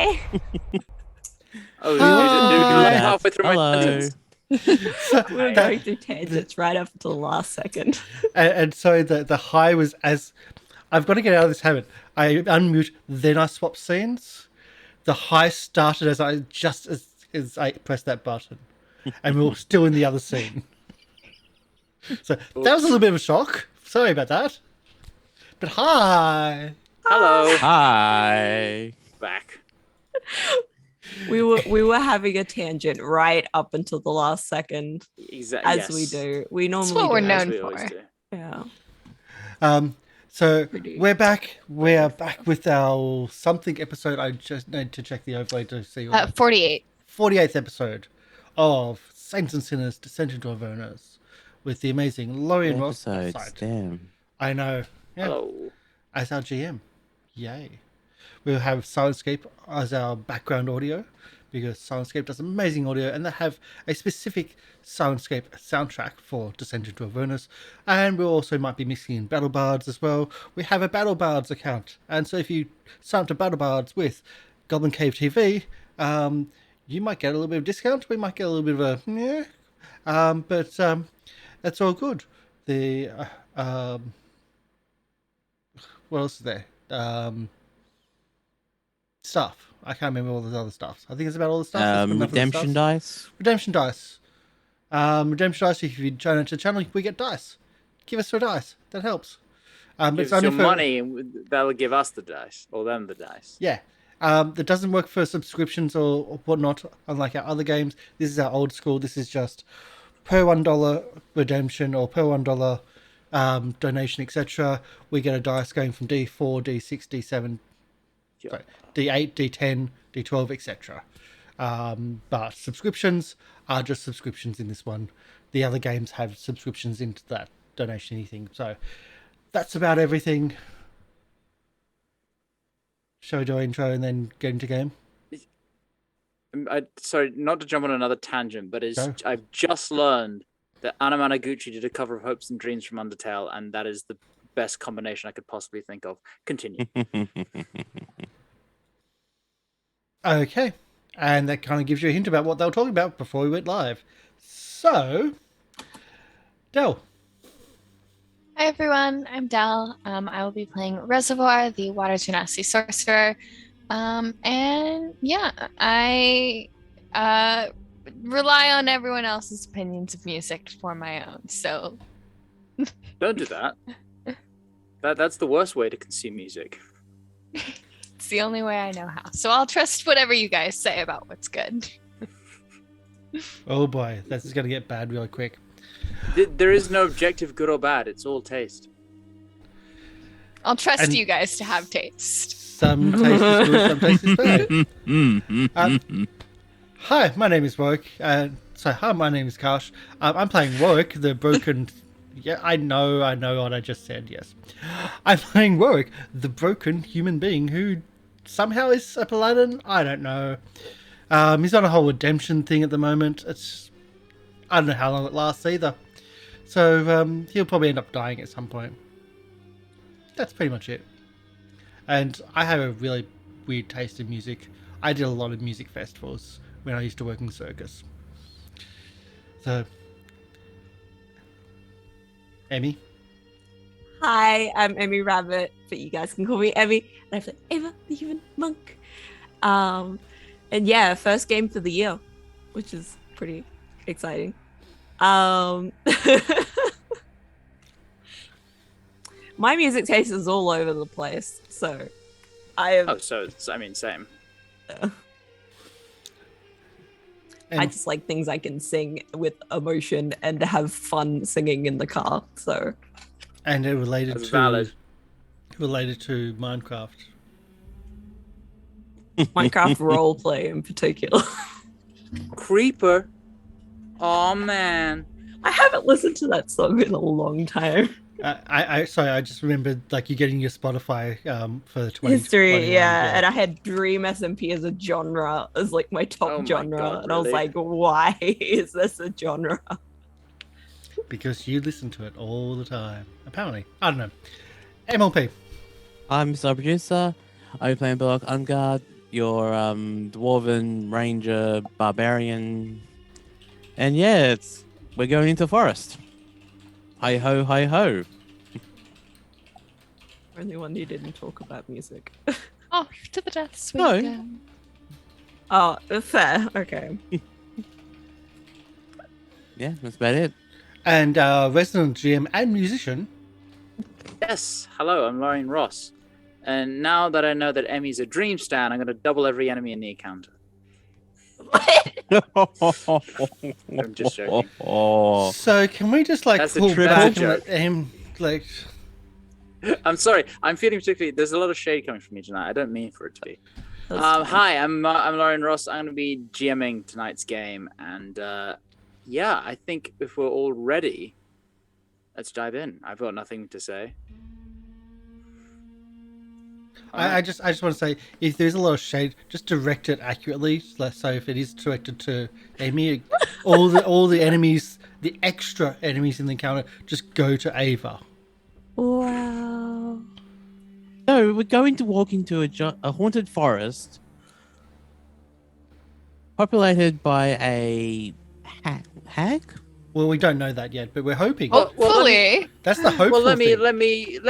Hi. Oh, you left halfway through my sentence. We were going through tangents right up until the last second. And so the high was as... I've got to get out of this habit. I unmute, then I swap scenes. The high started as I pressed that button. And we were still in the other scene. So that was a little bit of a shock. Sorry about that. But hi. Hello. Hi. Back. We were having a tangent right up until the last second, Exactly. as we do. We normally That's what we're do. known We for. always do. Yeah. So Pretty. we're back. We are back with our something episode. I just need to check the overlay to see. 48. 48th episode of Saints and Sinners Descent into Avernus with the amazing Lorian Ross. Episodes, damn. I know. Yeah. Hello. As our GM. Yay. We'll have Syrinscape as our background audio because Syrinscape does amazing audio and they have a specific Syrinscape soundtrack for Descent into Avernus. And we also might be mixing in Battle Bards as well. We have a Battle Bards account. And so if you sign up to Battle Bards with GoblinCaveTV, you might get a little bit of discount. We might get a little bit of a but that's all good. The what else is there? Stuff. I can't remember all the other stuff. I think it's about all the stuff. Redemption dice. Redemption dice. Redemption dice. If you join into the channel, we get dice. Give us a dice. That helps. Give It's us only your for money, and that'll give us the dice, or them the dice. Yeah. That doesn't work for subscriptions or whatnot, unlike our other games. This is our old school. This is just per $1 redemption or per $1 donation, etc. We get a dice going from D4, D6, D7, sorry, D8, D10, D12, etc. But subscriptions are just subscriptions in this one. The other games have subscriptions into that donation thing. So that's about everything. Shall we do our intro and then get into game? Sorry, not to jump on another tangent, but I've just learned that Anna Managuchi did a cover of Hopes and Dreams from Undertale, and that is the best combination I could possibly think of. Continue. Okay. And that kind of gives you a hint about what they were talking about before we went live. So, Del. Hi everyone, I'm Del. I will be playing Reservoir, the Water Genasi sorcerer. And yeah, I rely on everyone else's opinions of music for my own. So Don't do that. That's the worst way to consume music. it's the only way I know how. So I'll trust whatever you guys say about what's good. Oh boy, this is going to get bad really quick. There is no objective good or bad. It's all taste. I'll trust you guys to have taste. Some taste is good, some taste is bad. Hi, my name is Warwick. Hi, my name is Karsh. I'm playing Warwick, the broken... Yeah, I know what I just said, yes. I'm playing Warwick, the broken human being who somehow is a paladin. I don't know. He's on a whole redemption thing at the moment. I don't know how long it lasts either. So he'll probably end up dying at some point. That's pretty much it. And I have a really weird taste in music. I did a lot of music festivals when I used to work in circus. So, Emi? Hi, I'm Emi Rabbit, but you guys can call me Emi. And I play Eva, the human monk. And yeah, first game for the year, which is pretty exciting. My music taste is all over the place, so I have. Oh, so same. I just like things I can sing with emotion and have fun singing in the car. So. And it related That's valid. Related to Minecraft. Minecraft roleplay in particular. Creeper. Oh man. I haven't listened to that song in a long time. Sorry, I just remembered like you getting your Spotify for 20 history, yeah, and I had Dream SMP as a genre, as like my top genre, God, and I was like, why is this a genre? Because you listen to it all the time. Apparently, I don't know. MLP. I'm MrLiveProducer. I'll be playing Burlock Unguard, your dwarven ranger barbarian, and yeah, we're going into forest. Hi ho, hi ho. Only one you didn't talk about music. Oh, to the deaths we No. go. Oh, fair. Okay. Yeah, that's about it. And resident GM and musician. Yes, hello, I'm Lorian Ross. And now that I know that Emi's a dream stan, I'm going to double every enemy in the encounter. I'm just joking. Oh, So can we just like That's a pull true back and joke. let him like? I'm sorry, I'm feeling particularly. There's a lot of shade coming from me tonight. I don't mean for it to be. That's fine. Hi, I'm Lorian Ross. I'm going to be GMing tonight's game, and yeah, I think if we're all ready, let's dive in. I've got nothing to say. I just want to say, if there's a lot of shade, just direct it accurately. So if it is directed to Emi, all the enemies, the extra enemies in the encounter, just go to Ava. Wow. no, we're going to walk into a haunted forest populated by a hag. Well, we don't know that yet, but we're hoping. Well, Hopefully. That's the hopeful Well, thing. let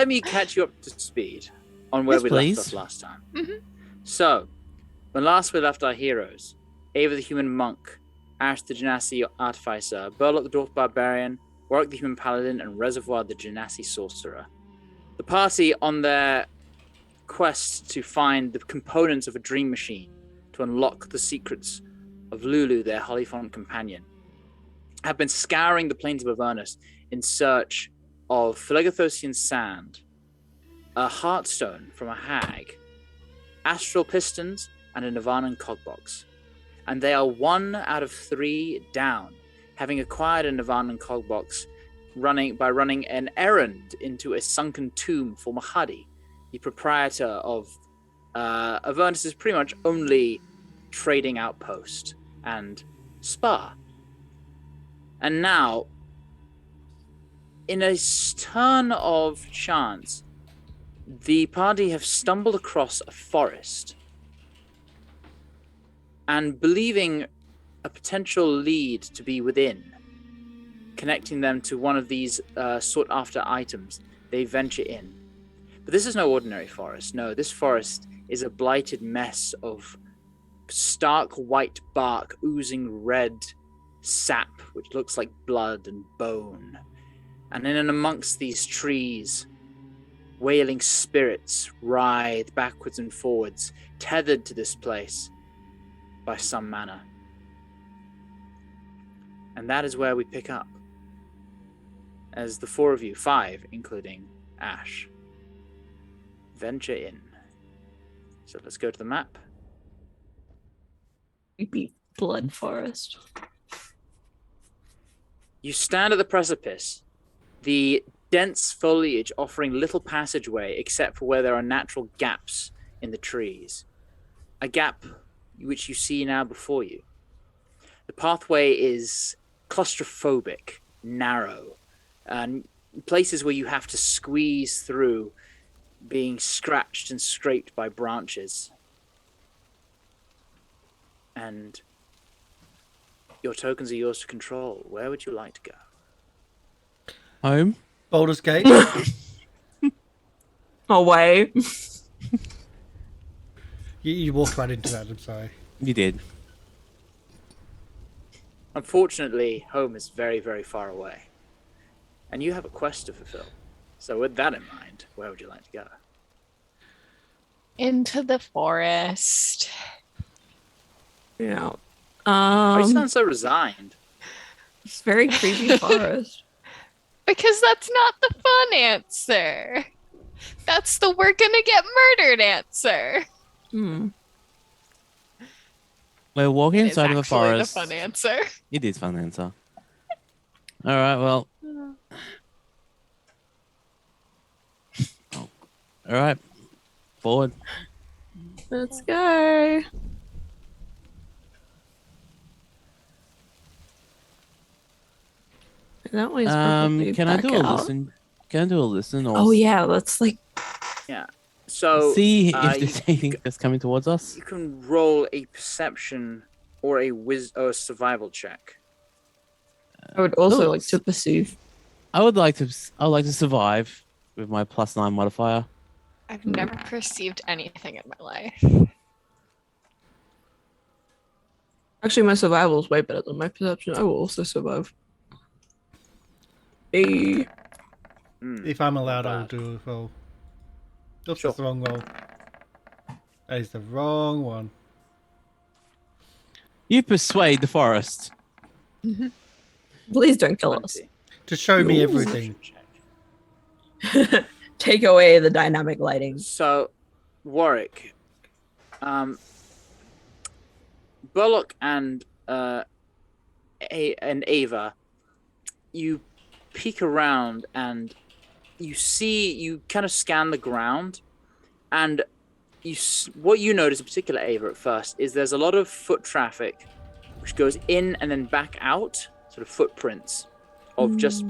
me catch you up to speed on where Yes, we please. left off last time. Mhm. So, when last we left our heroes, Ava the human monk, Ashe the Genasi artificer, Burlock the dwarf barbarian, Warwick the human paladin, and Reservoir the Genasi sorcerer. The party, on their quest to find the components of a dream machine to unlock the secrets of Lulu, their Hollyphant companion, have been scouring the plains of Avernus in search of Phlegothosian sand, a heartstone from a hag, astral pistons, and a Nirvanan cogbox. And they are 1 out of 3 down, having acquired a Nirvanan cogbox by running an errand into a sunken tomb for Mahadi, the proprietor of Avernus's pretty much only trading outpost and spa. And now, in a turn of chance, the party have stumbled across a forest, and believing a potential lead to be within, connecting them to one of these sought-after items, they venture in. But this is no ordinary forest. No, this forest is a blighted mess of stark white bark oozing red sap, which looks like blood and bone. And in and amongst these trees, wailing spirits writhe backwards and forwards, tethered to this place by some manner. And that is where we pick up, as the 4 of you, 5 including Ashe, venture in. So let's go to the map. Creepy blood forest. You stand at the precipice, the dense foliage offering little passageway except for where there are natural gaps in the trees. A gap which you see now before you. The pathway is claustrophobic, narrow, and places where you have to squeeze through, being scratched and scraped by branches. And your tokens are yours to control. Where would you like to go? Home. Baldur's Gate. Away. You walked right into that. I'm sorry. You did. Unfortunately, home is very, very far away. And you have a quest to fulfill. So with that in mind, where would you like to go? Into the forest. Yeah. Why you sound so resigned? It's very creepy forest. Because that's not the fun answer. That's the we're gonna get murdered answer. Hmm. We're walking It is inside of a actually forest. the fun answer. It is fun answer. All right. Well. All right. Forward. Let's go. That one's probably Can I back do a out. listen? Can I do a listen? Or Oh yeah, let's like. Yeah. So See if you, there's anything that's coming towards us. you can roll a perception or a survival check. I would also Oh, like to pursue. I would like to survive with my +9 modifier. I've never perceived anything in my life. Actually, my survival is way better than my perception. I will also survive. Hey. If I'm allowed, Not I'll bad. do a roll. Oops, Sure. that's the wrong roll. That is the wrong one. You persuade the forest. Please don't kill us. 20. To show me Ooh. everything. Take away the dynamic lighting. So, Warwick, Burlock and Ava, you peek around and you kind of scan the ground, and what you notice in particular, Ava, at first, is there's a lot of foot traffic which goes in and then back out, sort of footprints of just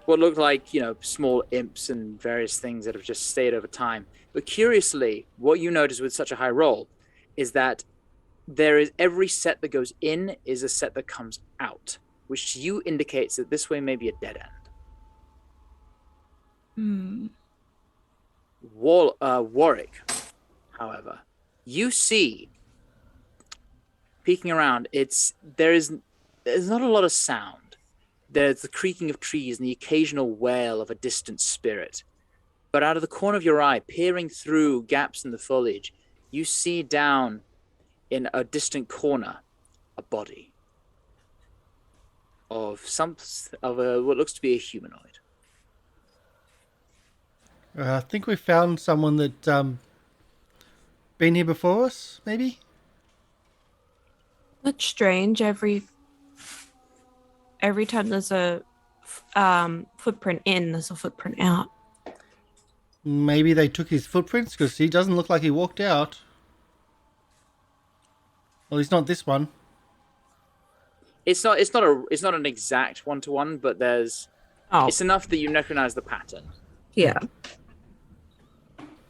what look like, small imps and various things that have just stayed over time. But curiously, what you notice with such a high roll is that there is every set that goes in is a set that comes out, which to you indicates that this way may be a dead end. Warwick, however, you see, peeking around, there's not a lot of sound. There's the creaking of trees and the occasional wail of a distant spirit. But out of the corner of your eye, peering through gaps in the foliage, you see down in a distant corner a body of what looks to be a humanoid. I think we found someone that been here before us, maybe? That's strange. Every time there's a footprint in, there's a footprint out. Maybe they took his footprints because he doesn't look like he walked out. Well, he's not this one. It's not an exact 1-to-1, but it's enough that you recognize the pattern. Yeah.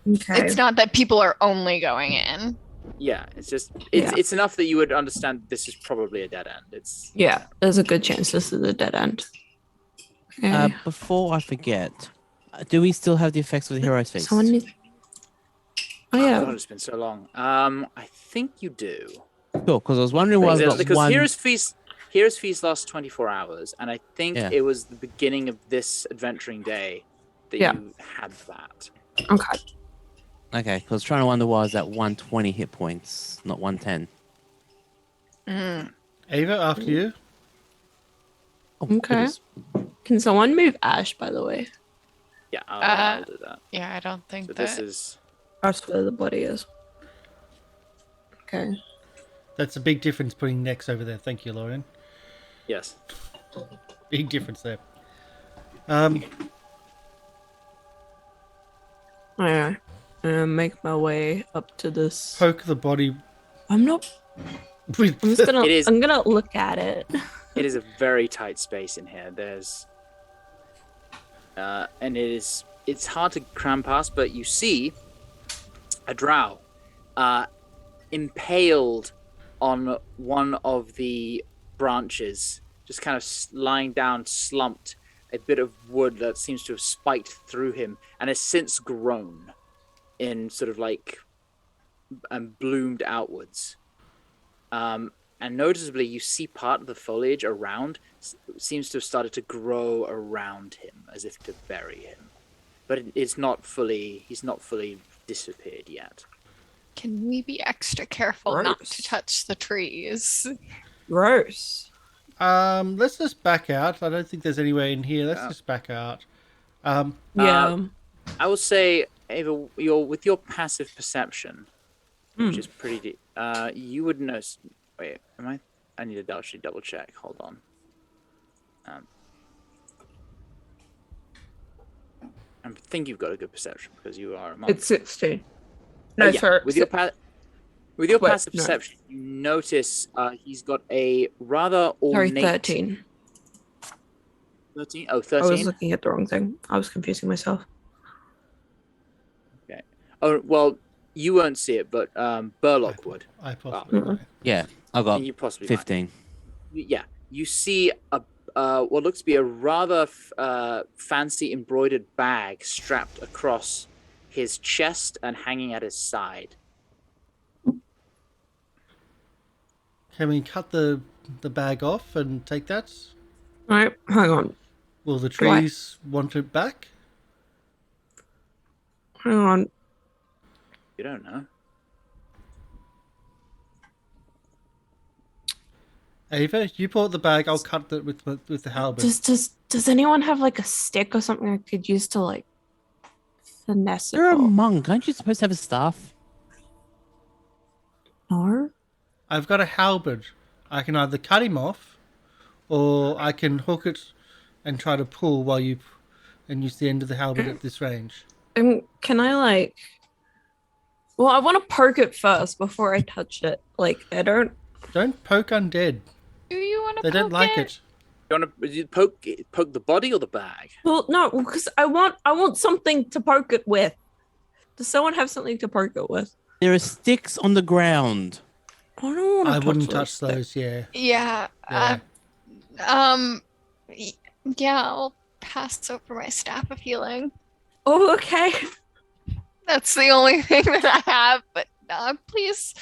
Okay. It's not that people are only going in. Yeah, it's enough that you would understand this is probably a dead end. Yeah, there's a good chance this is a dead end. Okay. Before I forget, do we still have the effects of the hero's feast? Someone needs... Oh yeah. God, it's been so long. I think you do. Cool, because I was wondering why I've got Because one. Hero's Feast lasts 24 hours, and I think it was the beginning of this adventuring day that you had that. Okay. Okay, because I was trying to wonder why I was at 120 hit points, not 110. Ava, after you. Oh, Okay. goodness. Can someone move Ashe, by the way? Yeah, I'll do that. Yeah, I don't think So that. this is That's where the body is. Okay. That's a big difference putting Nex over there. Thank you, Lorian. yes. Big difference there. Alright. Make my way up to this. Poke the body I'm not. with I'm just gonna. It is- I'm gonna look at it. It is a very tight space in here. There's and it's hard to cram past, but you see a drow impaled on one of the branches, just kind of lying down, slumped, a bit of wood that seems to have spiked through him and has since grown in sort of like and bloomed outwards. And noticeably, you see part of the foliage around seems to have started to grow around him as if to bury him. But he's not fully disappeared yet. Can we be extra careful not Gross. to touch the trees? Gross. let's just back out. I don't think there's anywhere in here. Let's just back out. Yeah. I will say, Ava, with your passive perception, which is pretty deep, you would know. Wait, I need to actually double check. Hold on. I think you've got a good perception because you are a monk. It's 16. No, Yeah, sorry. with your Wait, passive no. perception, you notice he's got a rather Sorry, ornate. 13. 13? Oh, I 13? was looking at the wrong thing. I was confusing myself. Okay. Oh well, you won't see it, but Burlock would. I possibly might. Yeah, I got And you possibly might. 15. Yeah, you see what looks to be a rather fancy embroidered bag strapped across his chest and hanging at his side. Can we cut the bag off and take that? All right, hang on. Will the Do I- trees want it back? Hang on. You don't know. Ava, you brought the bag. I'll cut it with the halberd. Does anyone have like a stick or something I could use to like finesse it? You're a off? monk. Aren't you supposed to have a staff? No. I've got a halberd. I can either cut him off, or I can hook it and try to pull while you and use the end of the halberd at this range. Can I like? Well, I want to poke it first before I touch it. Like I don't. Don't poke undead. Do you want to They don't like it. You want to poke the body or the bag? Well, no, because I want something to poke it with. Does someone have something to poke it with? There are sticks on the ground. I don't want to. I wouldn't touch those. Yeah. Yeah. Yeah. Yeah, I'll pass over my staff of healing. Oh, okay. That's the only thing that I have, but please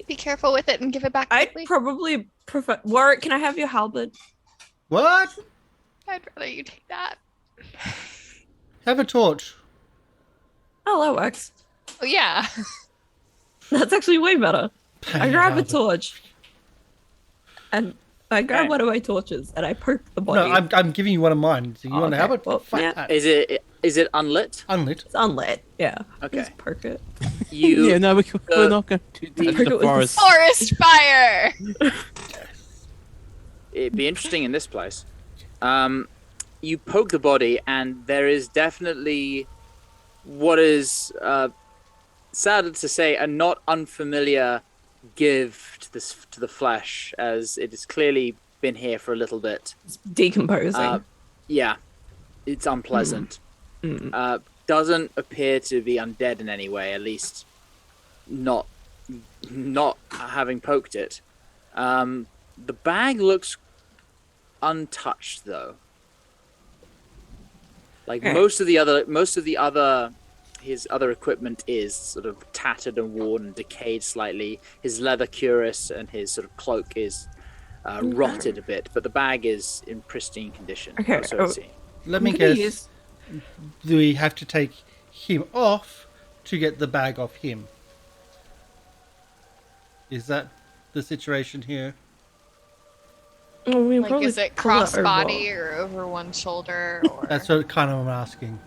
be careful with it and give it back I'd quickly. probably prefer. Warwick, can I have your halberd? What? I'd rather you take that. Have a torch. Oh, that works. Oh, yeah. That's actually way better. I grab a Halberd. torch, and I grab Okay. one of my torches, and I poke the No, body. I'm giving you one of mine. So you Oh, want to okay. have it? Well, Fuck yeah. that. Is it unlit? Unlit. It's unlit. Yeah. Okay. Just poke it. You Yeah, no, we're not going to touch Poke it the with the forest. Forest fire! It'd be interesting in this place. You poke the body, and there is definitely what is sad to say a not unfamiliar give to the flesh, as it has clearly been here for a little bit. It's decomposing. Yeah, it's unpleasant. Doesn't appear to be undead in any way, at least not having poked it. The bag looks untouched though. Like Okay. most of his other equipment is sort of tattered and worn and decayed slightly. His leather cuirass and his sort of cloak is rotted a bit, but the bag is in pristine condition. Okay, So it seems. Let me I'm gonna guess. use- Do we have to take him off to get the bag off him? Is that the situation here? Well, we Like, probably is it pull that over. crossbody or over one shoulder? Or... That's what kind of I'm asking.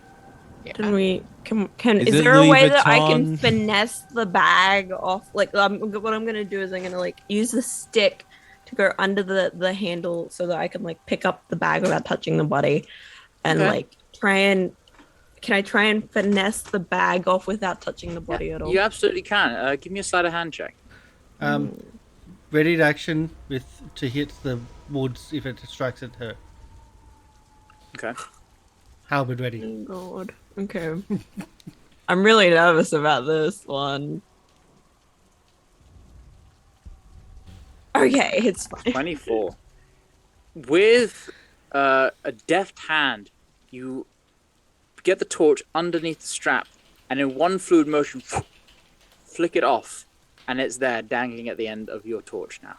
Yeah. Can we? Can? Is Is it there a Louis way that I can Vuitton? finesse the bag off? Like, what I'm gonna do is I'm gonna like use the stick to go under the handle so that I can like pick up the bag without touching the body, and Okay. like try and. Can I try and finesse the bag off without touching the body at all? You absolutely can. Give me a sleight of hand check. Ready to action to hit the woods if it strikes at her. Okay. Halberd ready. Oh God. Okay. I'm really nervous about this one. Okay, it's fine. 24. With a deft hand, you get the torch underneath the strap, and in one fluid motion, flick it off, and it's there dangling at the end of your torch now,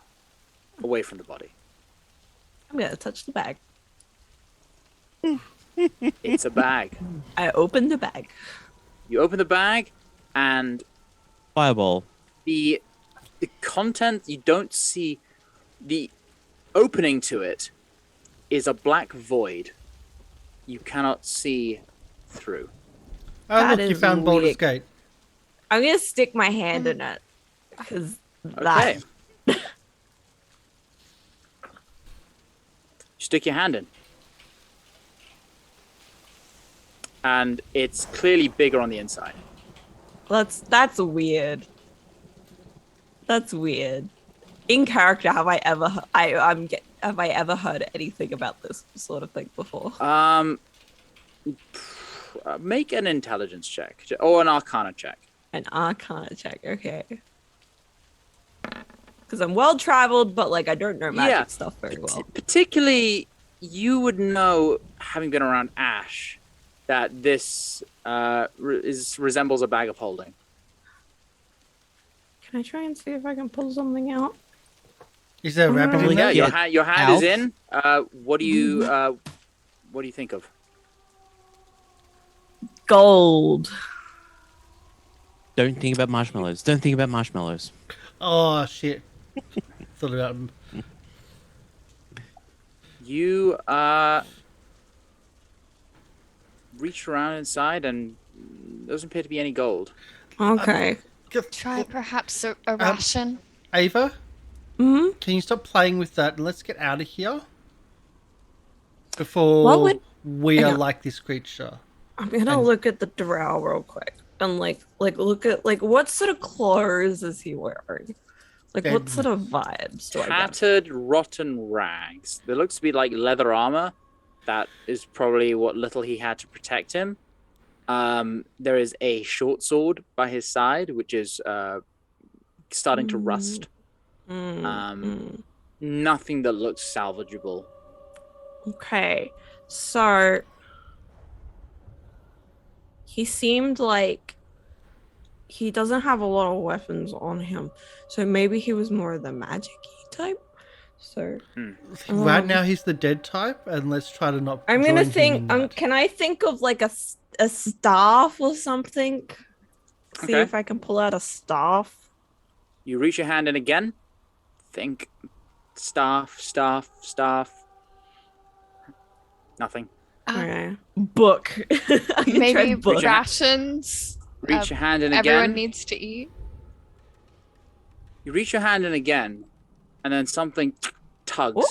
away from the body. I'm gonna touch the bag. It's a bag. I open the bag. You open the bag, and Fireball. the content, you don't see the opening to it is a black void. You cannot see through. Oh, That look, you is found Baldur's weird. Gate. I'm gonna stick my hand in it because Okay. that. Stick your hand in. And it's clearly bigger on the inside. That's weird. That's weird. In character, have I ever heard anything about this sort of thing before? make an intelligence check or an arcana check. An arcana check, okay. Because I'm well traveled, but like I don't know magic stuff very well. Particularly, you would know, having been around Ashe, that this resembles a bag of holding. Can I try and see if I can pull something out? Is there a rabbit in Yeah, there? your hand is in. What do you think of? Gold. Don't think about marshmallows. Don't think about marshmallows. Oh shit! Thought about them. You reach around inside, and there doesn't appear to be any gold. Okay. Try perhaps a ration. Ava, Hmm. can you stop playing with that and let's get out of here before we Hang are on. like this creature? I'm gonna look at the drow real quick and like look at like what sort of clothes is he wearing? Like what sort of vibes do I get? Tattered, rotten rags. There looks to be like leather armor. That is probably what little he had to protect him. There is a short sword by his side, which is starting to rust. Nothing that looks salvageable. Okay, so he seemed like he doesn't have a lot of weapons on him, so maybe he was more of the magic-y type. So Right now he's the dead type, and let's try to not. I'm gonna join him think. in that. Can I think of like a staff or something? See Okay. if I can pull out a staff. You reach your hand in again. Think staff. Nothing. Okay. Book. I can Maybe try book. rations. Reach your hand in Everyone again. needs to eat. You reach your hand in again, and then something tugs. Oh.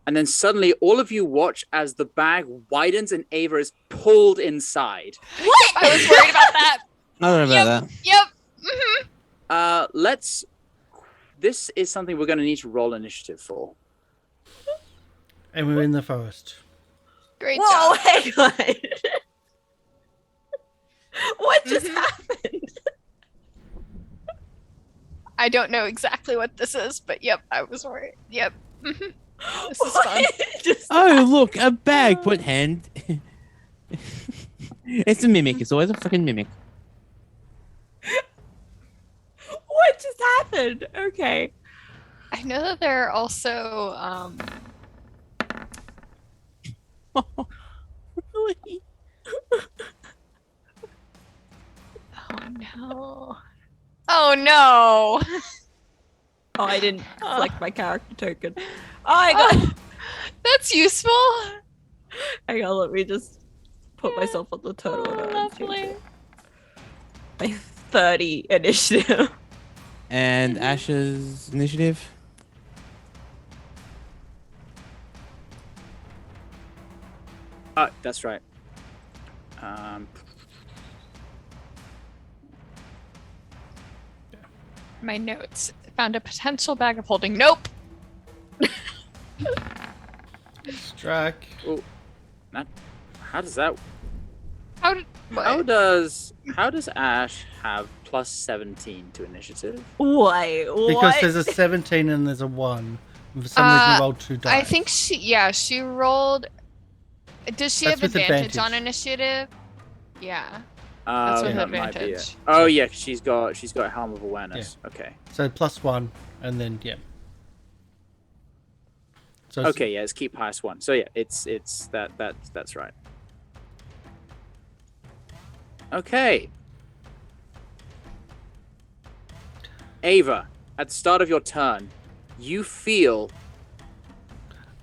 And then suddenly all of you watch as the bag widens and Ava is pulled inside. What? I was worried about that. I don't know about that. Yep. This is something we're going to need to roll initiative for. And we're in the forest. Great Whoa! job. Hang on. What just happened? I don't know exactly what this is, but yep, I was worried. Yep. This is What fun. just Oh, look, a bag. Put hand. It's a mimic. It's always a freaking mimic. What just happened? Okay. I know that there are also Really? oh no. Oh no. Oh, I didn't select my character token. Oh, I got. That's useful. Hang on, let me just put myself on the total. Oh, lovely. My 30 initiative. And Ashe's initiative. That's right. My notes. Found a potential bag of holding. Nope. Strike. How does that? How did How what? does Ashe have plus 17 to initiative? Why? Because What? there's a 17 and there's a 1. And for some reason, you rolled 2 dice. I think she rolled. Does she That's have with advantage advantage. on initiative? Yeah. That's with that might be it. advantage. Oh yeah, she's got Helm of Awareness. Okay. So +1, and then yeah. So it's- Okay, yeah, it's keep highest one. So yeah, it's that's right. Okay. Ava, at the start of your turn, you feel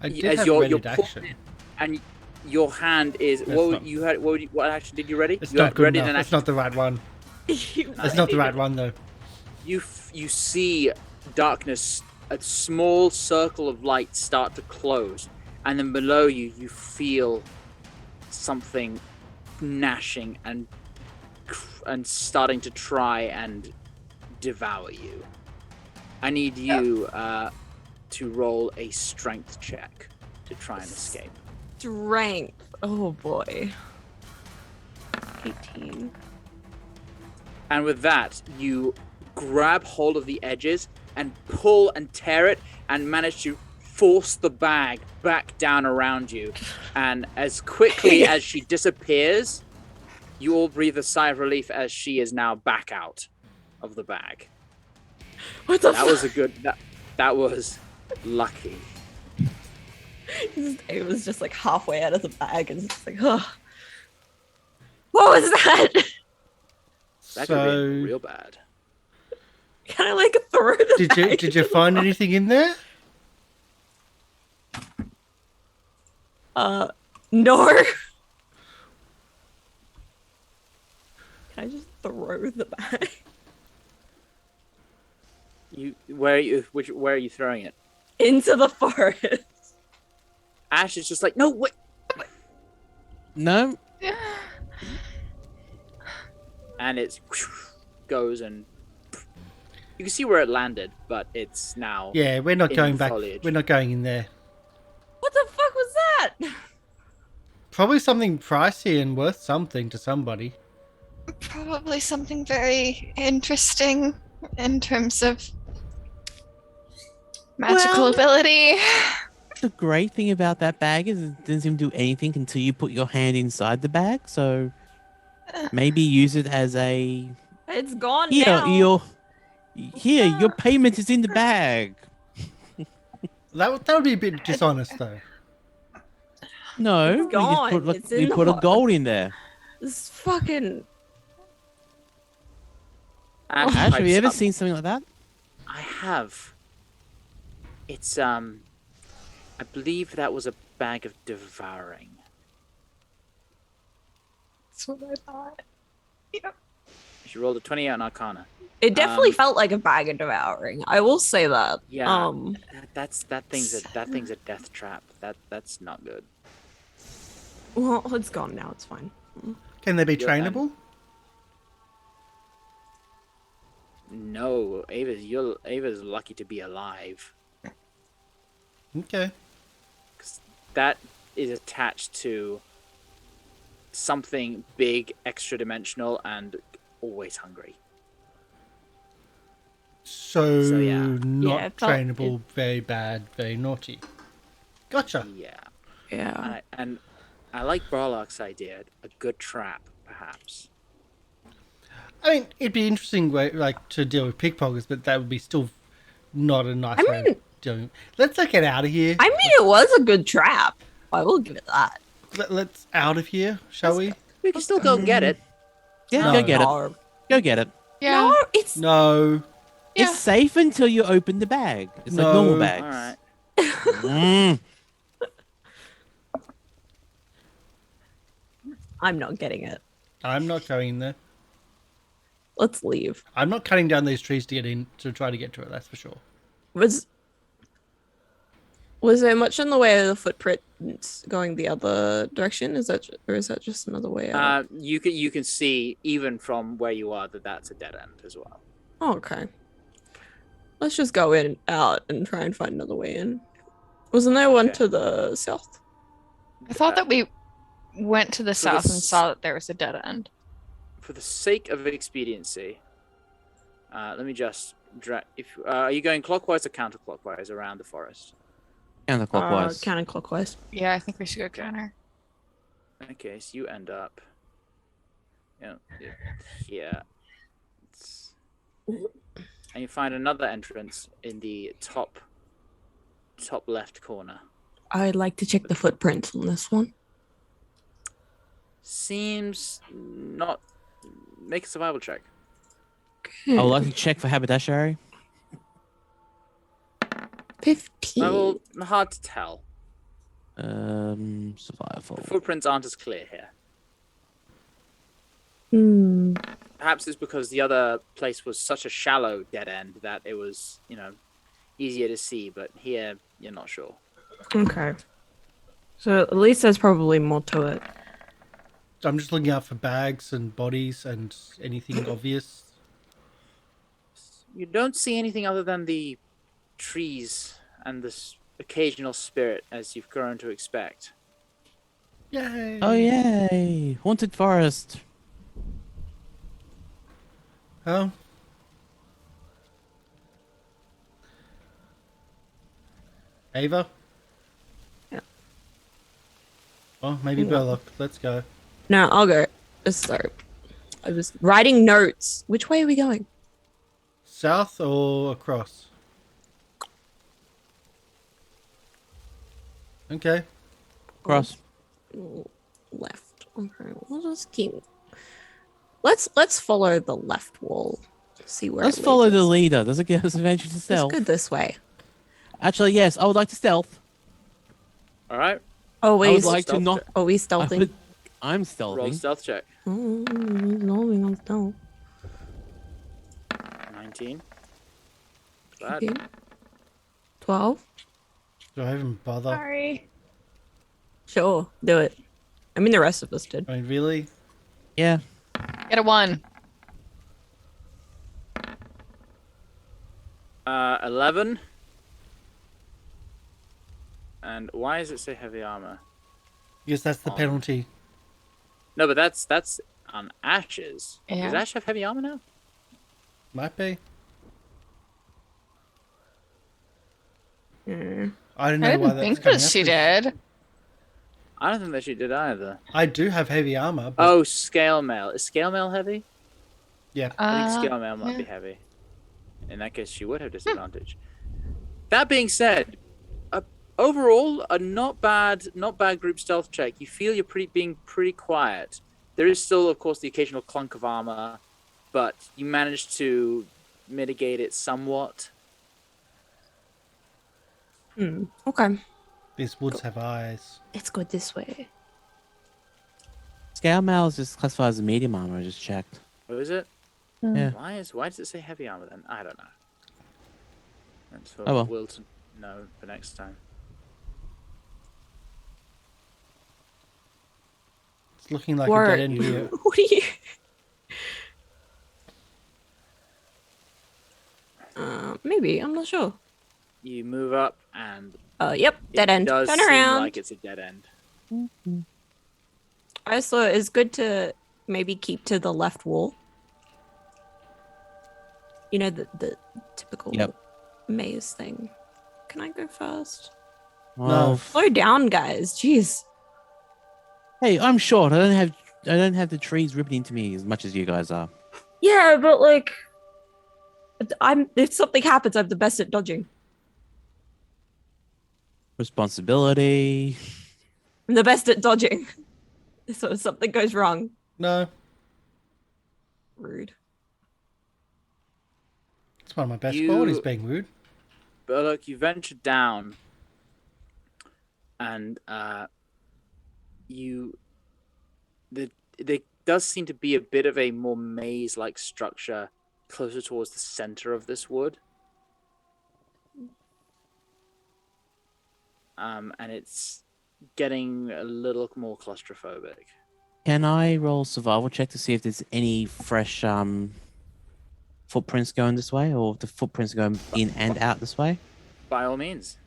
I did as have you're ready pulled action. in, and your hand is That's what not- you had. What action did you ready? It's You not had good ready enough. an It's action. not the right one. It's not the right one though. You see darkness, a small circle of light start to close, and then below you, you feel something gnashing and starting to try and devour you. I need you to roll a strength check to try and escape. Strength. Oh boy. 18. And with that, you grab hold of the edges and pull and tear it and manage to force the bag back down around you. And as quickly as she disappears, you all breathe a sigh of relief as she is now back out of the bag. What the That was a good... That was lucky. It was just like halfway out of the bag and it's like, oh. What was that? That could have been real bad. Can I like throw the bag? Did you find anything in there? No. Can I just throw the bag? Where are you throwing it? Into the forest. Ashe is just like, no, wait. No. And it goes and you can see where it landed, but it's now. Yeah, we're not in going back. foliage. We're not going in there. What the fuck was that? Probably something pricey and worth something to somebody. Probably something very interesting in terms of magical Well- ability. The great thing about that bag is it doesn't seem to do anything until you put your hand inside the bag. So maybe use it as a It's gone here. now. Your payment is in the bag. That would be a bit dishonest, though. No, It's gone. we just put, It's in we the put a box. gold in there. This fucking. Ashe Ash, have you pipes ever up. seen something like that? I have. It's I believe that was a bag of devouring. That's what I thought. She rolled a 20 on Arcana. It definitely felt like a bag of devouring. I will say that. Yeah. That thing's a death trap. That's not good. Well, it's gone now. It's fine. Can they be You're trainable? No, Ava's lucky to be alive. Okay. That is attached to something big, extra dimensional, and always hungry. So, yeah. not Yeah, it felt- trainable, very bad, very naughty. Gotcha. Yeah. Yeah. And I like Burlock's idea. A good trap, perhaps. I mean, it'd be interesting way like to deal with pickpockets, but that would be still not a nice I way mean- of dealing. Let's get out of here. I mean, it was a good trap. I will give it that. Let's out of here, shall we? We can still go and get it. Yeah, No. go get it. No, Go get it. Yeah. no, it's No. Yeah. It's safe until you open the bag. It's like No. normal All bags. right. Mm. I'm not getting it. I'm not going in there. Let's leave. I'm not cutting down these trees to get in to try to get to it. That's for sure. Was there much in the way of the footprints going the other direction? Is that just another way out? You can see even from where you are that that's a dead end as well. Oh, okay. Let's just go out and try and find another way in. Wasn't there one Okay. to the south? I thought that we went to the For the south and s- saw that there was a dead end. For the sake of expediency, let me just are you going clockwise or counterclockwise around the forest? Counterclockwise. Counterclockwise. Yeah, I think we should go counter. Okay, so you end up, here. And you find another entrance in the top left corner. I'd like to check the footprints on this one. Seems not. Make a survival check. I would like to check for haberdashery. 15. Well, hard to tell. Survival. The footprints aren't as clear here. Hmm. Perhaps it's because the other place was such a shallow dead end that it was, easier to see. But here, you're not sure. Okay. So at least there's probably more to it. I'm just looking out for bags and bodies and anything obvious. You don't see anything other than the trees and this occasional spirit, as you've grown to expect. Yay! Oh yay! Haunted forest. Oh. Ava? Yeah. Oh, maybe No. Burlock. Let's go. No, I'll go. Sorry. I was writing notes. Which way are we going? South or across? Okay. Cross. Left. Okay, we'll just keep. Let's follow the left wall. See where. Let's it follow leads the us. leader. Does it give us advantage to Let's stealth? go this way. Actually, yes. I would like to stealth. All right. Oh, I we would like to stealth not. check. are we I stealthing? would- I'm Roll stealthing. stealth check. No, we don't stealth. 19. Bad. Okay. 12. Do I even bother? Sorry. Sure, do it. I mean, the rest of us did. I mean, really? Yeah. Get a 1. 11. And why does it say heavy armor? Because that's the penalty. No, but that's on Ashe's. Yeah. Does Ashe have heavy armor now? Might be. Mm. I don't I know why didn't that's think coming that up she with- did. I don't think that she did either. I do have heavy armor, but Oh, scale mail. Is scale mail heavy? yeah. I think scale mail might yeah. be heavy. In that case, she would have disadvantage. That being said, overall, a not bad group stealth check. You feel you're being pretty quiet. There is still, of course, the occasional clunk of armor, but you managed to mitigate it somewhat. Okay, These woods have eyes. let's go this way. Scale mail is just classified as a medium armor. I just checked. What is it? Yeah. Why does it say heavy armor then? I don't know. That's for Oh, well. Will to know for next time. It's looking like Or- a dead end here. What are you? Maybe I'm not sure. You move up and Yep, dead it end. does Turn seem around. like it's a dead end. I just thought it's good to maybe keep to the left wall. You know, the typical Yep. maze thing. Can I go first? Well, Slow down, guys. Jeez. hey, I'm short. I don't have the trees ripping into me as much as you guys are. Yeah, but like, if something happens, I'm the best at dodging. Responsibility. I'm the best at dodging. So if something goes wrong, No, rude. it's one of my best You- qualities, being rude. But look, you ventured down, and there does seem to be a bit of a more maze-like structure closer towards the center of this wood. And it's getting a little more claustrophobic. Can I roll a survival check to see if there's any fresh footprints going this way, or if the footprints are going in and out this way? By all means.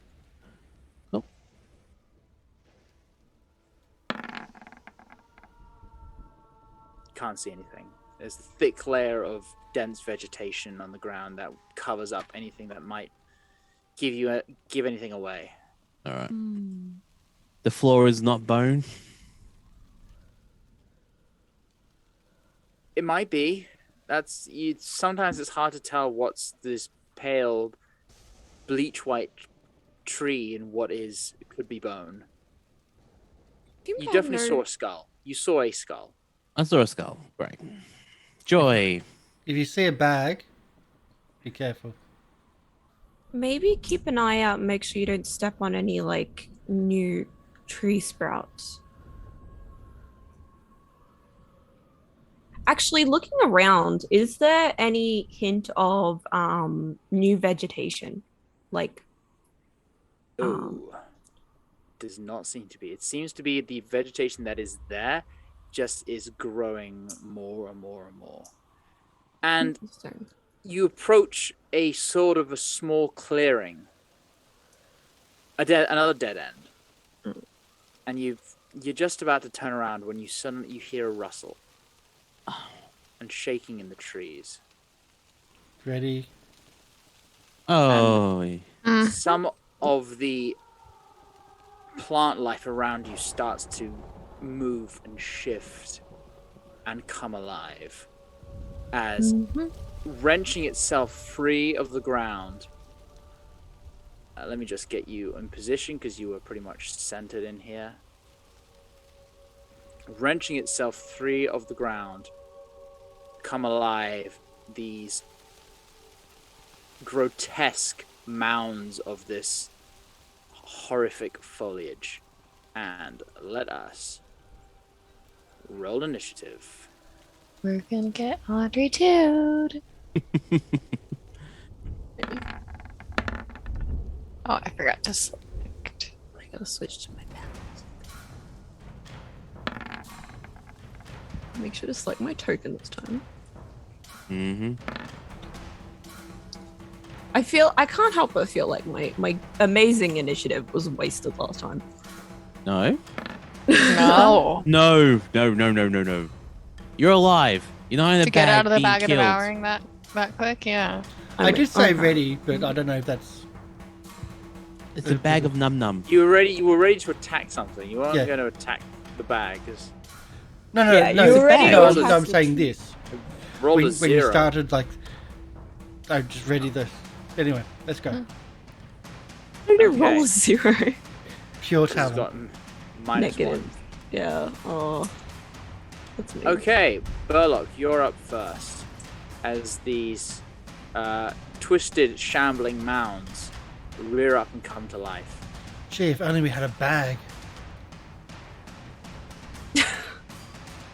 Nope. Can't see anything. There's a thick layer of dense vegetation on the ground that covers up anything that might give anything away. All right. The floor is not bone. It might be. Sometimes it's hard to tell what's this pale, bleach white tree and what could be bone. You definitely saw a skull. You saw a skull. I saw a skull. Great. Joy. If you see a bag, be careful. Maybe keep an eye out and make sure you don't step on any like new tree sprouts. Actually, looking around, is there any hint of new vegetation? Like, Ooh. Does not seem to be. It seems to be the vegetation that is there just is growing more and more and more. And interesting. you approach a sort of a small clearing. Another dead end. And you're just about to turn around when you hear a rustle and shaking in the trees. Ready? Oh. Some of the plant life around you starts to move and shift and come alive as wrenching itself free of the ground. Let me just get you in position because you were pretty much centered in here. Wrenching itself free of the ground, come alive, these grotesque mounds of this horrific foliage. And let us roll initiative. We're gonna get Audrey too. Oh, I forgot to select. I gotta switch to my balance. Make sure to select my token this time. I can't help but feel like my amazing initiative was wasted last time. No. No. No. You're alive. You're not in a To bag get out of the being bag of killed. devouring that quick, yeah. I did say okay. ready, but I don't know if that's... It's a bag of num num. You were ready to attack something. You weren't Yeah. going to attack the bag. No, Yeah, no, you no, already no, know I'm how saying to- this. Roll When a you zero. started, like... I'm just ready to... Anyway, let's go. I didn't Okay. roll a 0. Pure This has talent. got -1. Negative. Yeah. Oh. That's me. Okay, Burlock, you're up first. As these twisted, shambling mounds rear up and come to life. Gee, if only we had a bag.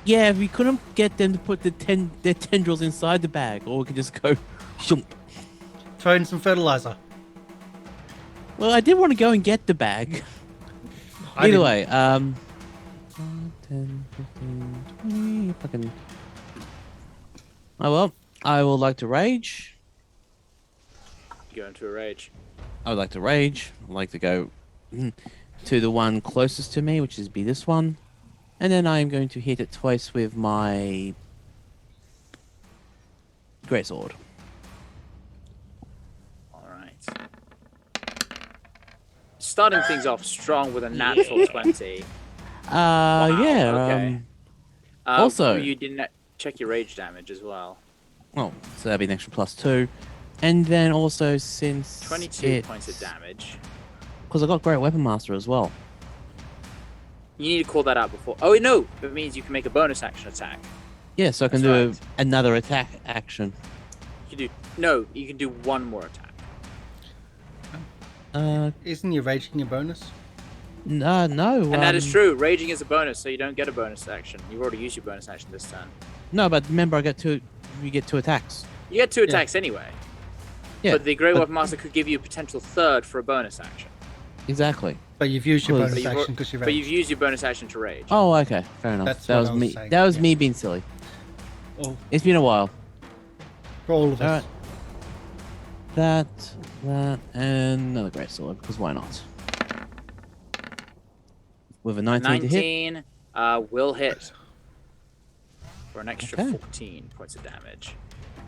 Yeah, we couldn't get them to put their tendrils inside the bag, or we could just go. Shoom. Throw in some fertilizer. Well, I did want to go and get the bag. I Either didn't. way, 10, 15, 20, fucking. Oh well, I would like to rage. You go into a rage. I would like to rage. I'd like to go to the one closest to me, which is be this one. And then I am going to hit it twice with my greatsword. Alright. Starting things off strong with a natural 20. Yeah. okay. Also- You didn't check your rage damage as well. Oh, so that'd be an extra +2. And then also since 22 points of damage. Because I got Great Weapon Master as well. You need to call that out before. Oh, no! It means you can make a bonus action attack. Yeah, so I can That's do another attack action. You can do... No, you can do one more attack. Isn't your raging your bonus? No. And that is true. Raging is a bonus, so you don't get a bonus action. You've already used your bonus action this turn. No, but remember, we get 2 attacks. You get 2 attacks anyway. Yeah, But the Great Weapon Master could give you a potential third for a bonus action. exactly. But you've used your Well, bonus But you've, action because you but raged. you've used your bonus action to rage. Oh, okay, fair enough. That's that what was I was me. saying, That was yeah. me being silly. Oh, It's been a while. for all of us. Alright. That, and another great sword, because why not? With a 19 to hit. 19 will hit for an extra Okay. 14 points of damage.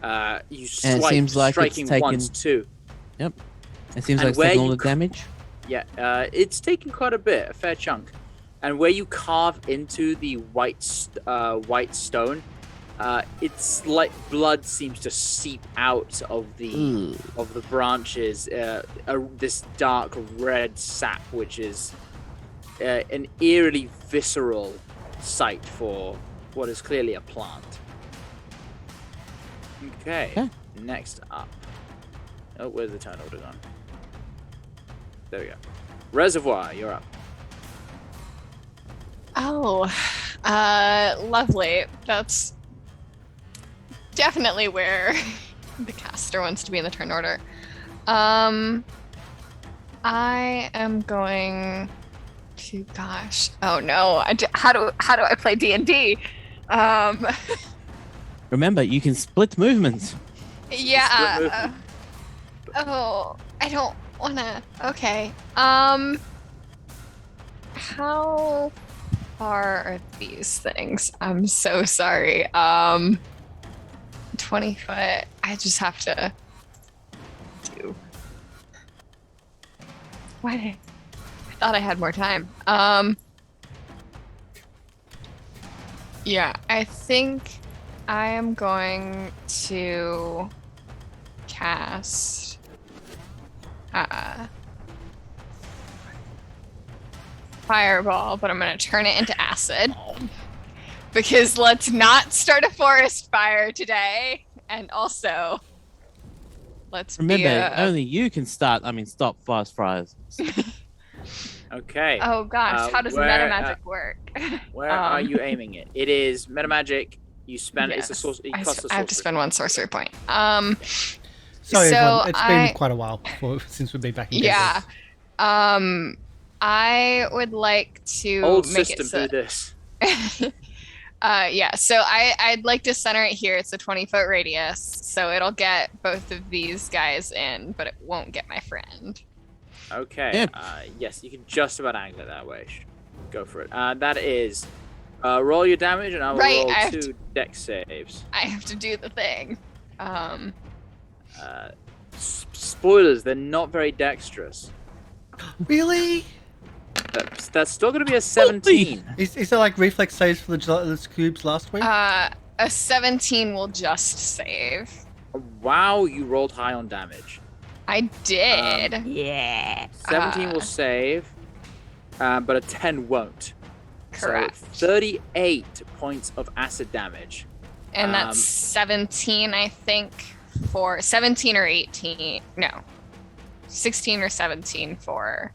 You And it swipe, seems like it's striking taken- once too. Yep. It seems And like it's where taking all you the damage. Yeah, it's taken quite a bit, a fair chunk. And where you carve into the white stone, it's like blood seems to seep out of the branches. This dark red sap, which is an eerily visceral sight for what is clearly a plant. Okay. Next up. Oh, where's the turn order gone? There we go. Reservoir, you're up. Oh, lovely. That's definitely where the caster wants to be in the turn order. I am going to, gosh, oh no, how do I play D&D? Remember, you can split movements. Yeah. movement. Oh, I don't wanna. Okay. How far are these things? I'm so sorry. 20 foot. I just have to do. Why did I thought I had more time. Yeah, I think I am going to cast Fireball, but I'm going to turn it into acid. Because let's not start a forest fire today. And also, let's Remember, only you can stop fast fires. Okay. Oh gosh, how does meta magic work? Where are you aiming it? It is meta magic. You spend Yes. it's a source. I have to spend 1 sorcery point. Sorry, So everyone. It's been quite a while since we've been back in. Yeah. I would like to Old make system it so. do this. Yeah, so I'd like to center it here. It's a 20-foot radius, so it'll get both of these guys in, but it won't get my friend. Okay. Yeah. Yes, you can just about angle it that way. Go for it. That is roll your damage, and I will Right, roll 2 dex saves. I have to do the thing. Spoilers, they're not very dexterous. Really? That's still going to be a 17. Is it like reflex saves for the cubes last week? A 17 will just save. Wow, you rolled high on damage. I did. Yeah. 17 will save, but a 10 won't. Correct. So 38 points of acid damage. And that's 17, I think, for 17 or 18. No, 16 or 17 for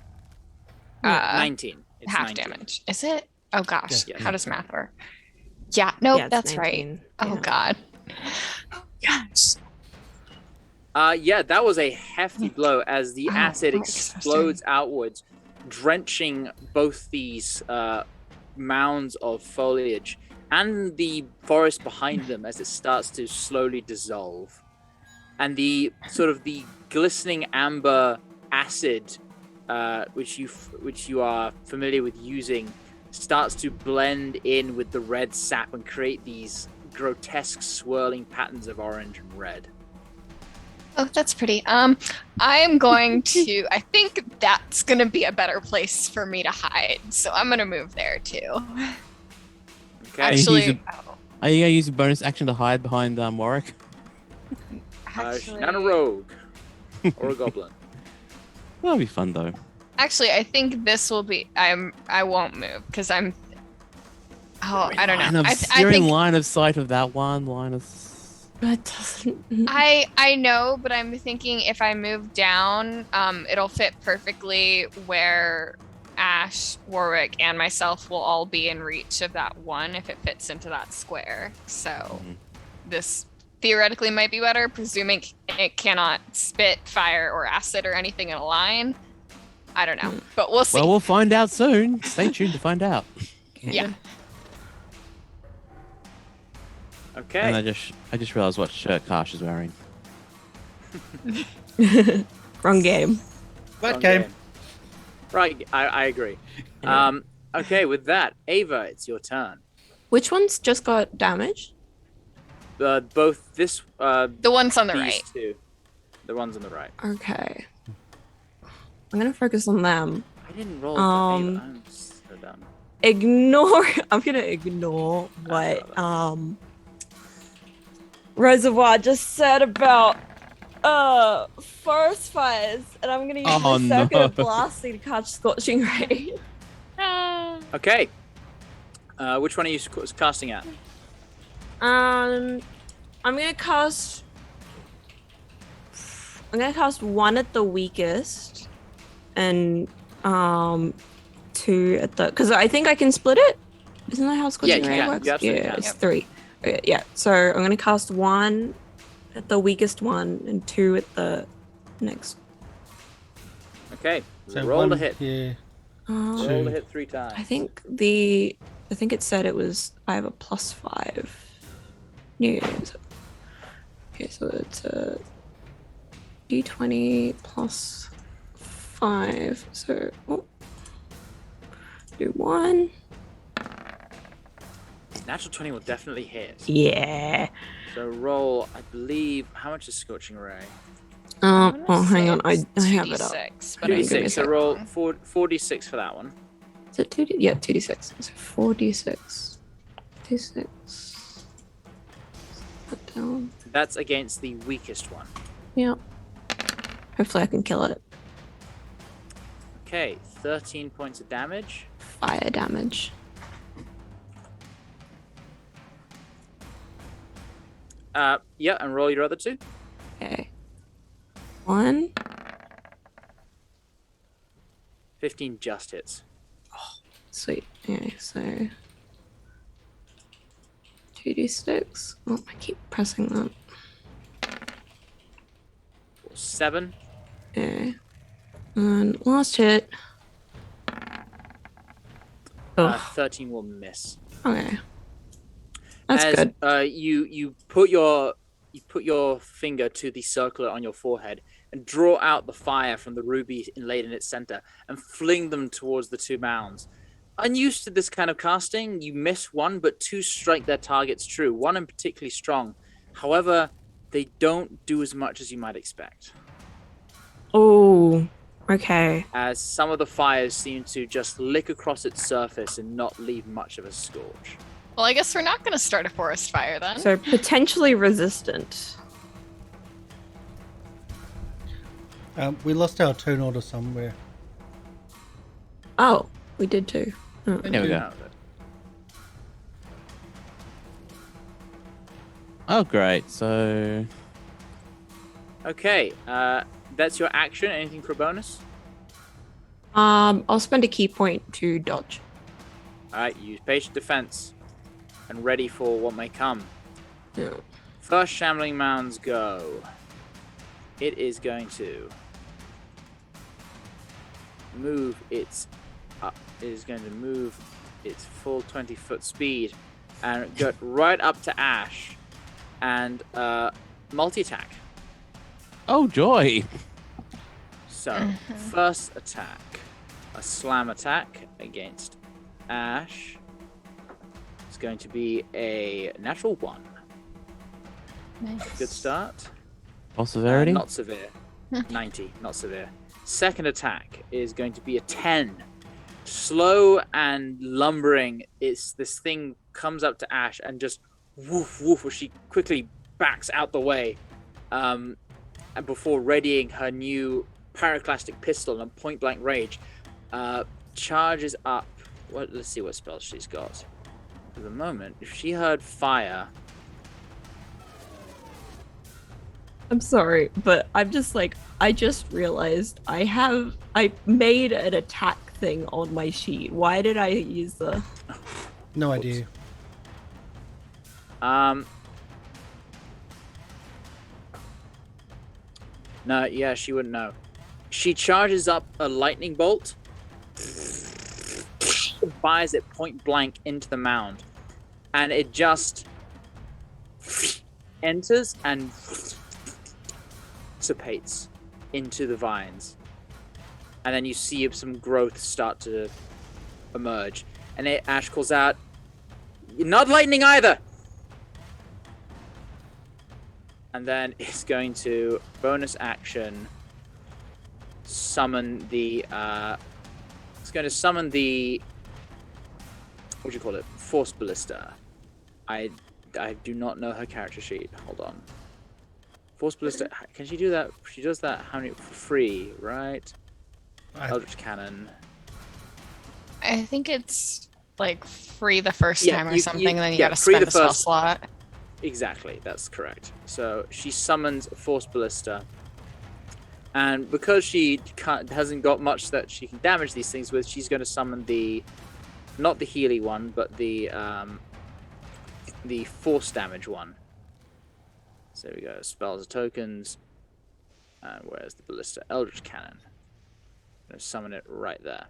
19. It's half 19. damage. Is it? Oh gosh, Yeah. how does math work? Yeah, no, Yeah, it's that's 19. right. Oh Yeah. god. Oh gosh. Yeah, that was a hefty blow as the acid right, explodes outwards, drenching both these mounds of foliage and the forest behind them as it starts to slowly dissolve. And the sort of the glistening amber acid, which you are familiar with using, starts to blend in with the red sap and create these grotesque swirling patterns of orange and red. Oh, that's pretty. I am going to. I think that's gonna be a better place for me to hide, so I'm gonna move there too. Okay. Actually, Are you gonna use a bonus action to hide behind Warwick? She's not a rogue or a goblin. That'll be fun though. Actually, I think this will be. I won't move because I'm. Oh, I don't know. You're I in think line of sight of that one line of. That doesn't. I know, but I'm thinking if I move down, it'll fit perfectly where Ashe, Warwick, and myself will all be in reach of that one if it fits into that square. So this theoretically might be better, presuming it cannot spit fire or acid or anything in a line. I don't know, but we'll see. Well, we'll find out soon. Stay tuned to find out. Yeah. Okay. And I just realized what shirt Karsh is wearing. Wrong game. That Wrong game. Right, I agree. Okay, with that, Ava, it's your turn. Which one's just got damaged? Both this The ones on the these right. two, the ones on the right. Okay. I'm gonna focus on them. I didn't roll for Ava. I'm so dumb. I'm gonna ignore what Reservoir just said about forest fires, and I'm gonna use my circuit of blasting to catch scorching ray. Okay. Which one are you casting at? I'm gonna cast one at the weakest and 2 at the, because I think I can split it. Isn't that how scorching ray works? You absolutely can. It's 3. Okay, yeah, so I'm gonna cast 1 at the weakest one and 2 at the next. Okay. So roll to one hit. here. Roll to hit 3 times. I think it said it was, I have a +5. Yeah. Okay, so it's a d20 plus 5. So do 1. Natural 20 will definitely hit. Yeah. So roll, I believe, how much is Scorching Ray? Oh, hang on. I have it up. 2d6, but I could 2d6, be so wrong. roll 4d6 for that one. Is it 2D? Yeah, 2d6. So 4d6. D6. Put down. That's against the weakest one. Yeah. Hopefully I can kill it. Okay, 13 points of damage. Fire damage. Yeah, and roll your other two. Okay. 1. 15 just hits. Sweet. Okay, so 2d6. Oh, I keep pressing that. 7. Okay. And last hit. Oh, 13 will miss. okay. That's As, good. You put your finger to the circlet on your forehead and draw out the fire from the ruby inlaid in its center and fling them towards the two mounds. Unused to this kind of casting, you miss one, but two strike their targets true. One in particularly strong. However, they don't do as much as you might expect. Oh, okay. As some of the fires seem to just lick across its surface and not leave much of a scorch. Well, I guess we're not going to start a forest fire then. So potentially resistant. We lost our turn order somewhere. Oh, we did too. Oh. There we go. Oh, great. So, Okay, that's your action. Anything for a bonus? I'll spend a key point to dodge. Alright, use patient defense and ready for what may come. Yeah. First shambling mounds go. It is going to move its it is going to move its full 20-foot speed and go right up to Ashe and multi-attack. oh joy! So, first attack, a slam attack against Ashe. It's going to be a natural 1. Nice. Good start. All severity. Not severe. 90, not severe. Second attack is going to be a 10. Slow and lumbering, this thing comes up to Ashe and just woof woof as she quickly backs out the way, and before readying her new pyroclastic pistol and point blank range, charges up. Let's see what spells she's got. For the moment, if she heard fire. I'm sorry, but I'm just like, I just realized I made an attack thing on my sheet. Why did I use the... No idea. No, yeah, she wouldn't know. She charges up a lightning bolt, fires it point blank into the mound, and it just enters and dissipates into the vines. And then you see some growth start to emerge. And Ashe calls out, "Not lightning either!" And then it's going to bonus action summon the it's going to summon the, what do you call it, Force Ballista. I do not know her character sheet. Hold on. Force Ballista, can she do that? She does that how many for free, right? Eldritch Cannon. I think it's like free the first Yeah, time or you- something, you- and then you yeah, gotta free spend the a spell first- slot. Exactly, that's correct. So she summons Force Ballista, and because she hasn't got much that she can damage these things with, she's going to summon not the Healy one, but the force damage one. So there we go. Spells, tokens, and where's the Ballista? Eldritch Cannon. I'm going to summon it right there.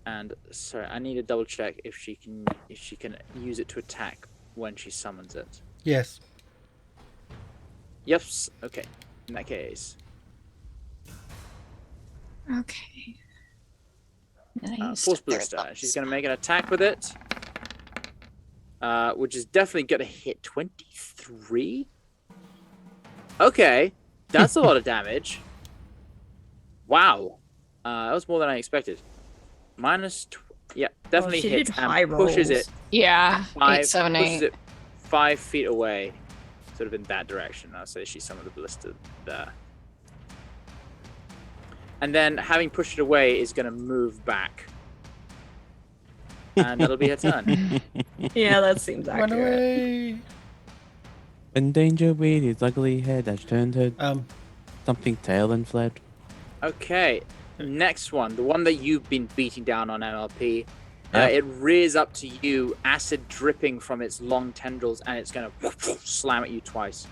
And sorry, I need to double check if she can use it to attack when she summons it. Yes. Yep. Okay. In that case, Okay. Nice. Force Ballista. She's going to make an attack with it. which is definitely going to hit 23. Okay, that's a lot of damage. Wow, that was more than I expected. Yeah, definitely she hits did and high pushes rolls. it Yeah, 8, 7, pushes 8. it 5 feet away, sort of in that direction. I'll say she's some of the ballista there. And then, having pushed it away, is going to move back. And that'll be her turn. Yeah, that seems Run accurate. away. In danger with his ugly head, Ashe turned her something tail and fled. Okay, next one. The one that you've been beating down on MLP. Yep. It rears up to you, acid dripping from its long tendrils, and it's going to slam at you twice.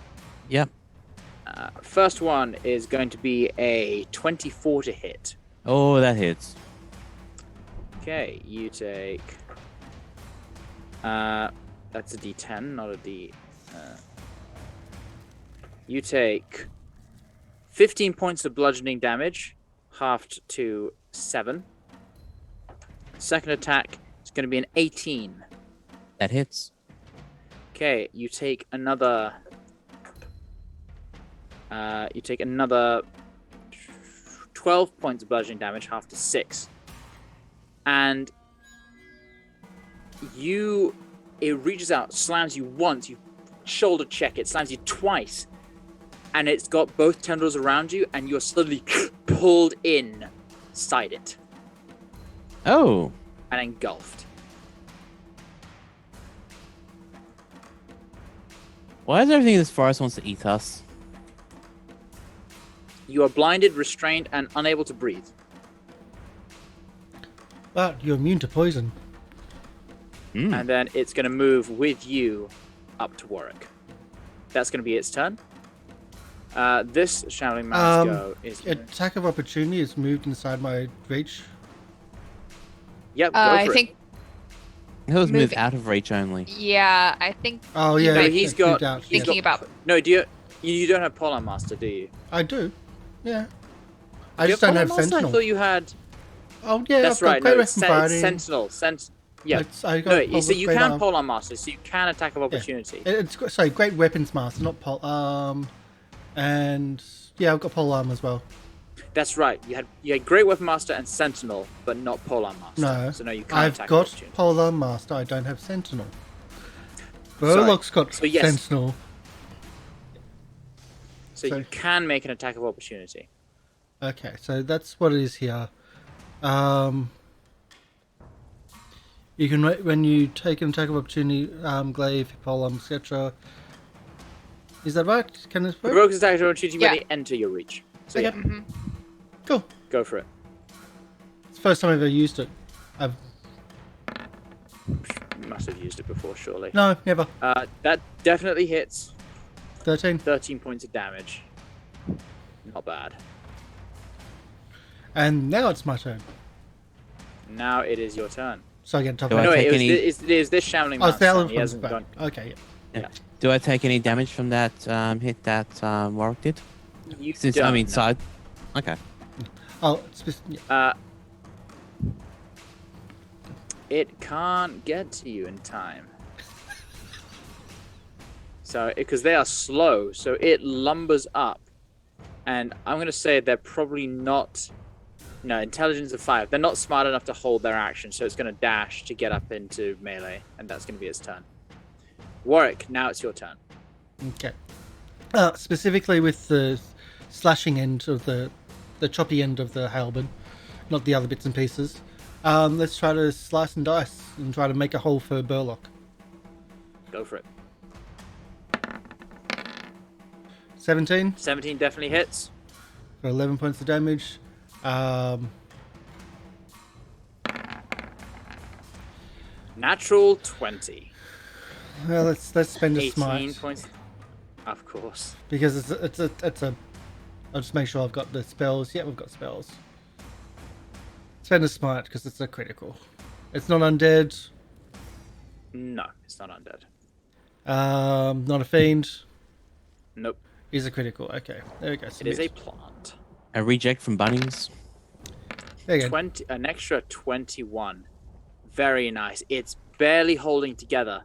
Yep. First one is going to be a 24 to hit. Oh, that hits. Okay, you take... that's a D10, not a D... you take 15 points of bludgeoning damage, halved to 7. Second attack is going to be an 18. That hits. Okay, you take another... you take another 12 points of bludgeoning damage, half to 6. And it reaches out, slams you once, you shoulder check it, slams you twice, and it's got both tendrils around you, and you're suddenly pulled inside it Oh. and engulfed. Why is everything in this forest wants to eat us? You are blinded, restrained, and unable to breathe. But you're immune to poison. And then it's going to move with you up to Warwick. That's going to be its turn. This Shambling Man's go is... Attack of opportunity is moved inside my reach. Yep, go I for think, It was moved Moving- out of reach only. yeah, I think Oh yeah, No, yeah, he's it's got- moved out, he's yeah. thinking about. No, you don't have Polar Master, do you? I do. Yeah. I Do you just don't Polar have Master? Sentinel. I thought you had... Oh yeah, That's I've got right, great no, weapon variety. Sentinel. Yeah. I got No, so you great can arm. Polar Master, so you can attack of opportunity. Sorry, great weapons master, not pole arm. And yeah, I've got pole arm as well. That's right. You had Great Weapon Master and Sentinel, but not Polar Master. No, So no, you can't I've attack of got opportunity. pole arm master. I don't have Sentinel. Burlock's got So yes. Sentinel. So so- you can make an attack of opportunity. Okay, so that's what it is here. You can when you take an attack of opportunity, glaive, polearm, etc. Is that right? Can this work? Provoke attack of opportunity when Yeah. they enter your reach. So Okay. yeah, Mhm. Cool. go for it. It's the first time I've ever used it. I've You must have used it before, surely. no, never. That definitely hits. 13. 13 points of damage. Not bad. And now it's my turn. Now it is your turn. So I get top Do I No, take it any- is this Shambling Oh, it's the Man's other turn. He one's hasn't back. gone. Okay, yeah. Do I take any damage from that hit that Warwick did? You Since don't I'm know. inside. Okay. Oh, yeah. It can't get to you in time. So, because they are slow, so it lumbers up. And I'm going to say they're probably not... No, intelligence of 5. They're not smart enough to hold their action, so it's going to dash to get up into melee, and that's going to be its turn. Warwick, now it's your turn. Okay. Specifically with the slashing end of the choppy end of the halberd, not the other bits and pieces. Let's try to slice and dice and try to make a hole for Burlock. Go for it. 17 17 definitely hits. for 11 points of damage. Natural 20. Well, let's spend a 18 smite points. Of course. because it's a. I'll just make sure I've got the spells. Yeah, we've got spells. Spend a smite because it's a critical. It's not undead. No, it's not undead. Not a fiend. Nope. Is a critical. Okay, there we go. It is a plant. A reject from Bunnings. There you go. 20, an extra 21. Very nice. It's barely holding together,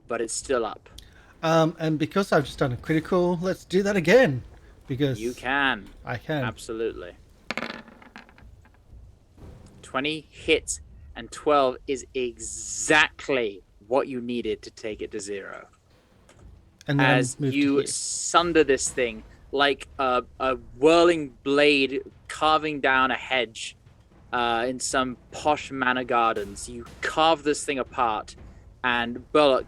but it's still up. And because I've just done a critical, let's do that again. Because You can. I can. Absolutely. 20 hits and 12 is exactly what you needed to take it to 0. And then As move to you here. sunder this thing like a whirling blade carving down a hedge in some posh manor gardens. You carve this thing apart, and Burlock,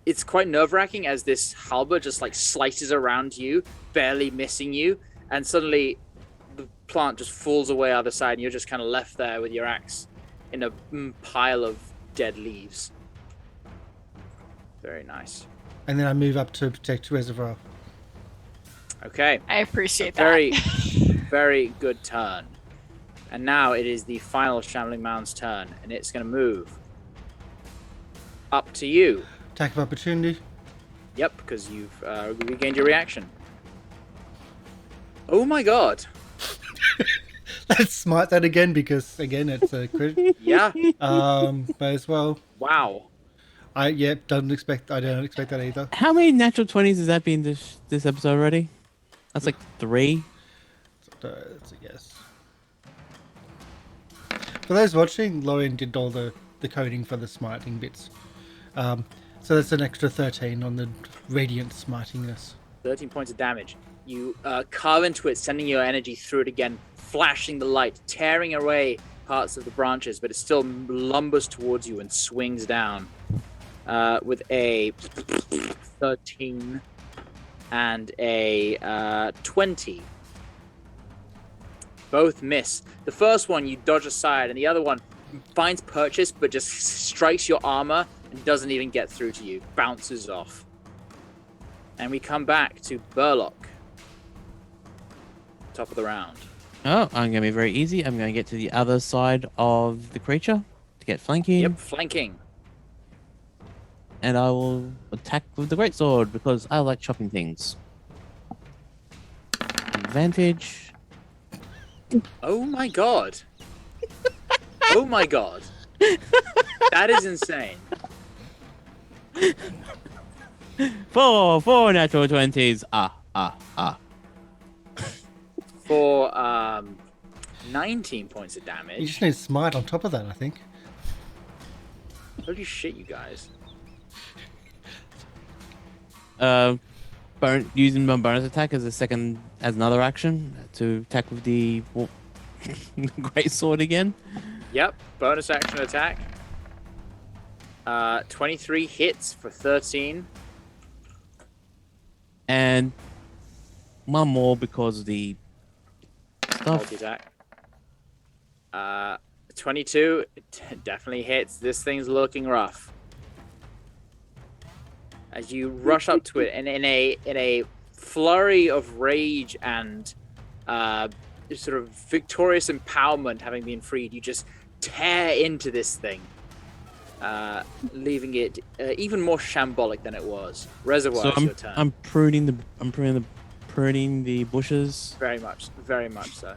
it's quite nerve-wracking as this halberd just like slices around you, barely missing you, and suddenly the plant just falls away other side, and you're just kind of left there with your axe in a pile of dead leaves. Very nice. And then I move up to protect Reservoir. Okay. I appreciate that. Very, very good turn. And now it is the final Shambling Mound's turn, and it's going to move up to you. Attack of opportunity. Yep, because you've regained your reaction. Oh my god. Let's smite that again because again it's a crit. Yeah. May as well. Wow. I don't expect that either. How many natural 20s has that been this episode already? That's like 3. It's a yes. For those watching, Lorian did all the coding for the smiting bits. So that's an extra 13 on the radiant smitingness. 13 points of damage. You carve into it, sending your energy through it again, flashing the light, tearing away parts of the branches, but it still lumbers towards you and swings down with a 13 and a 20. Both miss. The first one you dodge aside, and the other one finds purchase, but just strikes your armor and doesn't even get through to you. Bounces off. And we come back to Burlock. Top of the round. Oh, I'm going to be very easy. I'm going to get to the other side of the creature to get flanking. Yep, flanking. And I will attack with the greatsword because I like chopping things. Advantage. Oh my god. Oh my god. That is insane. Four natural 20s. For 19 points of You damage. just need smite on top of that, I think. Holy shit, you guys. Using my bonus attack as another action to attack with the greatsword again. Yep, bonus action attack. 23 hits for 13. And one more because of the stuff. Multi-attack. 22 definitely hits. This thing's looking rough. As you rush up to it, and in a flurry of rage and sort of victorious empowerment, having been freed, you just tear into this thing, leaving it even more shambolic than it was. Reservoir, So it's your turn. I'm pruning the bushes. Very much so.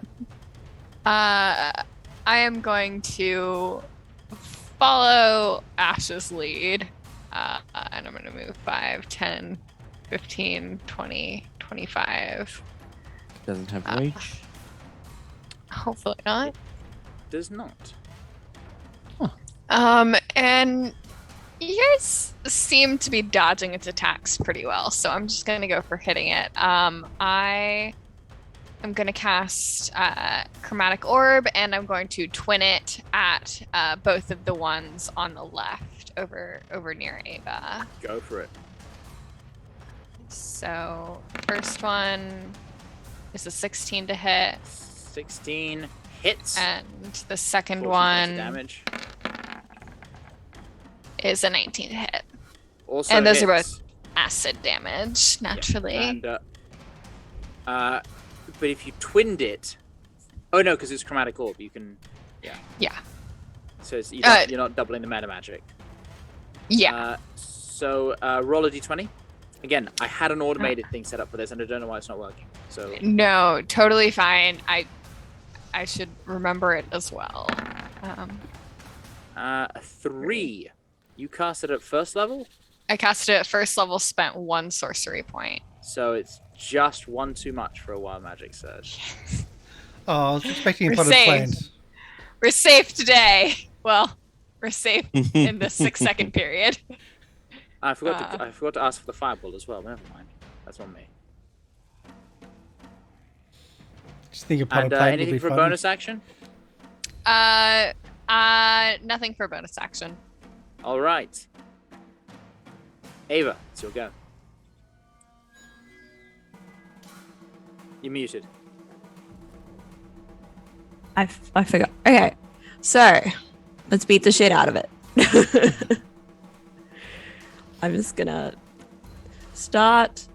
I am going to follow Ashe's lead. And I'm going to move 5, 10, 15, 20, 25. Doesn't have reach. Hopefully not. Does not. And you guys seem to be dodging its attacks pretty well, so I'm just going to go for hitting it. I am going to cast Chromatic Orb, and I'm going to twin it at both of the ones on the left over near Ava. Go for it. So first one is a 16 to hit, 16 hits. and the second 14 points of one damage. is a 19 to hit. Also And those are hits. both acid damage, naturally. And, but if you twinned it, oh no, because it's chromatic orb. You can, Yeah. So it's, you're not doubling the meta magic. Yeah. So roll a d20. Again, I had an automated thing set up for this, and I don't know why it's not working. So No, totally fine. I should remember it as well. 3. You cast it at first level. I cast it at first level, spent 1 sorcery point. So it's just one too much for a wild magic surge. Oh, I was expecting We're a pot of safe. plants. We're safe today. Well, we're safe in the 6-second period. I forgot to ask for the fireball as well. Never mind. That's on me. Just think a pot And of plant would anything be for a funny. bonus action? Nothing for bonus action. All right. Ava, it's your go. You're muted. I forgot. Okay, so let's beat the shit out of it. I'm just gonna start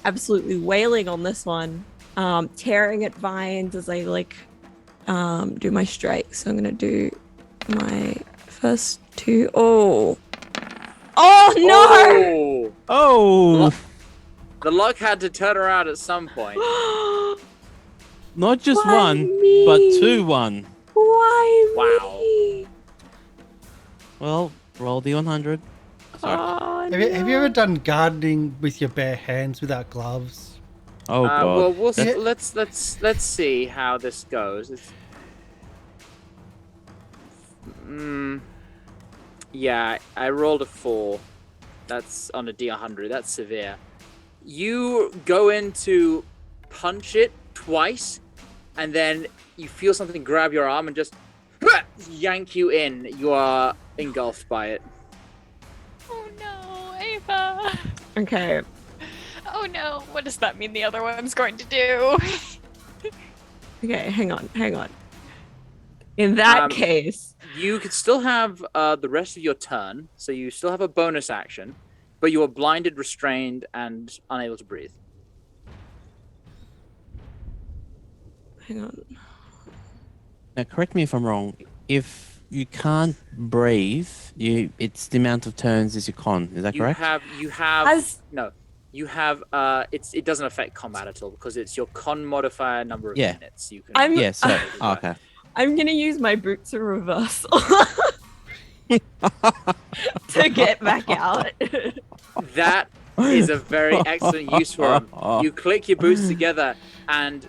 absolutely wailing on this one, tearing at vines as I do my strike. So I'm gonna do my first 2. Oh no! Oh, The luck had to turn around at some point. not just Why one, me? but 2-1. Why Wow. me? Well, roll the 100. Sorry. Oh, Have you ever done gardening with your bare hands without gloves? Oh god. Well, That's- let's see how this goes. Yeah, I rolled a 4. That's on a D100. That's severe. You go in to punch it twice, and then you feel something grab your arm and just yank you in. You are engulfed by it. Oh no, Ava. Okay. Oh no, what does that mean the other one's going to do? Okay, hang on. In that case, You could still have the rest of your turn, so you still have a bonus action, but you are blinded, restrained, and unable to breathe. hang on. Now, correct me if I'm wrong. If you can't breathe, it's the amount of turns is your con. Is that correct? You have As no. You have it doesn't affect combat at all because it's your con modifier number of Yeah. minutes. You can I'm- Yeah. So, okay. I'm gonna use my boots of reversal to get back out. That is a very excellent use for them. You click your boots together, and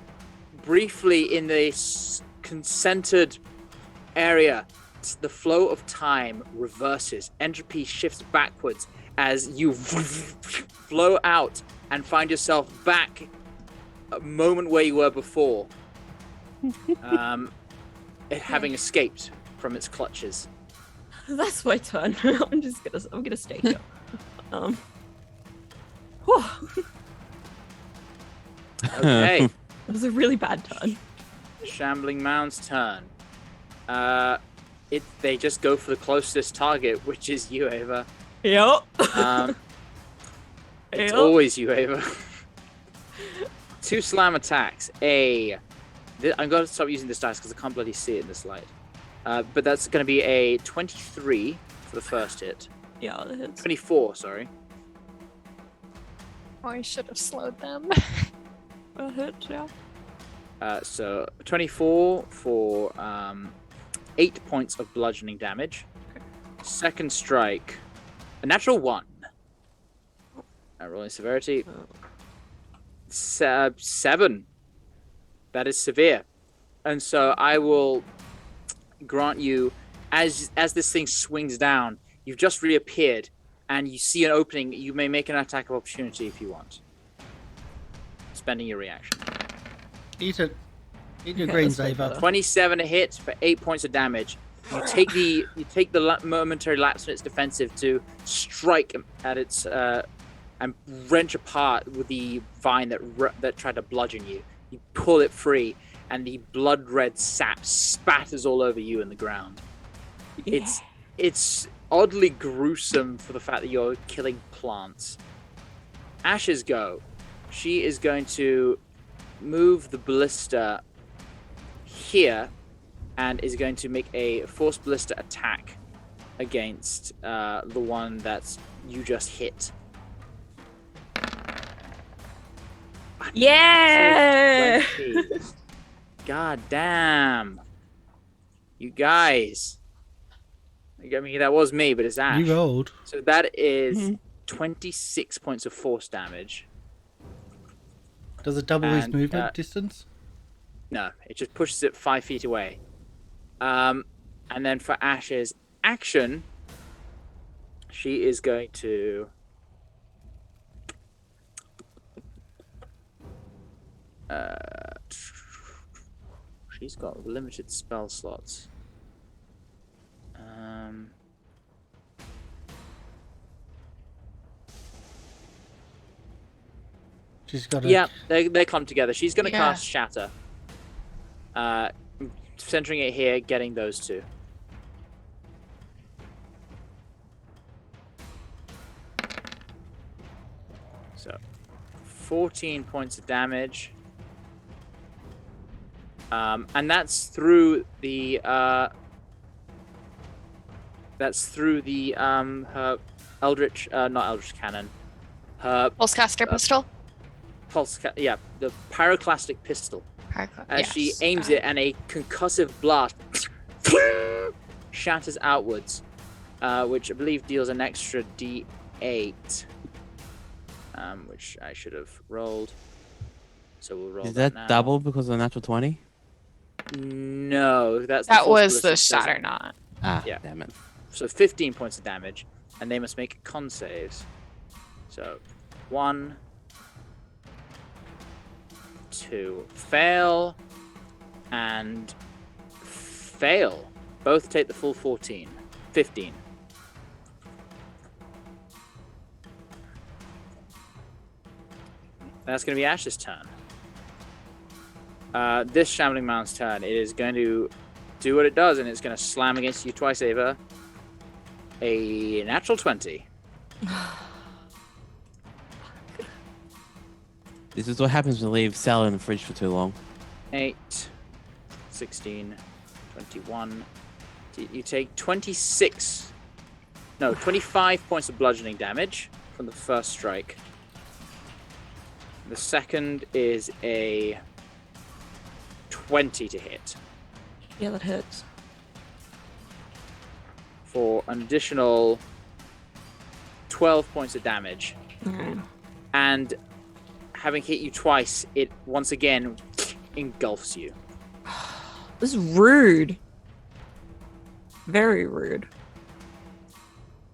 briefly in this concentered area, the flow of time reverses. Entropy shifts backwards as you flow out and find yourself back a moment where you were before, having escaped from its clutches. That's my turn. I'm gonna stay here. Whew, Okay, that was a really bad turn. Shambling Mound's turn. They just go for the closest target, which is you, Ava. Yep. It's Yep. always you, Ava. 2 slam attacks. I'm going to stop using this dice because I can't bloody see it in this light. But that's going to be a 23 for the first hit. Yeah, that hits. 24, sorry. Oh, I should have slowed them. That hits, yeah. So 24 for 8 points of bludgeoning damage. Second strike, a natural 1. Rolling severity. 7. That is severe. And so I will grant you, as this thing swings down, you've just reappeared, and you see an opening. You may make an attack of opportunity if you want. Spending your reaction. Eat it. Eat your Okay, greens, that's way Ava. better. 27 a hit for 8 points of damage. You take the momentary lapse in its defensive to strike at its and wrench apart with the vine that tried to bludgeon you. You pull it free, and the blood red sap spatters all over you in the ground. Yeah. It's oddly gruesome for the fact that you're killing plants. Ashe's go. She is going to move the ballista here and is going to make a force ballista attack against the one that you just hit. Yeah. 20. God damn. You guys. I mean, that was me, but it's Ashe. You rolled. So that is 26 points of force damage. Does it double his And, movement distance? No, it just pushes it 5 feet away. And then for Ashe's action, she is going to... she's got limited spell slots. She's got a... Yeah, they come together. She's going to Yeah. cast Shatter. Centering it here, getting those two. So, 14 points of damage. And that's through the her Eldritch, not Eldritch Cannon. Her Pulsecaster pistol. the pyroclastic pistol. As she aims it, and a concussive blast shatters outwards, which I believe deals an extra D8, which I should have rolled. So we'll roll. Is that now. double because of the natural 20? No, that's That the was the ballistic shatter doesn't- knot. Ah, Yeah. damn it. So 15 points of damage, and they must make con saves. So 1, 2, fail, and fail. Both take the full 15. That's going to be Ashe's turn. This Shambling Mound's turn. It is going to do what it does, and it's going to slam against you twice, Ava. A natural 20. This is what happens when you leave salad in the fridge for too long. 8, 16, 21. You take 25 points of bludgeoning damage from the first strike. The second is a 20 to hit Yeah, that hurts. for an additional 12 points of damage. Alright. And having hit you twice, it once again engulfs you. This is rude. Very rude.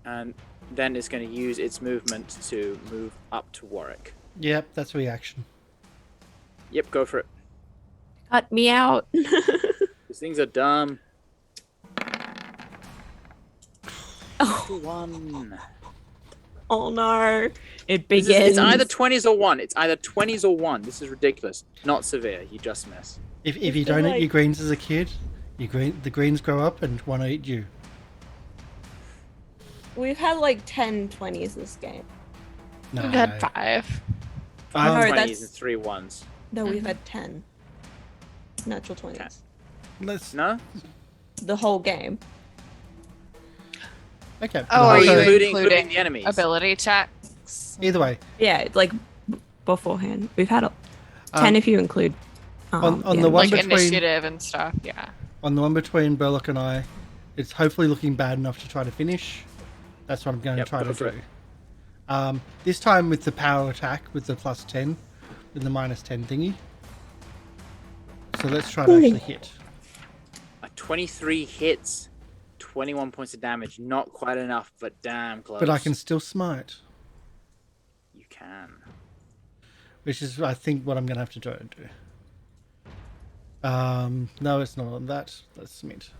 And then it's going to use its movement to move up to Warwick. Yep, that's reaction. Yep, go for it. Cut me out. These things are dumb. Oh. 1. Oh no. It It's begins. either 20s or 1. It's either 20s or 1. This is ridiculous. Not severe. You just miss. If you don't eat your greens as a kid, the greens grow up and want to eat you. We've had like 10 20s this game. No. We've had 5. Um, Alright, 20s that's- and 3 1s. No, we've had 10 natural 20s. Okay. let's. No? The whole game. Okay. Oh, are you including including the enemies? ability checks? Either way, Yeah, like beforehand. We've had 10 if you include. on the the one Like between initiative and stuff, yeah. on the one between Burlock and I, it's hopefully looking bad enough to try to finish. That's what I'm going to Yep, try go to for do. it. This time with the power attack with the plus 10, with the minus 10 thingy. So let's try to actually hit. A 23 hits. 21 points of damage. Not quite enough, but damn close. But I can still smite, You can. which is I think what I'm going to have to try to do. No, it's not on that. That's smite.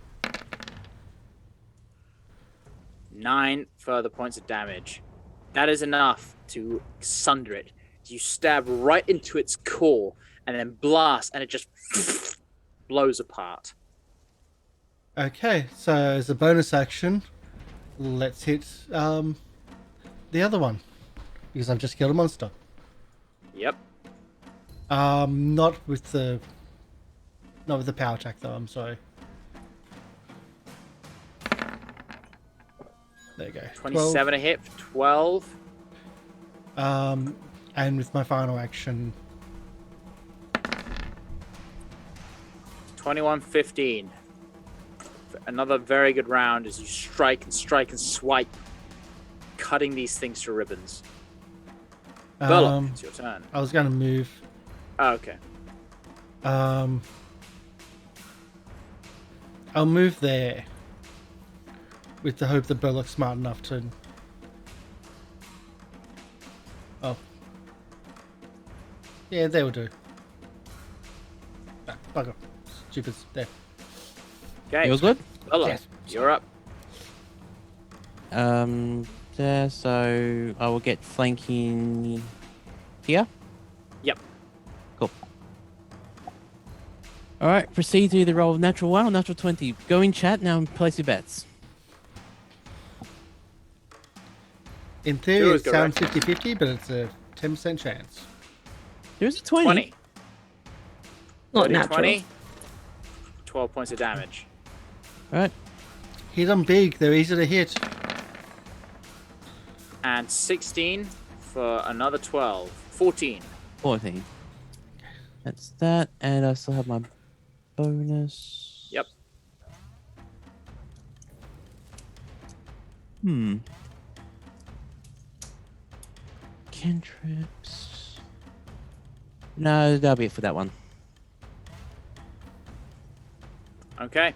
9 further points of damage. That is enough to sunder it. You stab right into its core and then blast, and it just blows apart. Okay, so as a bonus action, let's hit the other one because I've just killed a monster. Yep. Not with the power attack though. I'm sorry. There you go. 27 a hit, 12. 12. And with my final action, 21, 15. For another very good round as you strike and swipe, cutting these things to ribbons. Burlock, it's your turn. I was going to move. Oh, okay. I'll move there with the hope that Burlock's smart enough to. Oh. Yeah, they will do. Ah, bugger. Stupid's there. Okay. Yours good? Burlock, Yes. you're up. There, so I will get flanking here. Yep. Cool. All right, proceed to either roll natural 1 or natural 20. Go in chat now and place your bets. In theory, Yours it go sounds right. 50-50, but it's a 10% chance. There's a 20. 20. Not Dirty natural. 20. 12 points of damage. All right. Hit them big, they're easy to hit. And 16 for another 12. 14. 14. That's that, and I still have my bonus. Yep. Cantrips. No, that'll be it for that one. Okay.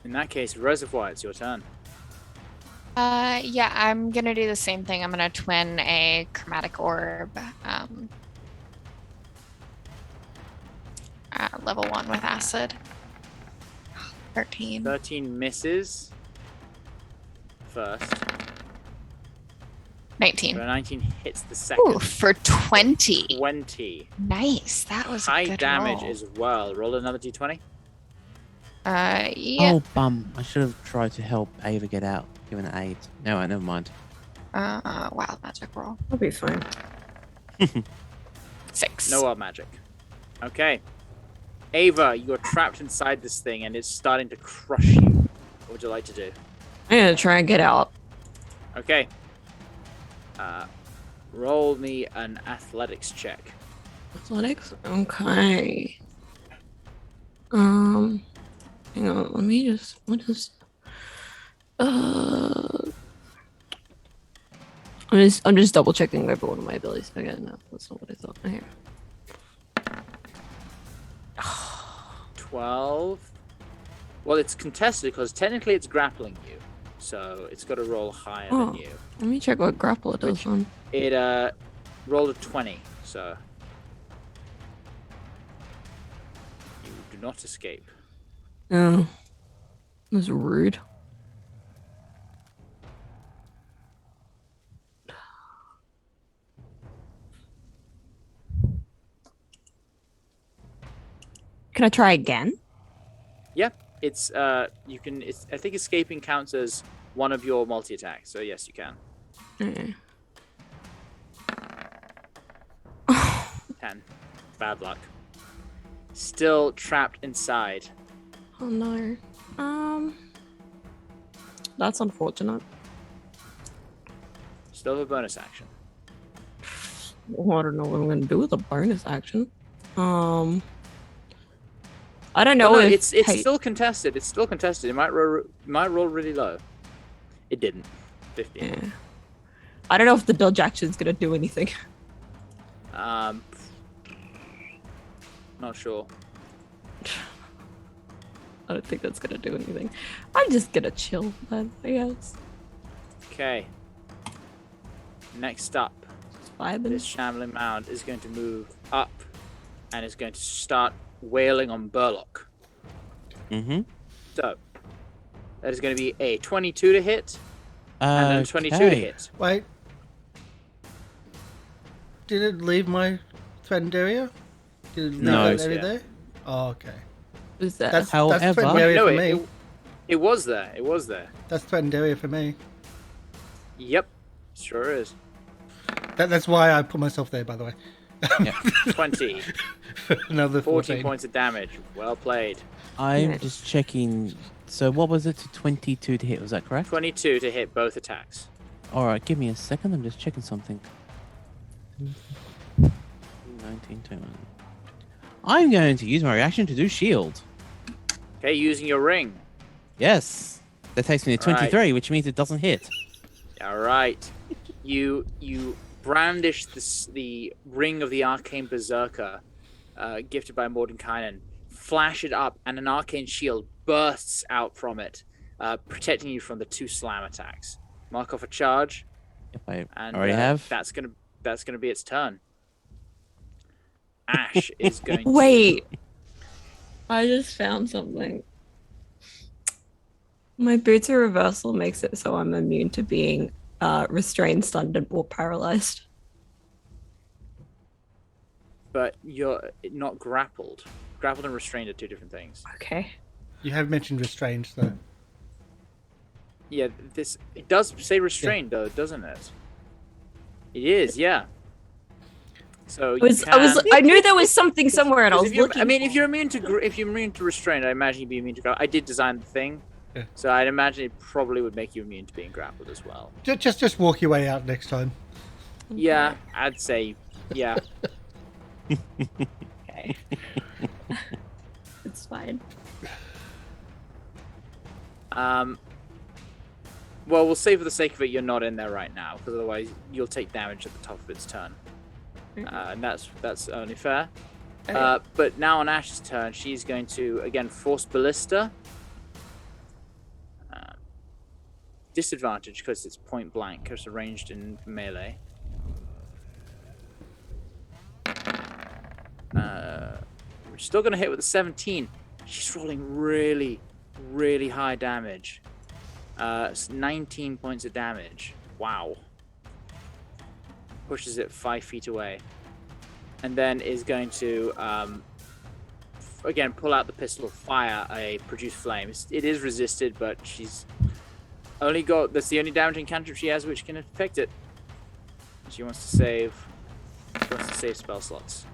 In that case, Reservoir, it's your turn. Yeah, I'm gonna do the same thing. I'm gonna twin a chromatic orb. Level 1 with acid. 13. 13 misses. First. 19. So 19 hits the second. Ooh, for 20. 20. Nice. That was a High good damage roll. as well. Roll another d20. Yeah. Oh, bum. I should have tried to help Ava get out, given the aid. No, never mind. Wild magic roll. I'll be fine. 6. No wild magic. Okay. Ava, you're trapped inside this thing and it's starting to crush you. What would you like to do? I'm gonna try and get out. Okay. Roll me an athletics check. Athletics? Okay. Hang on, let me just, what is, I'm just double checking over one of my abilities. Okay, no, that's not what I thought. Here. 12. Well, it's contested because technically it's grappling you. So it's got to roll higher than you. Let me check what grapple it does on. It rolled a 20, so you do not escape. Oh, that's rude. Can I try again? Yeah, it's you can. I think escaping counts as one of your multi attacks. So yes, you can. Okay. 10. Bad luck. Still trapped inside. Oh no. That's unfortunate. Still have a bonus action. Well, I don't know what I'm gonna do with a bonus action. I don't know Well, no, if it's still contested. It's still contested. It might roll really low. It didn't. 15. Yeah. I don't know if the dodge action's gonna do anything. Not sure. I don't think that's gonna do anything. I'm just gonna chill then, I guess. Okay. Next up, Just vibing. this shambling mound is going to move up and is going to start wailing on Burlock. Mm-hmm. So, that is going to be a 22 to hit and a 22 to hit. Wait. Did it leave my threatened area? Did it leave No. that area Yeah. there? Oh, okay. Who's that? That's However- threatened area No, for me. it was there. It was there. That's threatened area for me. Yep. Sure is. That's why I put myself there, by the way. 20. Another 14 points of damage. Well played. I'm Nice. just checking. So what was it? 22 to hit, was that correct? 22 to hit both attacks. All right, give me a second. I'm just checking something. 19, 21. I'm going to use my reaction to do shield. Okay, using your ring. Yes. That takes me to All right. 23, which means it doesn't hit. All right. You brandish the ring of the arcane berserker, gifted by Mordenkainen, flash it up, and an arcane shield bursts out from it, protecting you from the 2 slam attacks. Mark off a charge. If I And already have. That's gonna be its turn. Ashe is going to Wait. I just found something. My boots of reversal makes it so I'm immune to being restrained, stunned, or paralyzed. But you're not grappled. Grappled and restrained are 2 different things. Okay. You have mentioned restrained, though. Yeah, it does say restrained though, doesn't it? It is, yeah. So I knew there was something somewhere, and I was looking. I mean, if you're immune to restrained, I imagine you'd be immune to grapple. I did design the thing, so I'd imagine it probably would make you immune to being grappled as well. Just walk your way out next time. Yeah, I'd say, yeah. Okay. It's fine. Well, we'll say for the sake of it, you're not in there right now, because otherwise you'll take damage at the top of its turn, and that's only fair. Okay. But now on Ashe's turn, she's going to again force ballista. Disadvantage because it's point blank, because it's ranged in melee. We're still going to hit with a 17. She's rolling really, really high damage. It's 19 points of damage. Wow. Pushes it 5 feet away. And then is going to, again, pull out the pistol, fire a produce flame. It is resisted, but she's only got, that's the only damaging cantrip she has which can affect it. She wants to save spell slots.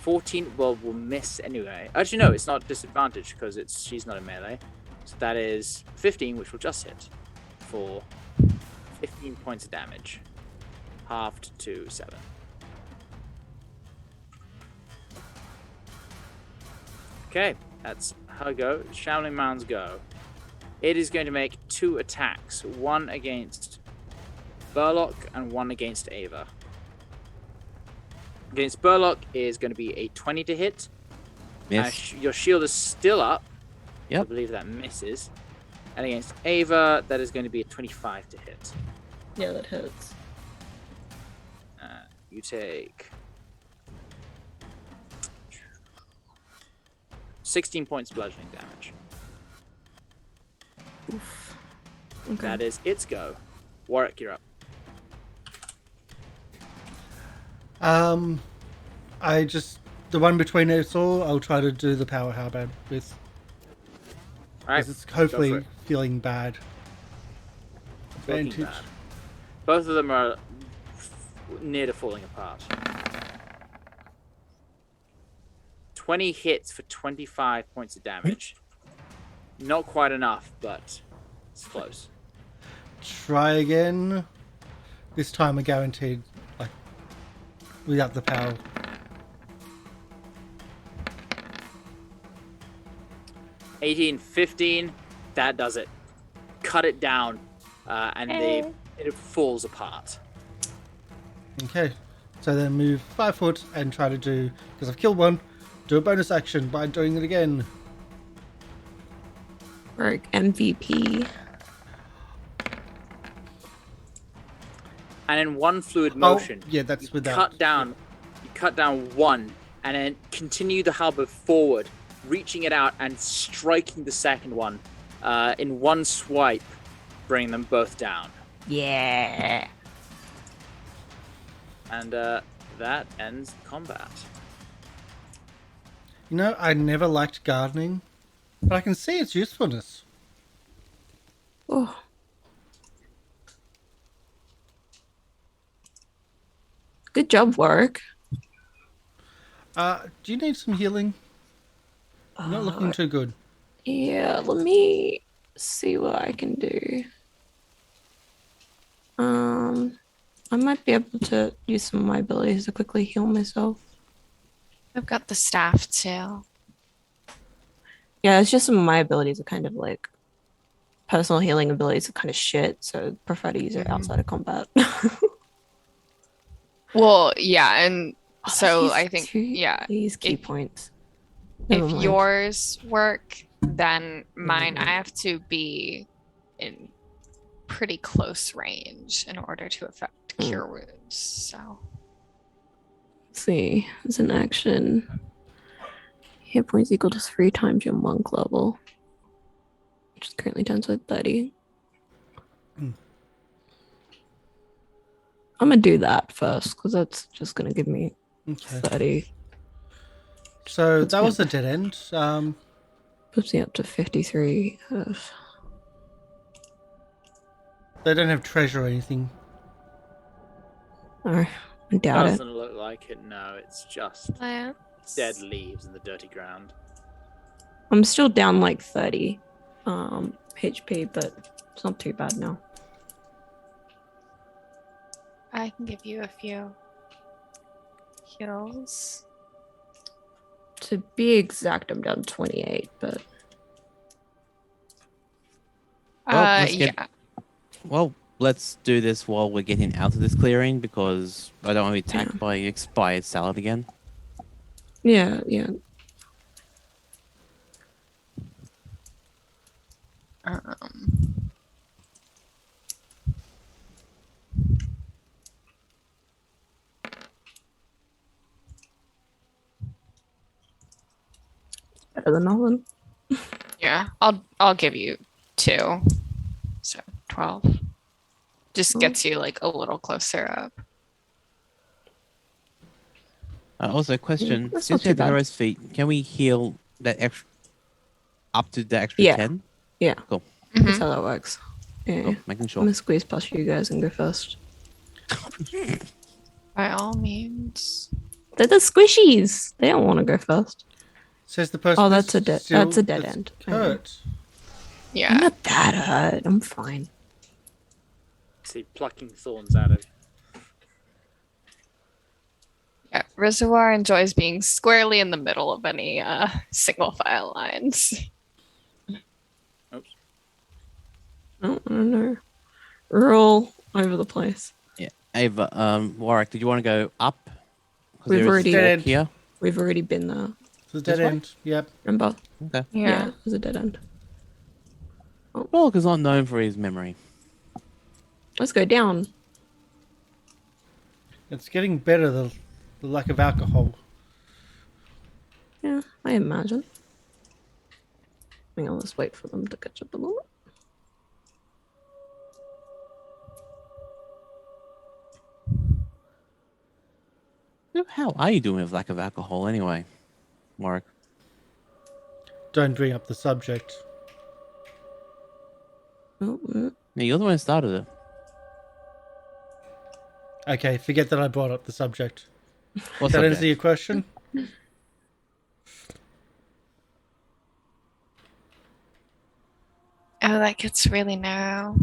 14, well, will miss anyway. Actually, no, it's not disadvantage because she's not in melee. So that is 15, which will just hit for 15 points of damage. Halved to 7. Okay, that's her go. Shambling Mound's go. It is going to make 2 attacks. One against Burlock and one against Ava. Against Burlock is going to be a 20 to hit. Yes. Your shield is still up. Yep. I believe that misses. And against Ava, that is going to be a 25 to hit. Yeah, that hurts. You take 16 points bludgeoning damage. Oof. Okay. That is its go. Warwick, you're up. The one between us all, I'll try to do the power harband with. All right. It's go for hopefully it. feeling bad. Looking Advantage. bad. Both of them are near to falling apart. 20 hits for 25 points of damage. Not quite enough, but it's close. Try again. This time I guaranteed, like, without the power. 18, 15, that does it. Cut it down, and it falls apart. Okay, so then move 5 foot and try to do, because I've killed one, do a bonus action by doing it again. Or MVP. And in one fluid motion, yeah, that's you without. cut down one, and then continue the halberd forward, reaching it out and striking the second one in one swipe, bringing them both down. Yeah. And that ends combat. You know, I never liked gardening, but I can see its usefulness. Oh. Good job, Warwick. Do you need some healing? You're not looking too good. Yeah, let me see what I can do. I might be able to use some of my abilities to quickly heal myself. I've got the staff too. Yeah, it's just some of my abilities are kind of like personal healing abilities are kind of shit, so prefer to use it outside of combat. Well, yeah, and Oh, so these I think two- yeah, these key if points. Never if mind. yours work, then mine I mind. have to be in pretty close range in order to affect cure wounds. So Let's see, it's an action. Hit points equal to 3 times your monk level, which is currently 10 to 30. I'm gonna do that first because that's just gonna give me Okay. 30. So That's that was a good. dead end. Puts me up to 53. They don't have treasure or anything. Oh, I doubt it. Doesn't look like it. No, it's just plants. dead leaves in the dirty ground. I'm still down like 30 HP, but it's not too bad now. I can give you a few heals. To be exact, I'm down 28, but Well, let's get- Yeah. Well, let's do this while we're getting out of this clearing because I don't want to be attacked by expired salad again. yeah. Um, Better than nothing. yeah, I'll give you 2. So 12. Just Oh. gets you like a little closer up. Also, question: that's since not we have too bad. hero's feet, can we heal that extra up to the extra Yeah. 10? Yeah, Cool. that's how that works. Yeah. Cool. Making I'm sure. gonna squeeze past you guys and go first. By all means. They're the squishies. They don't want to go first. Says the person. Oh, that's a dead. That's a dead that's end. Hurt. I'm Yeah. not that hurt. I'm fine. See, plucking thorns out of. Yeah. Reservoir enjoys being squarely in the middle of any single file lines. Oops. Oh, I don't know. We're all over the place. Yeah. Ava, Warwick, did you want to go up? 'Cause We've there is already- a fork Dead. here. We've already been there. It's a dead way? end. Yep. Remember? Okay. Yeah. It was a dead end. Burlock is not known for his memory. Let's go down. It's getting better. The lack of alcohol. Yeah, I imagine. Hang on, let's wait for them to catch up a little. How are you doing with lack of alcohol anyway, Warwick? Don't bring up the subject. Oh, Yeah, you're the one who started it. Okay, forget that I brought up the subject. What That subject? answer your question? Oh, that gets really narrow.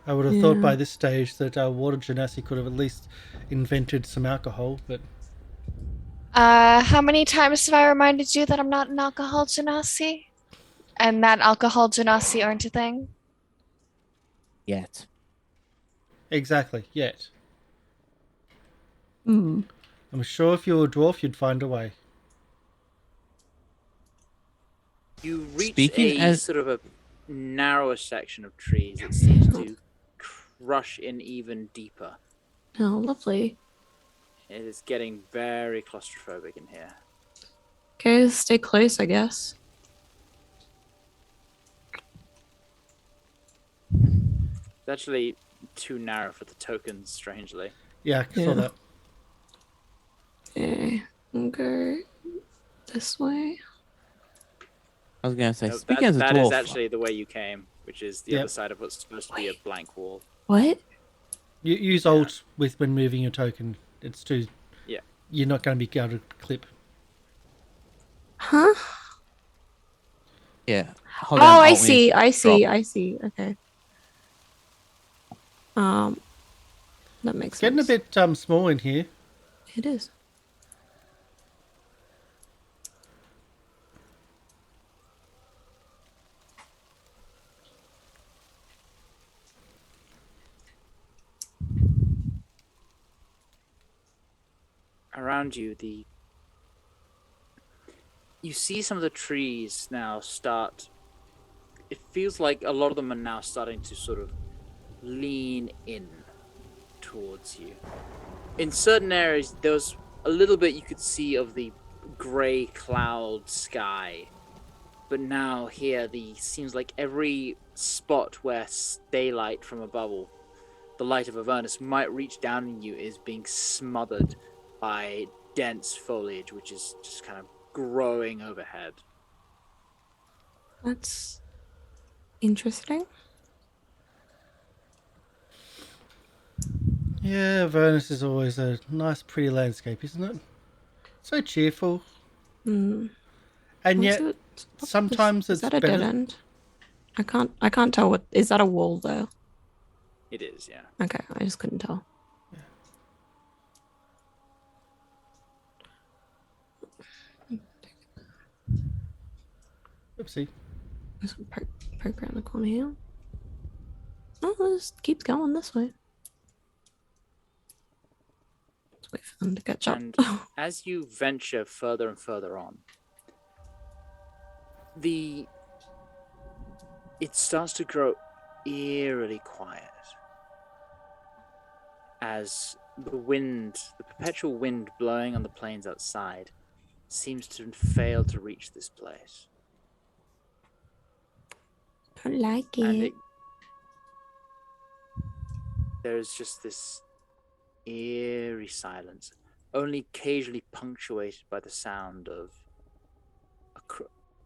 I would have thought Yeah. by this stage that Water Genasi could have at least invented some alcohol, but How many times have I reminded you that I'm not an alcohol genasi? And that alcohol genasi aren't a thing? Yet. exactly, yet. Hmm. I'm sure if you were a dwarf, you'd find a way. You reach Speaking a as- sort of a narrower section of trees that seems to crush in even deeper. Oh, lovely. It is getting very claustrophobic in here. Okay, stay close, I guess. It's actually too narrow for the tokens, strangely. Yeah, I saw Yeah. that. Okay, we'll go this way. I was gonna say, No, speaking as a that dwarf, is actually the way you came, which is the Yep. other side of what's supposed to be a blank wall. What? You use Alt with when moving your token. It's too. Yeah. You're not going to be able to clip. Huh? yeah. Oh, hold down I Alt see. when I you see. drop. I see. Okay. That makes Getting a sense. bit small in here. It is. around you, you see some of the trees now start. It feels like a lot of them are now starting to sort of lean in towards you. In certain areas, there was a little bit you could see of the grey cloud sky, but now here, seems like every spot where daylight from above, the light of Avernus might reach down on you, is being smothered by dense foliage, which is just kind of growing overhead. That's interesting. Yeah, Avernus is always a nice, pretty landscape, isn't it? So cheerful. Hmm. And What's yet, it- sometimes is it's that a better. dead end? I can't tell what is that a wall though. It is, yeah. Okay, I just couldn't tell. Oopsie. There's some poke around the corner here. Oh, this keeps going this way. Let's wait for them to catch up. And as you venture further and further on, it starts to grow eerily quiet as the perpetual wind blowing on the plains outside, seems to fail to reach this place. Don't like And it. there's just this eerie silence, only occasionally punctuated by the sound of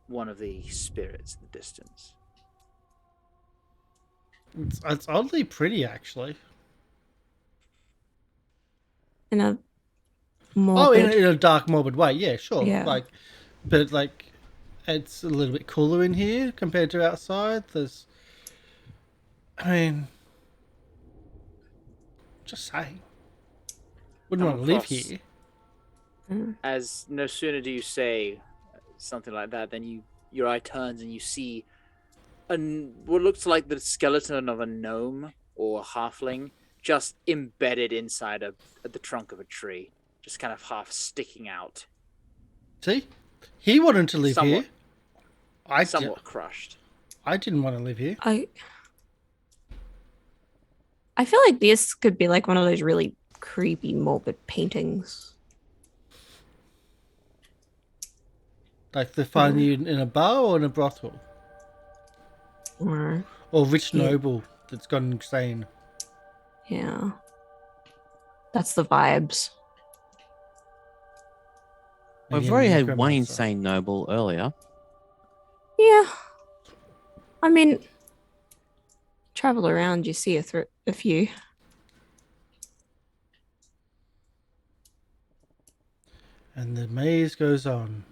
one of the spirits in the distance. It's oddly pretty, actually. In a Oh, morbid. in a dark, morbid way. Yeah, sure. Yeah. But it's a little bit cooler in here compared to outside. Just saying. Wouldn't want to live here. As no sooner do you say something like that, than your eye turns and you see what looks like the skeleton of a gnome or a halfling just embedded inside the trunk of a tree, just kind of half sticking out. See? He wanted to live Somewhat- here. Somewhat crushed. I didn't want to live here. I feel like this could be like one of those really creepy, morbid paintings. Like they find you in a bar or in a brothel. Or Or rich Yeah. noble that's gone insane. yeah, that's the vibes. We've Again, already the had one necromancer. insane noble earlier. Yeah, I mean, travel around, you see a few. And the maze goes on.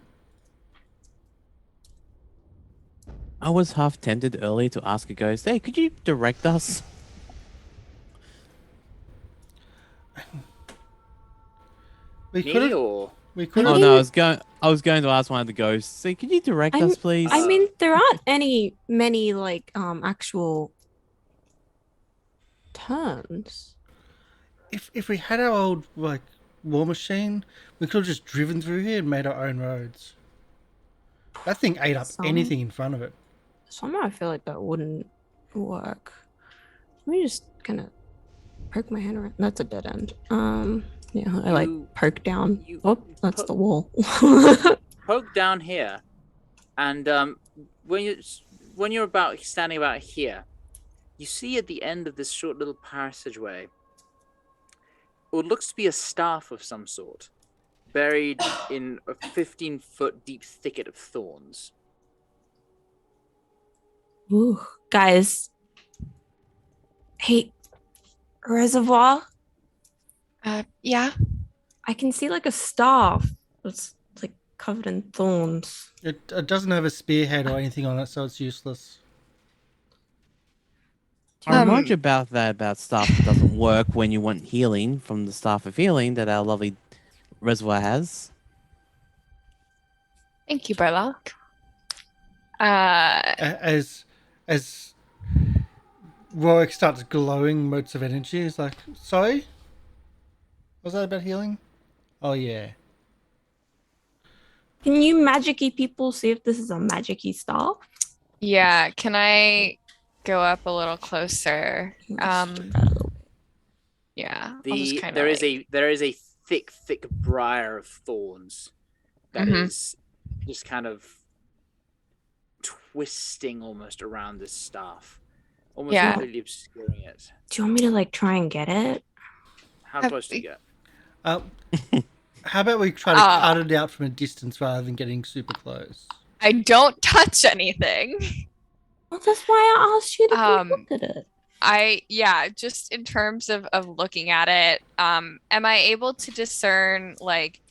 I was half tempted earlier to ask a ghost, "Hey, could you direct us?" We Me could have. or We could Oh have. no, I was going to ask one of the ghosts. "Say, could you direct us, please?" I mean, there aren't many like actual terms. If we had our old war machine, we could have just driven through here and made our own roads. That thing ate up Some- anything in front of it. Somehow I feel like that wouldn't work. Let me just kind of poke my hand around. That's a dead end. Yeah, I like You- poke down. you Oh, that's the wall. poke down here, and when you're standing about here, you see at the end of this short little passageway what looks to be a staff of some sort, buried in a 15-foot deep thicket of thorns. Ooh, guys. Hey, Reservoir. Yeah. I can see like a staff that's like covered in thorns. It doesn't have a spearhead or anything on it, so it's useless. I remind you about stuff that doesn't work when you want healing from the staff of healing that our lovely Reservoir has. Thank you, Burlock. As Warwick starts glowing motes of energy, he's like, "Sorry, was that about healing?" Oh yeah. Can you magic-y people see if this is a magic-y staff? Yeah, can I go up a little closer? Yeah, I'll just kind of there is a thick briar of thorns that is just kind of twisting almost around this staff, almost completely obscuring it. Do you want me to like try and get it? How close do you get? How about we try to cut it out from a distance rather than getting super close? I don't touch anything. Well, that's why I asked you to look at it. Just in terms of looking at it, am I able to discern like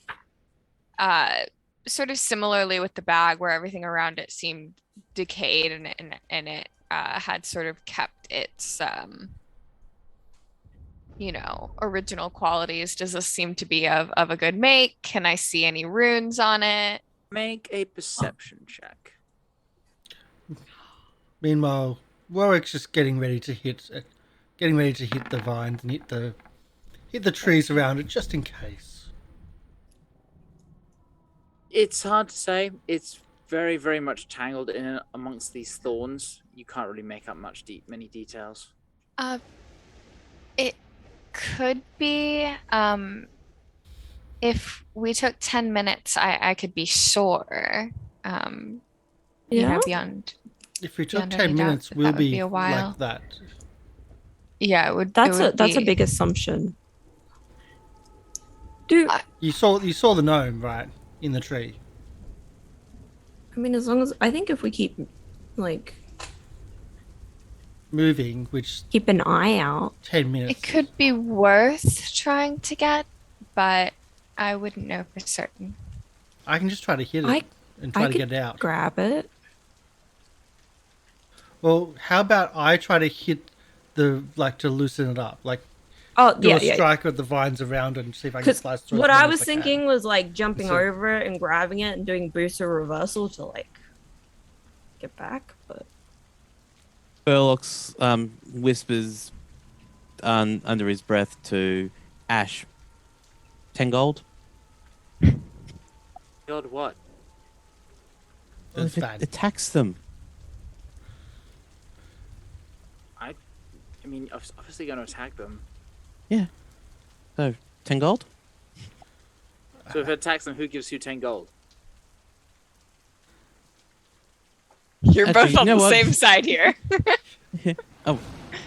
sort of similarly with the bag where everything around it seemed decayed and it had sort of kept its original qualities? Does this seem to be of a good make? Can I see any runes on it? Make a perception check. Meanwhile, Warwick's just getting ready to hit the vines and hit the trees around it just in case. It's hard to say. It's very, very much tangled in amongst these thorns. You can't really make up many details. It could be if we took 10 minutes, I could be sure. Beyond. If we took 10 minutes, we'll be like that. Yeah, it would. That's a big assumption. Dude, you saw the gnome right in the tree. I mean, as long as I think if we keep like moving, which keep an eye out, 10 minutes. It could be worth trying to get, but I wouldn't know for certain. I can just try to hit it and try to get it out. Grab it. Well, how about I try to hit to loosen it up, do a strike with the vines around it and see if I can slice through. What I was thinking was like jumping over it and grabbing it and doing booster reversal to like get back, but Burlock whispers under his breath to Ashe, 10 gold. God, what? That's If bad. it attacks them. I mean, obviously going to attack them. Yeah. So, 10 gold? So if it attacks them, who gives who 10 gold? You're Actually, both on you know the what? same side here. Oh, all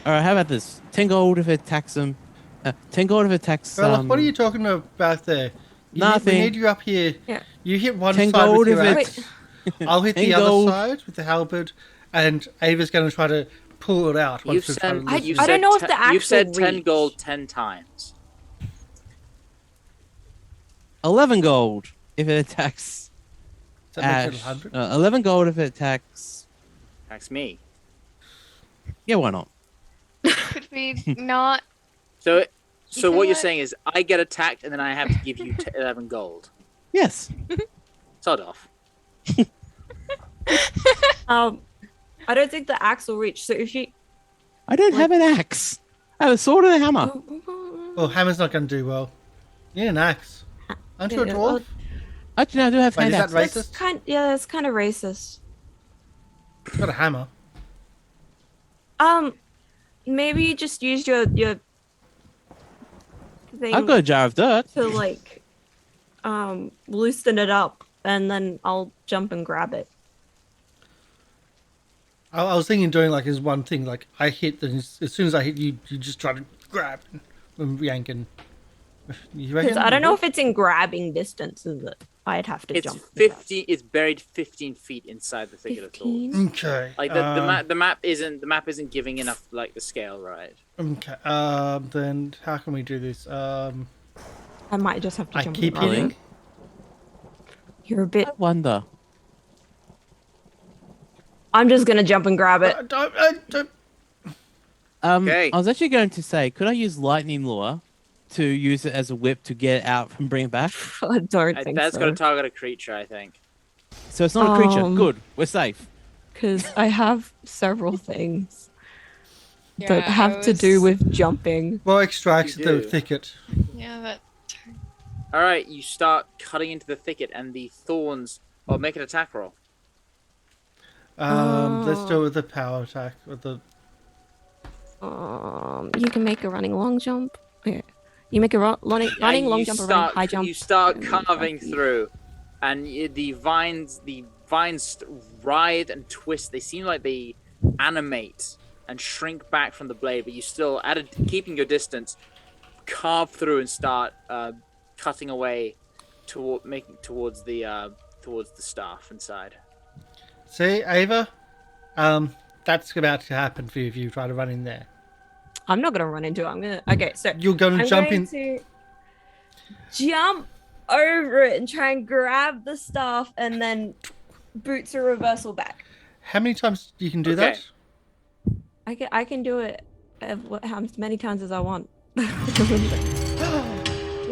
right. How about this? 10 gold if it attacks them. 10 gold if it attacks. Burlock, what are you talking about there? Nothing. We need you up here. Yeah. You hit one 10 side gold with your if axe. it. I'll hit 10 the other gold. side with the halberd, and Ava's going to try to pull it out. You've said, I don't know if the axe you've said will 10 reach. gold 10 times. 11 gold if it attacks. That makes it Ashe. 100. 11 gold if it attacks. Attacks me. Yeah, why not? Could we not? So You know what you're what? saying is I get attacked and then I have to give you 11 gold. Yes. Sod off. I don't think the axe will reach. So if she, I don't have an axe. I have a sword and a hammer. Well, hammer's not going to do well. You need an axe. Aren't you a Yeah, dwarf? Actually, no, I do have Wait, hand is that axes. racist? that's kind of racist. Got a hammer. Maybe you just use your thing I've got a jar of dirt. to like loosen it up, and then I'll jump and grab it. I was thinking doing is one thing, I hit, and as soon as I hit you, you just try to grab and yank and... You reckon? Because I don't know if it's in grabbing distance, is it? I'd have to It's jump. 50. It's buried 15 feet inside the thicket of thorns. 15? Okay. Like the map isn't giving enough the scale right. Okay. Then how can we do this? I might just have to I jump. keep and grab hitting. it. You're a bit. I wonder. I'm just gonna jump and grab it. Don't. Okay. I was actually going to say, could I use lightning lure to use it as a whip to get it out and bring it back? I don't think That's so. got to target a creature, I think. So it's not a creature. Good. We're safe. Because I have several things Yeah, that have to do with jumping. Warwick strikes You the do. thicket. Yeah, that. All right, you start cutting into the thicket, and the thorns. Oh, make an attack roll. Let's do it with the power attack. With the You can make a running long jump. Okay. You make a running long jump or running high jump. You start carving through, and the vines writhe and twist. They seem like they animate and shrink back from the blade, but you still, keeping your distance, carve through and start cutting away towards the staff inside. See, Ava, that's about to happen for you if you try to run in there. I'm not gonna run into it. I'm gonna. Okay, so You're going to jump in. To jump over it and try and grab the staff, and then boots a reversal back. How many times you can do Okay. that? I can do it how many times as I want.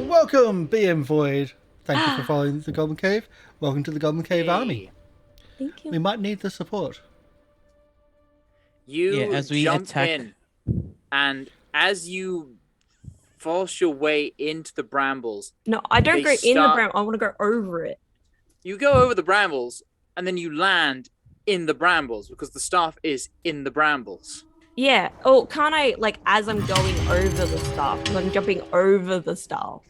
Welcome, BM Void. Thank you for following the Goblin Cave. Welcome to the Goblin Cave Army. Thank We you. might need the support. You as we jump attack- in, and as you force your way into the brambles, No, I don't They go in the start- brown. I want to go over it. you go over the brambles, and then you land in the brambles because the staff is in the brambles. Yeah. Oh, can't I as I'm going over the staff? 'Cause I'm jumping over the staff.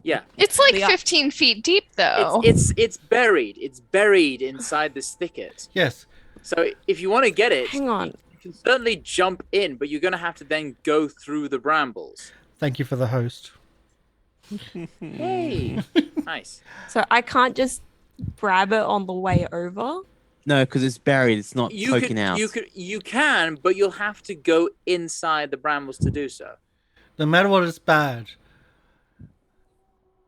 Yeah, It's like Yeah. 15 feet deep, though. it's buried. It's buried inside this thicket. Yes. So if you want to get it, Hang on. you can certainly jump in, but you're going to have to then go through the brambles. Thank you for the host. Hey, nice. So I can't just grab it on the way over. No, because it's buried. It's not You poking out. You can, but you'll have to go inside the brambles to do so. No matter what, it's bad.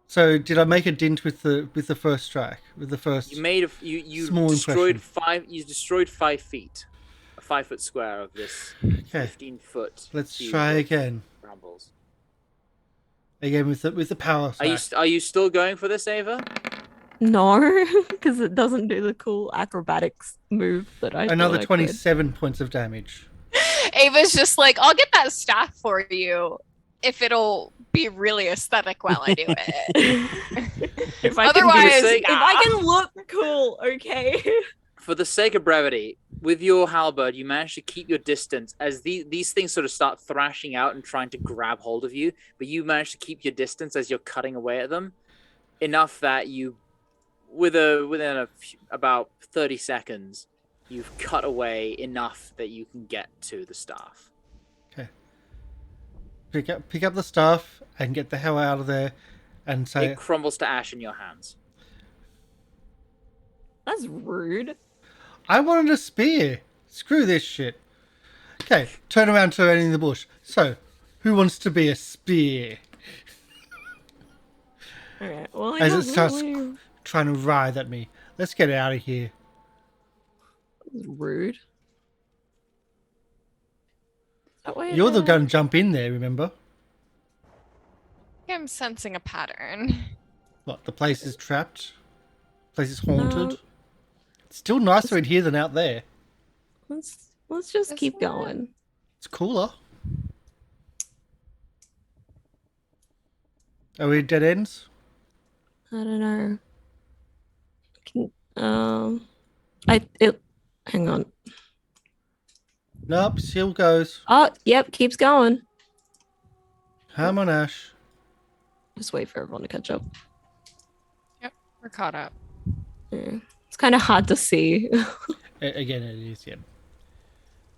So did I make a dint with the first strike? With the first? You made you Small destroyed impression. You destroyed 5 feet, a 5-foot square of this Okay. 15-foot. Let's try again. Brambles. Again with the power attack. Are you still going for this, Ava? No, because it doesn't do the cool acrobatics move that I. Another thought I could. 27 points of damage. Ava's just like, I'll get that staff for you if it'll be really aesthetic while I do it. If I Otherwise, can, if nah. I can look cool, okay. For the sake of brevity, with your halberd, you manage to keep your distance as these things sort of start thrashing out and trying to grab hold of you, but you manage to keep your distance as you're cutting away at them, enough that you, within about 30 seconds, you've cut away enough that you can get to the staff. Okay. Pick up the staff and get the hell out of there, and say, It crumbles to ash in your hands. That's rude. I wanted a spear. Screw this shit. Okay, turn around to anything in the bush. So, who wants to be a spear? Alright, well, I As don't it starts really- trying to writhe at me. Let's get out of here. That's rude. That way You're the going to jump in there, remember? I'm sensing a pattern. What, the place is trapped? The place is haunted? No. It's still nicer in here than out there. Let's just This keep one. going. It's cooler. Are we dead ends? I don't know. Hang on. Nope, still goes. Oh, yep, keeps going. Come on, Ash. Just wait for everyone to catch up. We're caught up. Yeah. It's kind of hard to see. Again, it is, yeah.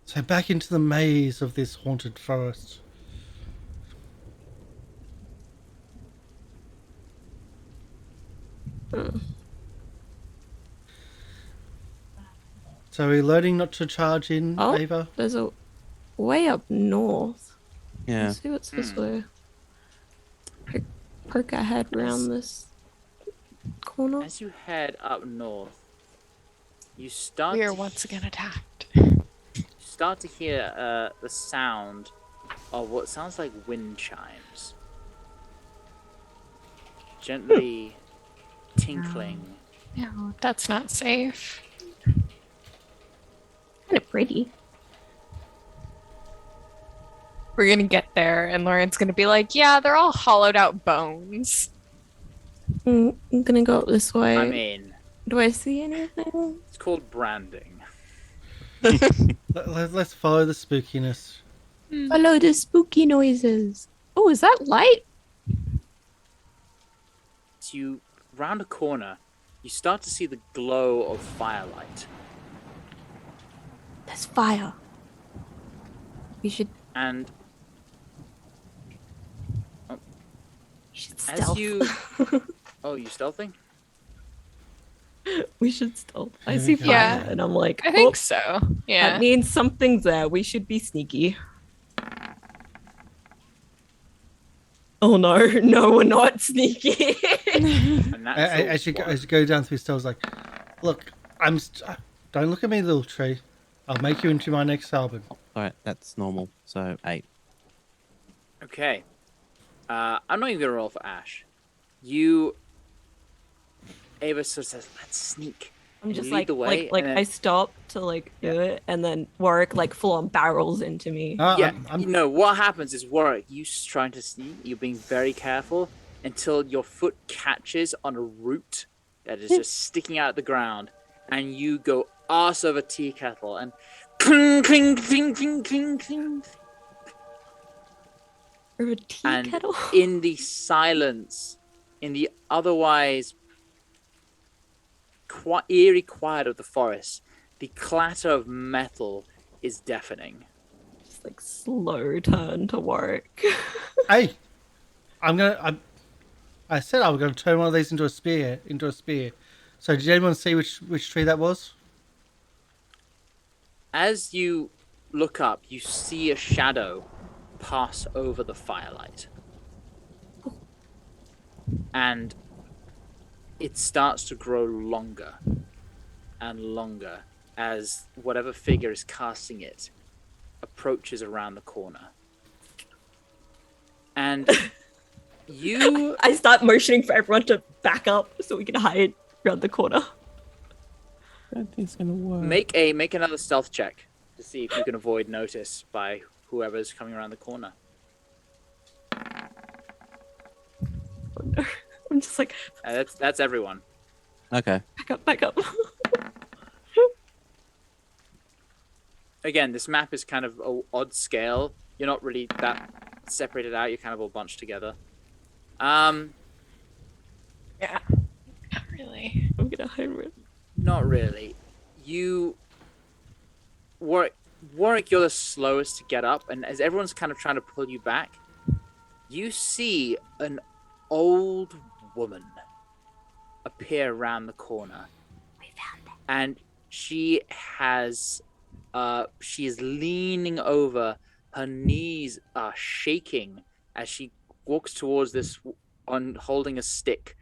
So back into the maze of this haunted forest. So are we learning not to charge in, Oh. Ava? There's a way up north. Yeah. Let's see what's this way. Poke our head around this corner. As you head up north, you start We are to once again attacked. start to hear the sound of what sounds like wind chimes. Gently tinkling. No, that's not safe. Kind of pretty. We're gonna get there, and Lauren's gonna be like, "Yeah, they're all hollowed out bones." I'm gonna go up this way. I mean, do I see anything? it's called branding. Let's follow the spookiness. Follow the spooky noises. Oh, is that light? As you round a corner, you start to see the glow of firelight. There's fire. We should And stealth. as you... Oh, you stealthing? We should stealth. I Here see we go. fire, Yeah. and I'm like, I think "Oh, so. that Yeah. means something's there. We should be sneaky. Oh no, no, we're not sneaky. A natural As you one. go down through stealth, like, look, don't look at me, little tree. I'll make you into my next album. Alright, that's normal. So 8. Okay. I'm not even gonna roll for Ashe. You... Ava sort of says, let's sneak. I'm just Lead like, the way, like and then- I stop to like do it, and then Warwick like full on barrels into me. Yeah, I'm you know, what happens is Warwick, you trying to sneak, you're being very careful until your foot catches on a root that is just sticking out of the ground, and you go arse over tea kettle and cling, cling, cling, cling, cling, cling. Or a tea And kettle. in the silence, in the otherwise eerie quiet of the forest, the clatter of metal is deafening. Just like slow turn to Warwick. Hey, I said I was gonna turn one of these into a spear. So did anyone see which tree that was? As you look up, you see a shadow pass over the firelight. And it starts to grow longer and longer as whatever figure is casting it approaches around the corner. And you... I start motioning for everyone to back up so we can hide around the corner. I don't think it's gonna work. Make another stealth check to see if you can avoid notice by whoever's coming around the corner. Oh, no. I'm just like, That's everyone. Okay. back up. Again, this map is kind of an odd scale. You're not really that separated out. You're kind of all bunched together. Yeah, Not really. I'm gonna hide it. Not really. Warwick, you're the slowest to get up, and as everyone's kind of trying to pull you back, you see an old woman appear around the corner. We found it. And she is leaning over. Her knees are shaking as she walks towards this holding a stick.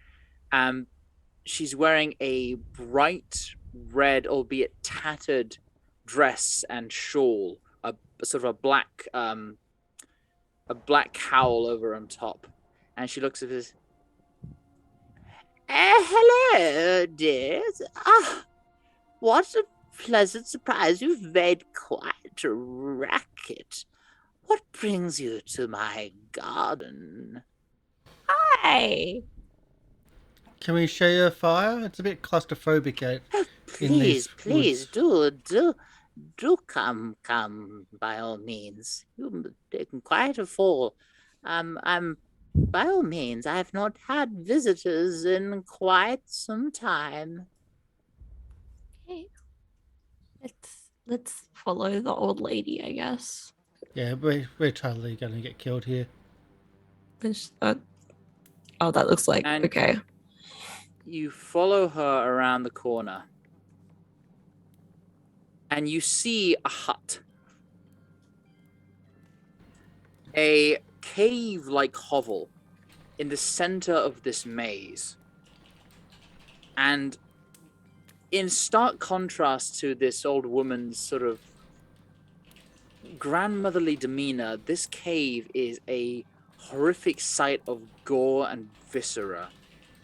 She's wearing a bright red, albeit tattered, dress and shawl. A sort of a black cowl over on top, and she looks at this. Hello, dears. Ah, what a pleasant surprise! You've made quite a racket. What brings you to my garden? Hi. Can we share a fire? It's a bit claustrophobic out. in these Please, woods. do come by all means. You've taken quite a fall. I'm by all means. I've not had visitors in quite some time. Okay. Let's follow the old lady, I guess. Yeah, we're totally gonna get killed here. Oh, that looks like And- okay. You follow her around the corner, and you see a hut. A cave-like hovel in the center of this maze. And in stark contrast to this old woman's sort of grandmotherly demeanor, this cave is a horrific sight of gore and viscera,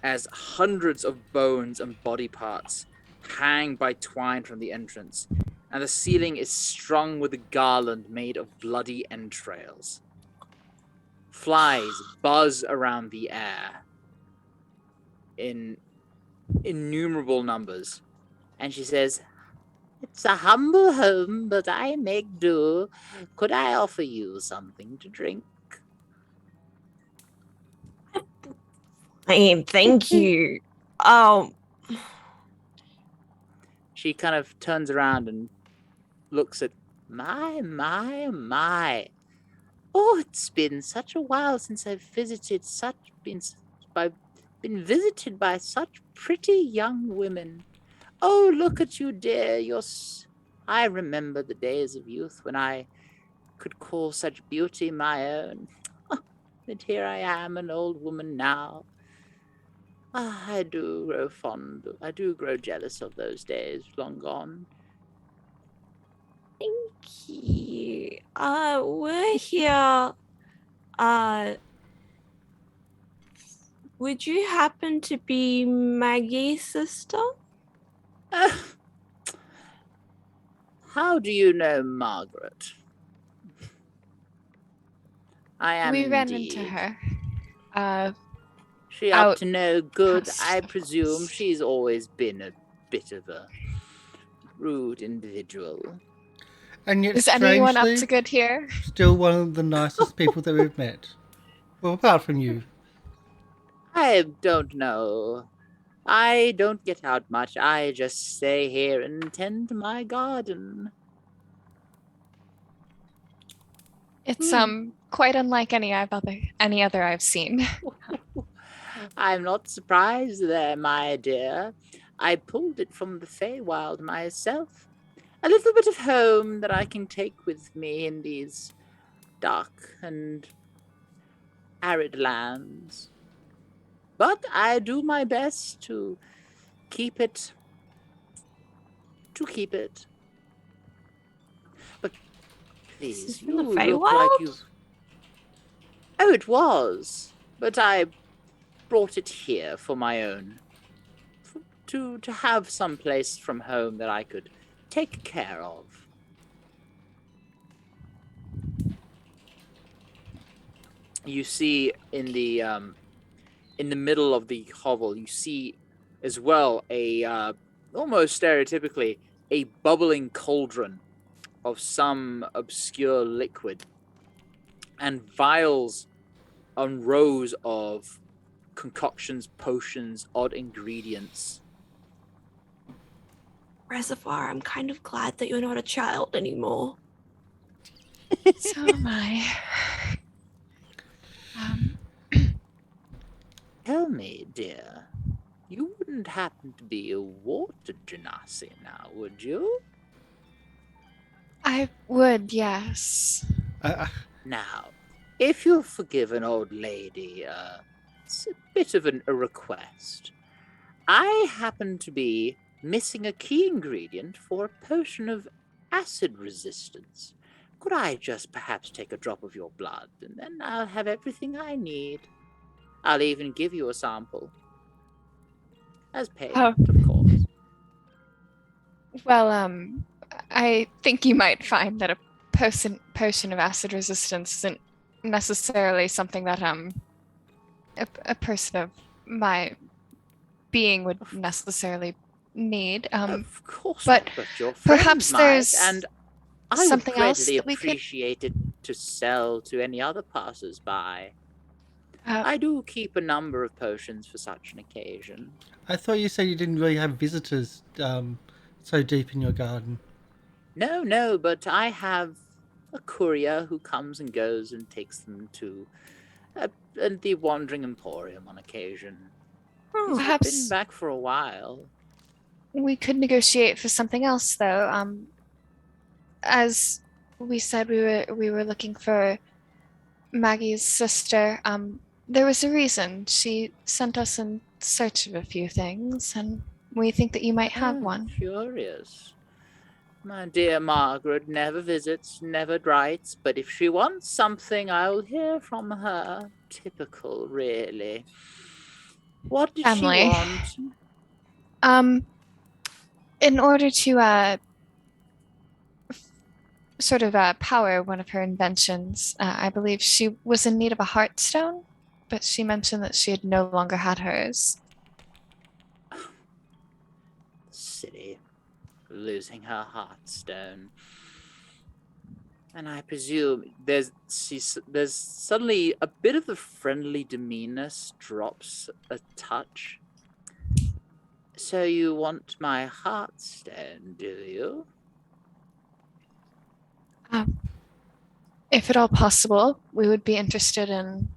as hundreds of bones and body parts hang by twine from the entrance, and the ceiling is strung with a garland made of bloody entrails. Flies buzz around the air. in innumerable numbers. And she says, "It's a humble home, but I make do. Could I offer you something to drink?" Thank you. She kind of turns around and looks at my. Oh, it's been such a while since I've been visited by such pretty young women. Oh, look at you, dear. I remember the days of youth when I could call such beauty my own. And here I am, an old woman now. I do grow jealous of those days long gone. Thank you. We're here. Would you happen to be Maggie's sister? How do you know Margaret? I am We ran indeed. into her. She out up to no good, past I the presume. forest. She's always been a bit of a rude individual. And yet, Is anyone up to strangely, good here? still one of the nicest people that we've met. Well, apart from you. I don't know. I don't get out much. I just stay here and tend to my garden. It's quite unlike any other I've seen. I'm not surprised there, my dear. I pulled it from the Feywild myself. A little bit of home that I can take with me in these dark and arid lands. But I do my best to keep it. But please, This is you in the look like Feywild? you. Oh, it was. But I brought it here for my own. To have some place from home that I could take care of. You see in the middle of the hovel, you see as well a almost stereotypically a bubbling cauldron of some obscure liquid, and vials on rows of concoctions, potions, odd ingredients. Reservoir, I'm kind of glad that you're not a child anymore. So am I. Tell me, dear, you wouldn't happen to be a water genasi now, would you? I would, yes. Now, if you'll forgive an old lady, it's a bit of a request. I happen to be missing a key ingredient for a potion of acid resistance. Could I just perhaps take a drop of your blood, and then I'll have everything I need? I'll even give you a sample. As payment, of course. Well, I think you might find that a potion of acid resistance isn't necessarily something that a person of my being would necessarily need. Of course, but not, your perhaps friends might, there's and I something would else greatly that we could- appreciate it to sell to any other passers-by. Uh, I do keep a number of potions for such an occasion. I thought you said you didn't really have visitors so deep in your garden. No, but I have a courier who comes and goes and takes them to the Wandering Emporium on occasion. He's Perhaps- been back for a while. We could negotiate for something else, though. As we said, we were looking for Maggie's sister. There was a reason. She sent us in search of a few things, and we think that you might have one. Curious. My dear Margaret never visits, never writes, but if she wants something, I'll hear from her. Typical, really. What did Emily. she want? In order to sort of power one of her inventions, I believe she was in need of a heartstone, but she mentioned that she had no longer had hers. losing her heartstone. And I presume there's suddenly a bit of the friendly demeanor drops a touch. So you want my heartstone, do you? If at all possible, we would be interested in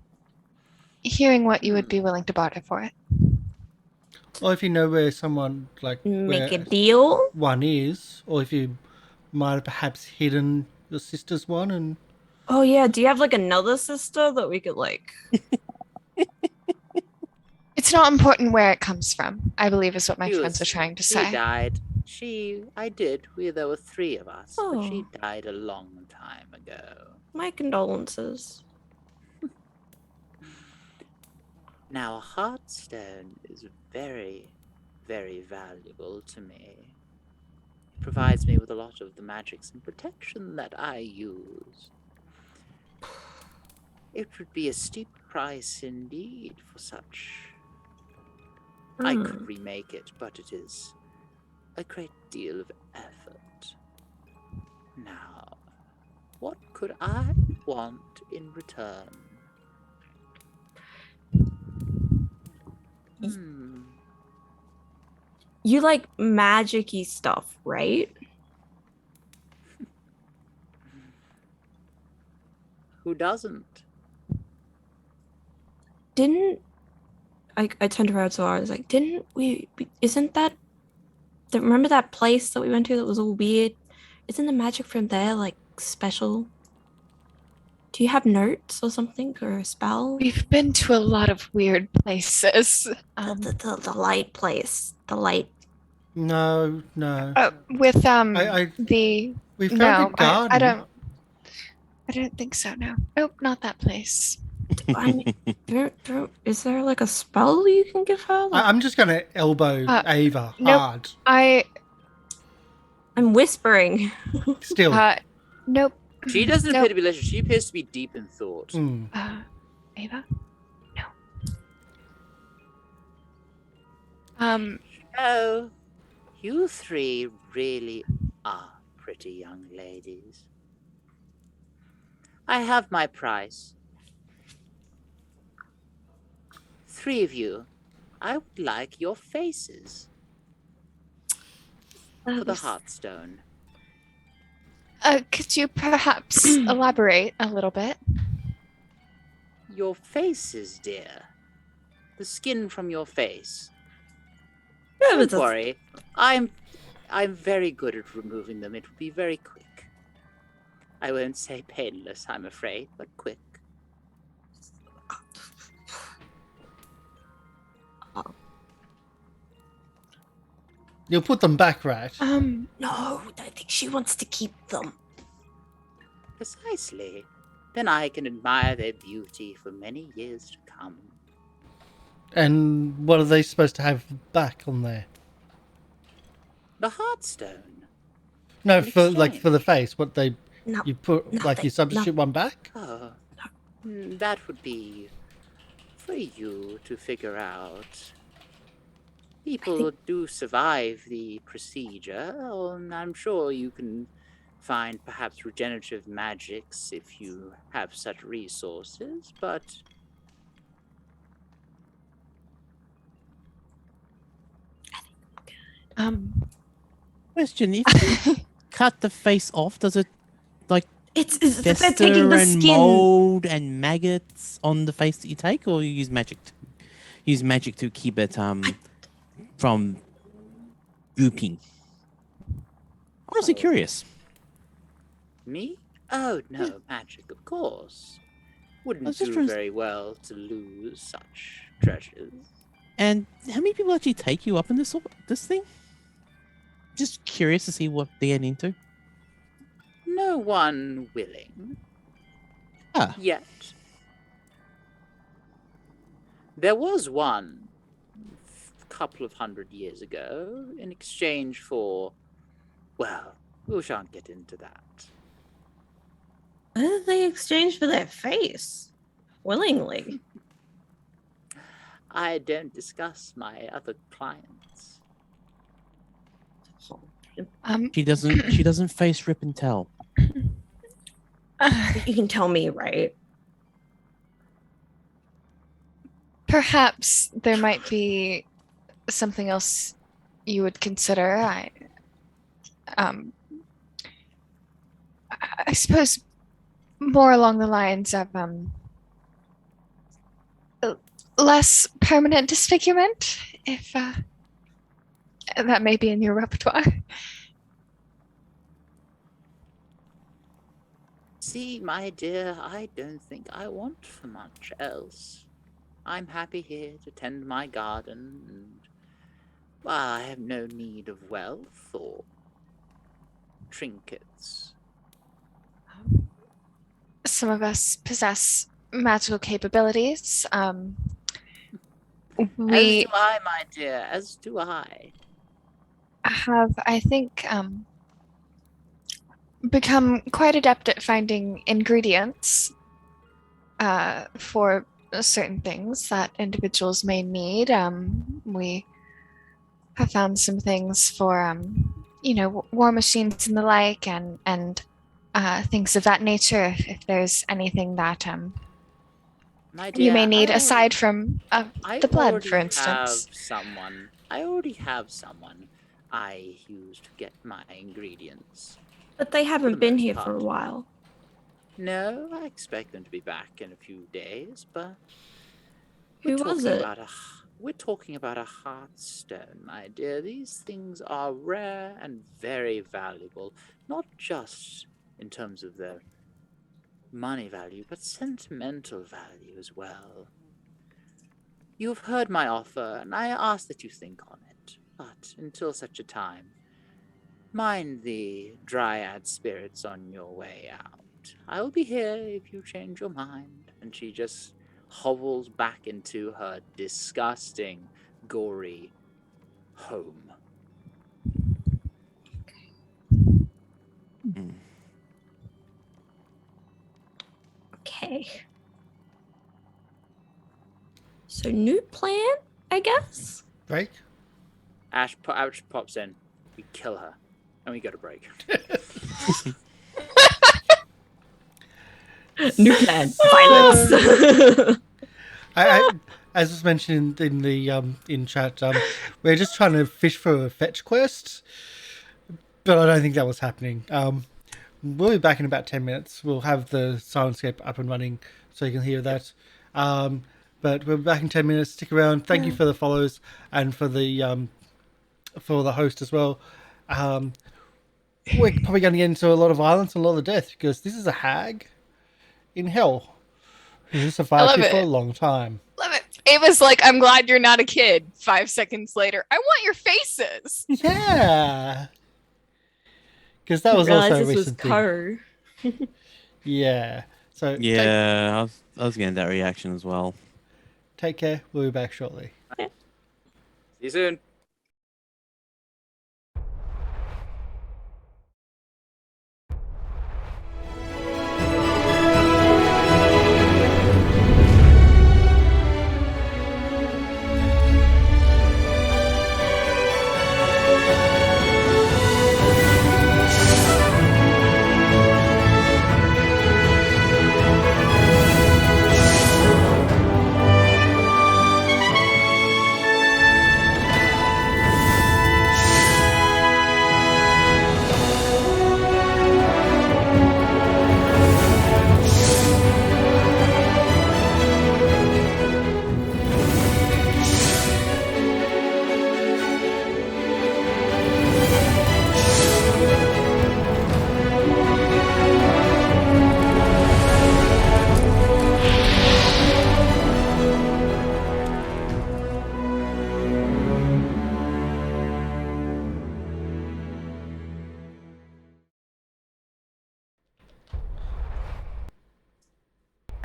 hearing what you would be willing to barter for it. Or if you know where someone, like, Make a where deal? one is, or if you might have perhaps hidden your sister's one and... Oh yeah, do you have like another sister that we could like... It's not important where it comes from, I believe is what my She friends was- are trying to She say. died. I did. There were 3 of us, but she Oh. died a long time ago. My condolences. Now, a heartstone is very, very valuable to me. It provides me with a lot of the magics and protection that I use. It would be a steep price indeed for such. I could remake it, but it is a great deal of effort. Now, what could I want in return? You like magic-y stuff, right? Who doesn't? Didn't I turned around so I was like, didn't we isn't that remember that place that we went to that was all weird? Isn't the magic from there like special? Do you have notes or something or a spell? We've been to a lot of weird places. The light place. The light. No. With We no, found a garden. I don't think so. No, nope, not that place. I mean, is there like a spell you can give her? Like, I'm just going to elbow Ava nope. hard. I'm whispering. Still. Nope. She doesn't appear to be listening. She appears to be deep in thought. Ava? No. Oh, you 3 really are pretty young ladies. I have my price. 3 of you, I would like your faces for the heartstone. Could you perhaps elaborate a little bit? Your faces, dear. The skin from your face. Don't worry. I'm very good at removing them. It will be very quick. I won't say painless, I'm afraid, but quick. You'll put them back, right? No, I think she wants to keep them. Precisely. Then I can admire their beauty for many years to come. And what are they supposed to have back on there? The heartstone. No, In for the exchange. face. What they No, you put nothing, you substitute one back? Oh, that would be for you to figure out. People do survive the procedure, and I'm sure you can find perhaps regenerative magics if you have such resources, but Question: if you cut the face off, does it like it's they're fester taking the and skin. mold and maggots on the face that you take, or you use magic to keep it from gooping? Honestly curious. me? Oh, no, magic, of course. Wouldn't was just do trying to- very well to lose such treasures. And how many people actually take you up in this thing? Just curious to see what they get into. No one willing. Ah. Yet. There was one a couple of 100 years ago in exchange for, well, we shan't get into that. What did they exchange for their face? Willingly. I don't discuss my other clients. She doesn't face rip and tell. You can tell me, right? Perhaps there might be something else you would consider. I suppose more along the lines of less permanent disfigurement, if that may be in your repertoire. See, my dear, I don't think I want for much else. I'm happy here to tend my garden, and I have no need of wealth or trinkets. Some of us possess magical capabilities. As do I, my dear, as do I. Have, I think, become quite adept at finding ingredients for certain things that individuals may need. We have found some things for, war machines and the like, and things of that nature. If there's anything that My dear, you may need aside from the blood, for instance. I already have someone I use to get my ingredients. But they haven't been here for a while. No, I expect them to be back in a few days, but Who was it? We're talking about a heartstone, my dear. These things are rare and very valuable, not just in terms of their money value, but sentimental value as well. You have heard my offer, and I ask that you think on it. But until such a time, mind the dryad spirits on your way out. I will be here if you change your mind. And she just hobbles back into her disgusting, gory home. Okay. So new plan, I guess? Break? Ashe pops in. We kill her. And we go to break. New plan. Violence. I, as was mentioned in the in chat, we're just trying to fish for a fetch quest, but I don't think that was happening. We'll be back in about 10 minutes. We'll have the Syrinscape up and running so you can hear that. But we'll be back in 10 minutes. Stick around. Thank you for the follows and for the host as well. We're probably going to get into a lot of violence and a lot of death because this is a hag in hell who survived here for a long time. Love it. Ava's like, I'm glad you're not a kid. 5 seconds later, I want your faces. Yeah. Because that was also a recent thing. Yeah. So yeah, I was getting that reaction as well. Take care. We'll be back shortly. See you soon.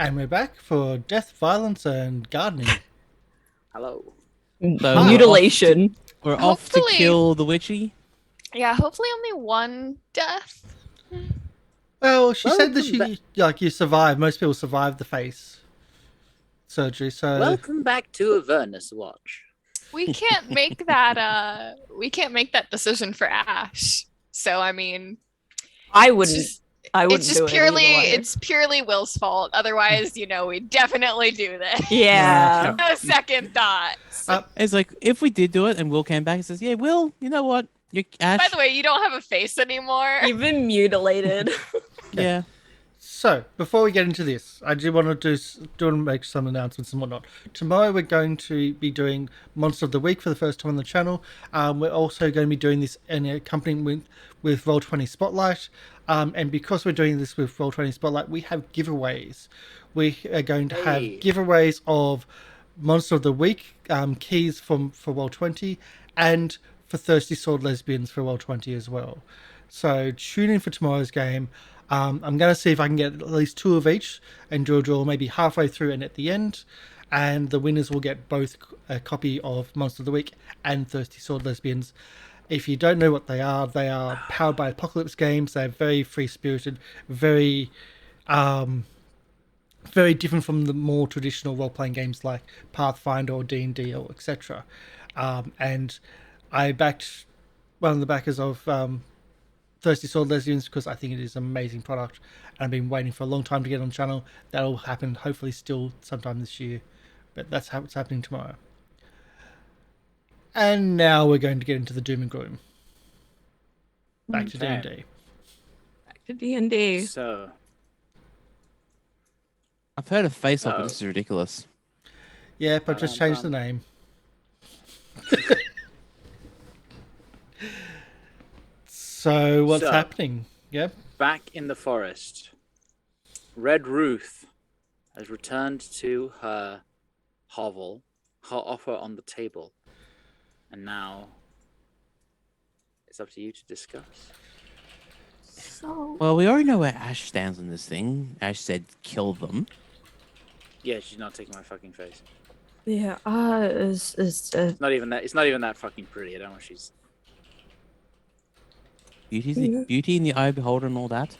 And we're back for death, violence, and gardening. Hello. So Mutilation. We're off to kill the witchy. Yeah, hopefully only one death. Well, she said that you survived. Most people survive the face surgery. So welcome back to Avernus Watch. We can't make that. We can't make that decision for Ashe. So I mean, I it's wouldn't. just I it's wouldn't just do it purely either way. it's purely Will's fault. Otherwise, we definitely do this. Yeah. No second thoughts. It's like if we did do it and Will came back and says, "Yeah, Will, you know what? You Ash." By the way, you don't have a face anymore. You've been mutilated. Yeah. So, before we get into this, I do want to make some announcements and whatnot. Tomorrow we're going to be doing Monster of the Week for the first time on the channel. We're also going to be doing this in accompanying with Roll20 Spotlight. And because we're doing this with Roll20 Spotlight, we have giveaways. We are going to have giveaways of Monster of the Week keys for Roll20 and for Thirsty Sword Lesbians for Roll20 as well. So tune in for tomorrow's game. I'm going to see if I can get at least 2 of each and do a draw maybe halfway through and at the end. And the winners will get both a copy of Monster of the Week and Thirsty Sword Lesbians. If you don't know what they are powered by Apocalypse Games. They're very free-spirited, very different from the more traditional role-playing games like Pathfinder or D&D or etc. And I backed one of the backers of Thirsty Sword Lesbians because I think it is an amazing product, and I've been waiting for a long time to get on the channel. That'll happen hopefully still sometime this year, but that's how it's happening tomorrow. And now we're going to get into the doom and gloom. Back to D&D. Back to D&D. So, I've heard of Face Off, but this is ridiculous. Yeah, but just change the name. So what's happening? Yep. Back in the forest, Red Ruth has returned to her hovel, her offer on the table, and now it's up to you to discuss. So Well, we already know where Ash stands on this thing. Ash said, "Kill them." Yeah, she's not taking my fucking face. yeah, It's not even that. It's not even that fucking pretty. I don't know. She's Beauty in the eye of the beholder and all that.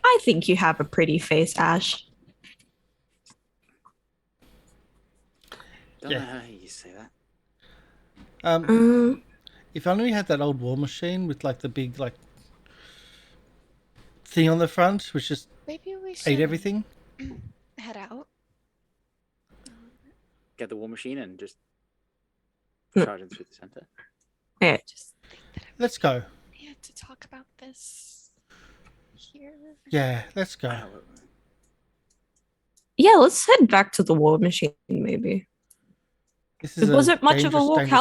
I think you have a pretty face, Ash. Don't know how you say that. If only we had that old war machine with like the big like thing on the front, which just Maybe we should ate everything. head out. Get the war machine and just No. charge it through the center. Yeah, just Let's go. We had to talk about this here. Yeah, let's go. yeah. Let's head back to the war machine, maybe. This is Was it much of a dangerous, walk? dangerous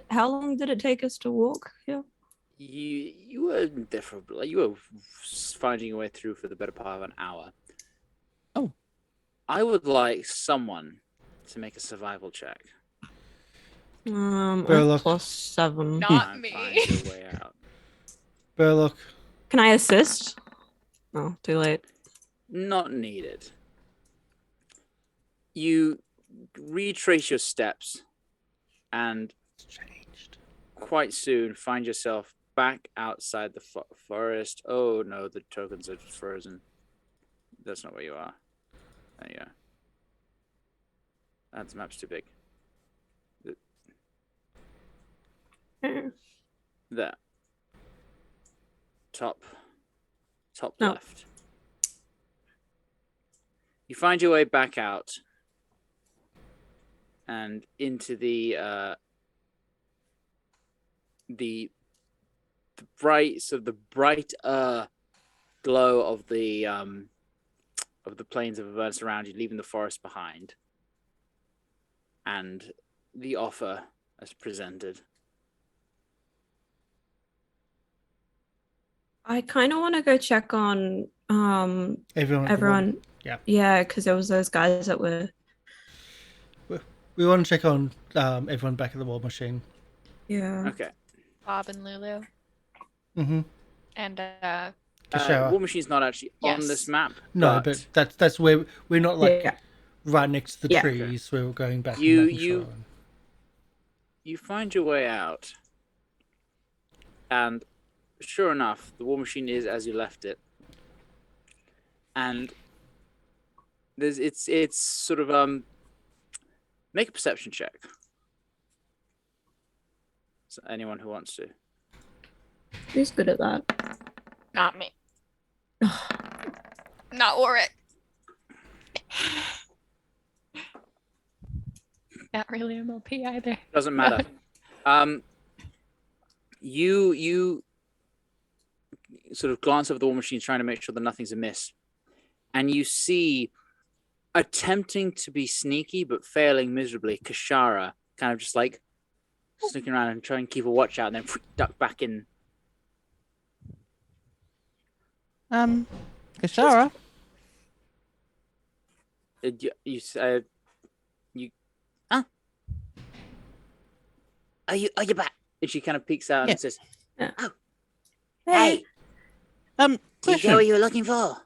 How long day. did it take us to walk? Yeah. You were different. You were finding your way through for the better part of an hour. Oh. I would like someone to make a survival check. Burlock. +7. Not And me. find your way out. Burlock. Can I assist? Oh, too late. Not needed. You retrace your steps and It's changed. quite soon find yourself back outside the forest. Oh no, the tokens are frozen. That's not where you are. There you are. That map's too big. There. Top No. left. You find your way back out and into the bright glow of the plains of Avernus around you, leaving the forest behind. And the offer as presented. I kind of want to go check on Everyone. at the moment. everyone. Yeah. Yeah, because there was those guys that were. We want to check on everyone back at the war machine. Yeah. Okay. Bob and Lulu. Mm-hmm. And Kashara. War Machine's not actually on Yes. this map. No, but that's where we're not like Yeah. right next to the Yeah. trees. We're going back. You- and making you- sure. You find your way out, and sure enough, the war machine is as you left it. And it's sort of make a perception check. So anyone who wants to. Who's good at that? Not me. Not Warwick. Not really MLP either. Doesn't matter. You sort of glance over the war machine, trying to make sure that nothing's amiss, and you see, attempting to be sneaky but failing miserably, Kashara kind of just like sneaking around and trying to keep a watch out, and then duck back in. Kashara. Are you back? And she kind of peeks out and says, Yeah. "Oh, Hey. hey, do you Question. know what you were looking for?"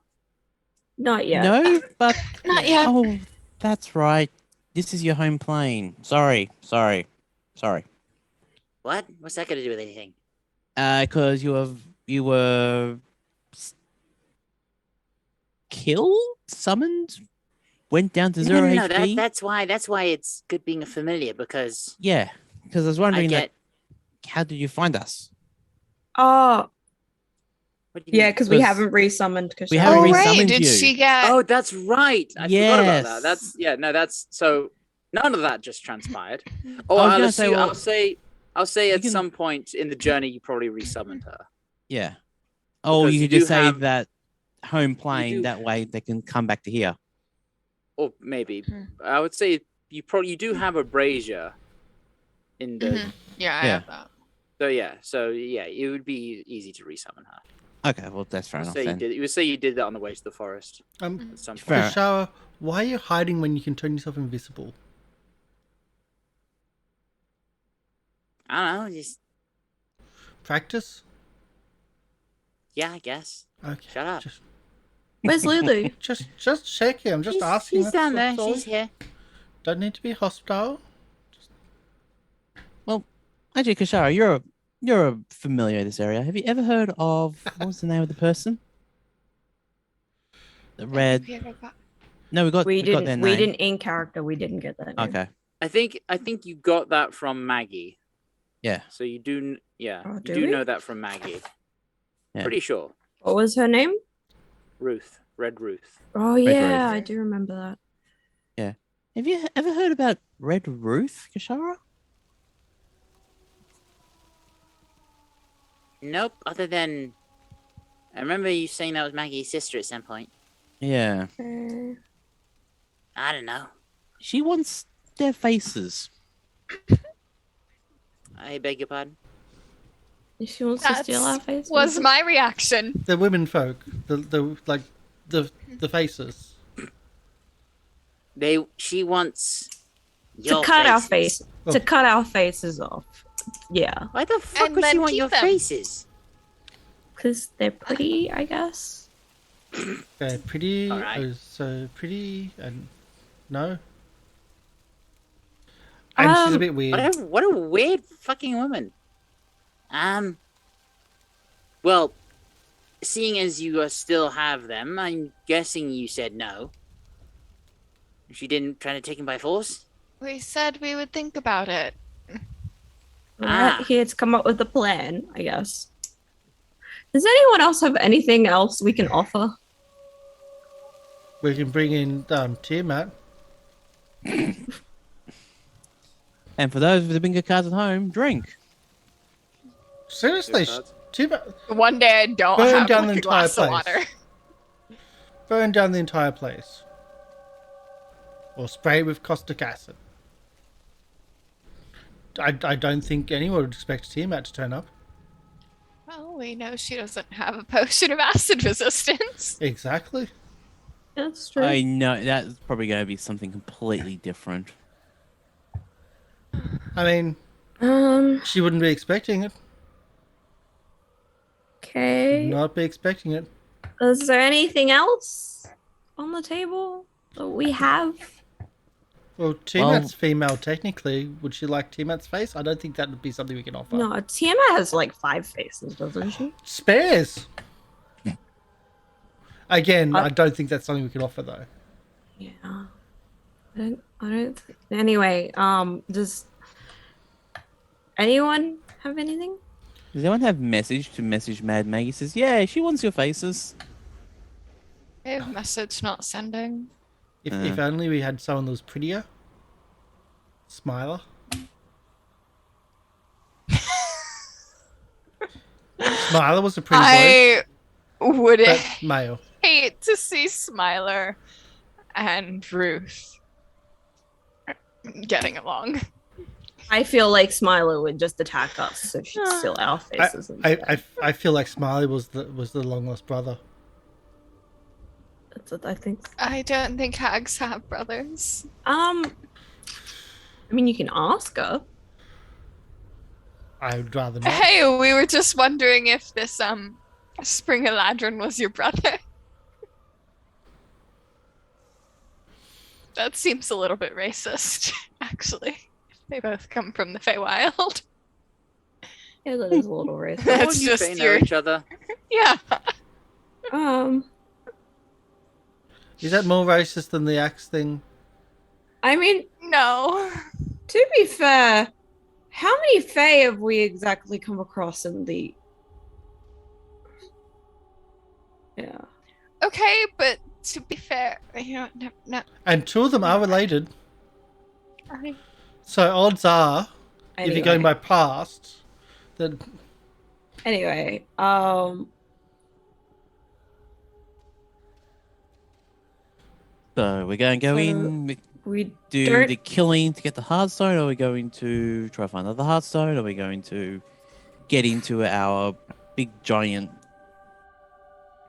Not yet. No, but Not yet. oh, that's right. This is your home plane. Sorry. What? What's that got to do with anything? Because you were killed, summoned, went down to zero No, HP. that's why it's good being a familiar, because Yeah, because I was wondering, get. how did you find us? Oh, What do you yeah, mean? because we 'Cause haven't resummoned. we haven't Oh, resummoned right. Did you. she get? Oh, that's right. I forgot about that. Yes. That's so. None of that just transpired. Oh, I was gonna say, I'll say you at can- some point in the journey you probably resummoned her. Yeah. Oh, Because you you could just do say have- that home plane. do- That way they can come back to here. Or maybe Hmm. I would say you do have a brazier in the. Mhm. Yeah, I Yeah. have that. So yeah, it would be easy to resummon her. Okay, well that's fair enough then. You would say you did that on the way to the forest Um, at some point. Fair. Kashara, why are you hiding when you can turn yourself invisible? I don't know, just Practice? yeah, I guess. Okay. Shut up. Where's Lulu? Just checking. I'm just asking. She's down there. that's all. She's here. Don't need to be hostile. Well, actually, Kashara, you're a familiar in this area. Have you ever heard of what was the name of the person? The red. No, we got their name. We didn't in character. We didn't get that. name. Okay. I think you got that from Maggie. Yeah. So you do, Oh, you do do we? know that from Maggie. Yeah. Pretty sure. What was her name? Red Ruth. Oh Red yeah, Ruth. I do remember that. Have you ever heard about Red Ruth, Kashara? Nope. Other than, I remember you saying that was Maggie's sister at some point. Yeah. I don't know. She wants their faces. I beg your pardon. She wants to steal our face. Was my reaction. The women folk, the faces. She wants to your cut our faces. face. Oh. To cut our faces off. Yeah, Why the fuck And would she then want keep your them. faces? because they're pretty, I guess. They're pretty. All right. Oh, so pretty and no. And she's a bit weird. What a weird fucking woman. Well, seeing as you still have them, I'm guessing you said no. She didn't try to take him by force? We said we would think about it. We're Ah. here to come up with a plan, I guess. Does anyone else have anything else we can offer? We can bring in Tiamat. And for those with the bingo cards at home, drink. Seriously, Good Tiamat, One day I don't Burn have down like the a glass entire of place. water. burn down the entire place, or spray with caustic acid. I don't think anyone would expect Tiamat to turn up. Well, we know she doesn't have a potion of acid resistance. Exactly. That's true. I know that's probably going to be something completely different. I mean, she wouldn't be expecting it. Okay. Not be expecting it. Is there anything else on the table that we have? Well, Tiamat's female, technically. Would she like Tiamat's face? I don't think that would be something we can offer. No, Tiamat has like 5 faces, doesn't she? Spares! Again, I don't think that's something we can offer, though. Yeah. I don't anyway, does Anyone have anything? Does anyone have message to message Mad Maggie? Says, yeah, she wants your faces. I have message not sending. If only we had someone that was prettier. Smiler. Smiler was a pretty bloke, I would but male. hate to see Smiler and Ruth getting along. I feel like Smiler would just attack us, so she'd steal our faces. I feel like Smiley was the long lost brother. That's what I think. I don't think hags have brothers. I mean, you can ask her. I would rather not. Hey, we were just wondering if this Springer Ladron was your brother. That seems a little bit racist, actually. They both come from the Feywild. Yeah, that is a little racist. That's All you just Fae know your- each other. Yeah. Is that more racist than the axe thing? I mean, No. to be fair, how many Fae have we exactly come across in the? Yeah. Okay, but to be fair, you know, no. And two of them are related. I- So odds are, if you're going by past, that Anyway, So we're going to go in, we do don't. the killing to get the Hearthstone, or are we going to try to find another Hearthstone, or are we going to get into our big giant...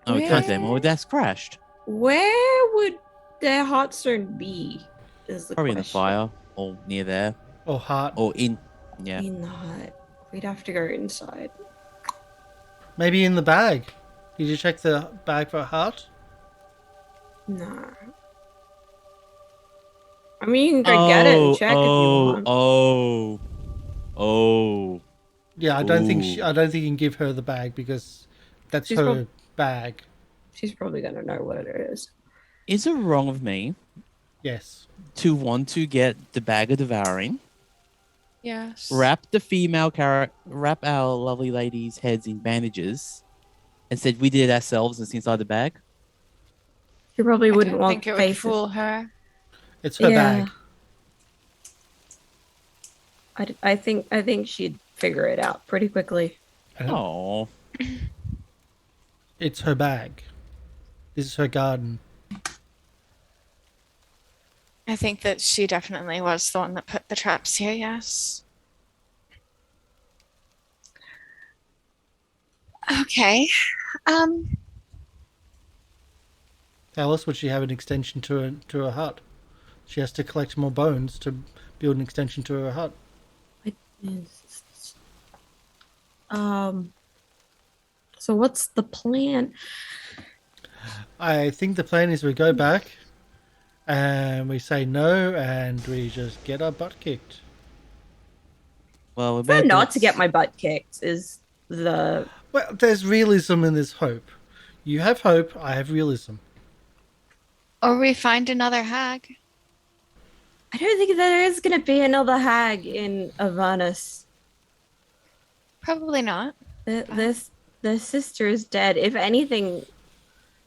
Oh, we can't Where- them, or that's crashed. Where would their Hearthstone be? Is the Probably in the question. fire, or near there, or heart. or in... Yeah. In the hut. We'd have to go inside. Maybe in the bag. Did you check the bag for a heart? No. I mean, you can go get it and check if you want. Oh. Yeah, I don't think Ooh. I don't think you can give her the bag because that's She's her prob- bag. She's probably gonna know what it is. Is it wrong of me Yes. to want to get the bag of devouring, Yes. wrap the female wrap our lovely ladies' heads in bandages, and said we did it ourselves and it's inside the bag? She probably I wouldn't don't want think it would faces. fool her. It's her Yeah. bag. I think she'd figure it out pretty quickly. Oh. It's her bag. This is her garden. I think that she definitely was the one that put the traps here, yes. Okay. How else would she have an extension to her hut? She has to collect more bones to build an extension to her hut. So what's the plan? I think the plan is we go back and we say no and we just get our butt kicked. Well, we're Try better not to get my butt kicked is the Well, there's realism and there's hope. You have hope, I have realism. Or we find another hag. I don't think there is gonna be another hag in Avernus. Probably not. The sister is dead. If anything,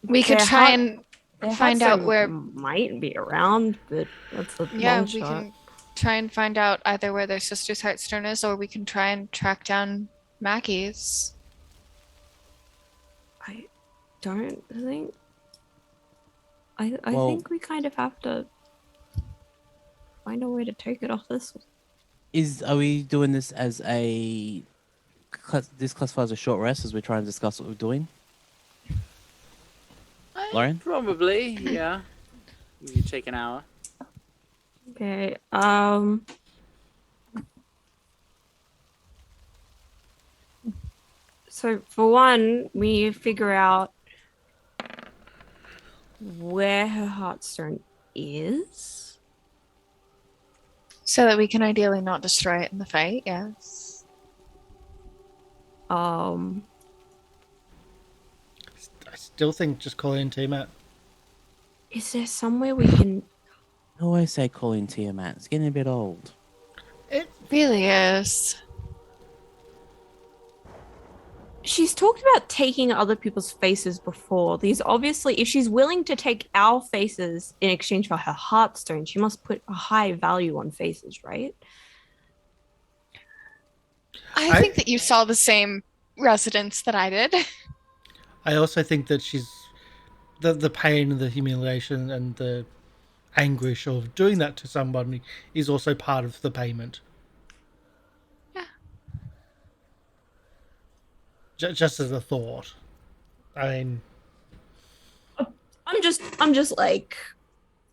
We could their try hut- and their find huts out where. might be around, but that's a Yeah, long we shot. can try and find out either where their sister's heartstone is, or we can try and track down Maggie's. I don't think. I Well- think we kind of have to find a way to take it off this. Are we doing this as a... This classifies as a short rest as we try and discuss what we're doing? Lorian? Probably, yeah. We could take an hour. Okay. So for one, we figure out where her heartstone is. So that we can ideally not destroy it in the fight, yes. I still think just call in T-Mat. Is there somewhere we can? I always say calling Tiamat. It's getting a bit old. It, Really is. she's talked about taking other people's faces before. These obviously, if she's willing to take our faces in exchange for her heartstone, she must put a high value on faces, right? I think that you saw the same residence that I did. I also think that she's the pain and the humiliation and the anguish of doing that to somebody is also part of the payment. Yeah. Just as a thought. I mean, I'm just like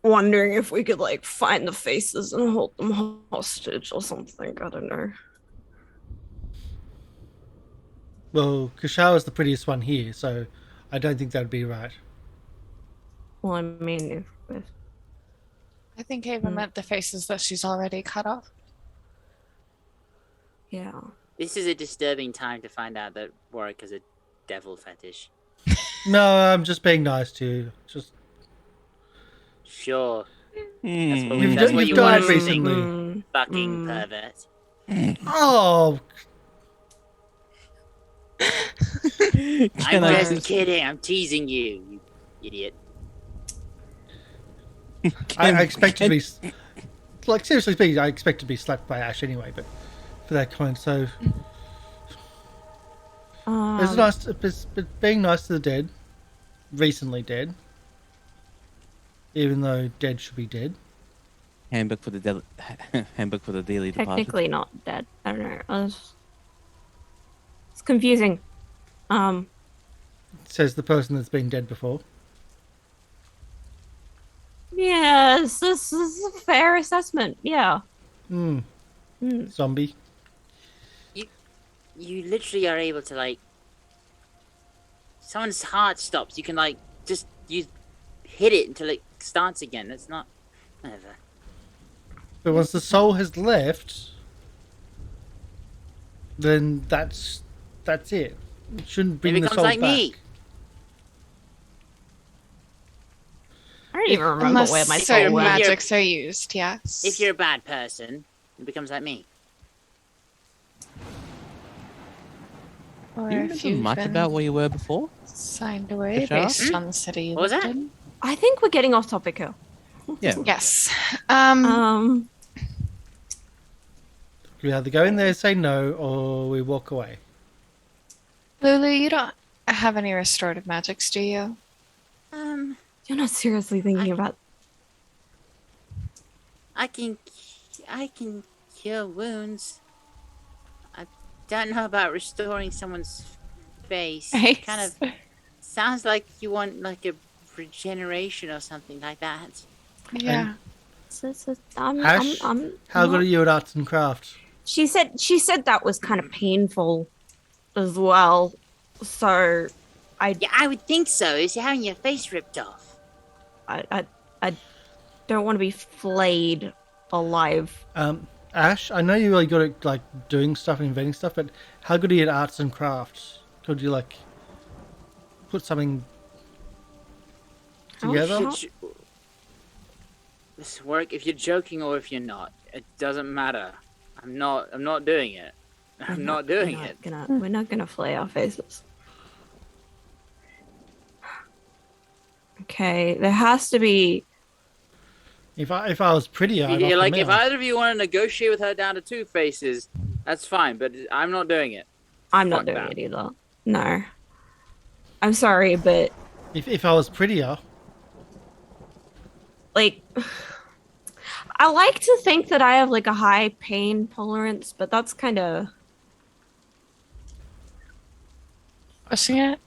wondering if we could like find the faces and hold them hostage or something. I don't know. well, Kashawa's the prettiest one here, so I don't think that'd be right. Well, I mean, if I think Ava meant the faces that she's already cut off. yeah. This is a disturbing time to find out that Warwick has a devil fetish. No, I'm just being nice to you. Just Sure. Hmm. what- you've, that's what you've you died want to recently. Mm, Fucking pervert. Oh, Can I'm I just just- kidding. I'm teasing you, you idiot. I expect to be like seriously speaking. I expect to be slapped by Ashe anyway, but for that comment, so it's nice. It's being nice to the dead, recently dead, even though dead should be dead. Handbook for the handbook for the dearly departed. technically not dead. I don't know. It's confusing. Says the person that's been dead before. Yes, this is a fair assessment. Yeah. Zombie. You literally are able to like. Someone's heart stops. You can like just you hit it until it starts again. It's not. Whatever. But once the soul has left, then that's it. It shouldn't It bring the becomes soul like back. me. I don't even remember Unless where my certain soul went. magics are used, yes. If you're a bad person, it becomes like me. or Do you if remember you've much been about where you were before? signed away Kashaw? based on the city you What was lived that? in. I think we're getting off topic here. Yeah. Yes. We either go in there, say no, or we walk away. Lulu, you don't have any restorative magics, do you? You're not seriously thinking about. I can cure wounds. I don't know about restoring someone's face. It kind of sounds like you want like a regeneration or something like that. Yeah. Ash, how good are you at arts and crafts? She said that was kind of painful as well. So Yeah, I would think so. Is you're having your face ripped off? I don't want to be flayed alive. Ash, I know you're really good at like doing stuff and inventing stuff, but how good are you at arts and crafts? Could you like put something together? This work if you're joking or if you're not. It doesn't matter. I'm not doing it. I'm not doing it. We're not gonna flay our faces. Okay, there has to be. If I was prettier, I'd Yeah, offer like if more. either of you want to negotiate with her down to 2 faces, that's fine. But I'm not doing it. I'm not Fuck doing that. it either. No. I'm sorry, but If I was prettier, like I like to think that I have like a high pain tolerance, but that's kind of Pushing it?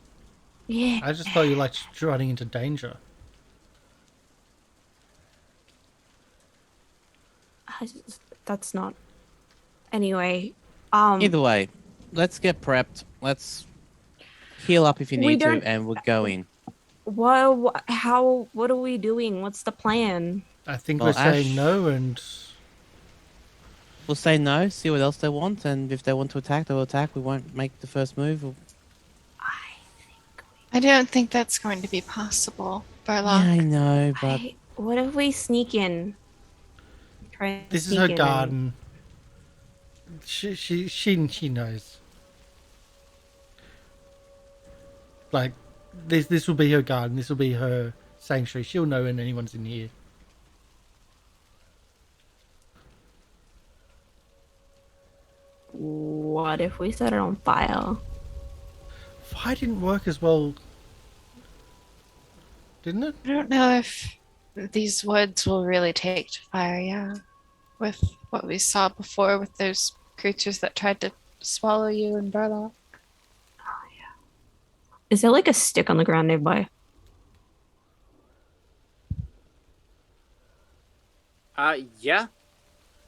yeah. I just thought you liked running into danger. That's not. Anyway, Either way, let's get prepped. Let's heal up if you We need to, don't- and we're going. what are we doing? What's the plan? I think Well, we're saying Ash- no, and We'll say no, see what else they want, and if they want to attack, they'll attack. We won't make the first move. I don't think that's going to be possible, Burlock. Yeah, I know, but What if we sneak in? Try and this is sneak her in and- garden. She knows. Like, this will be her garden. This will be her sanctuary. She'll know when anyone's in here. What if we set it on fire? Fire didn't work as well, didn't it? I don't know if these woods will really take to fire, yeah. With what we saw before with those creatures that tried to swallow you and Burlock. Is there like a stick on the ground nearby? Yeah.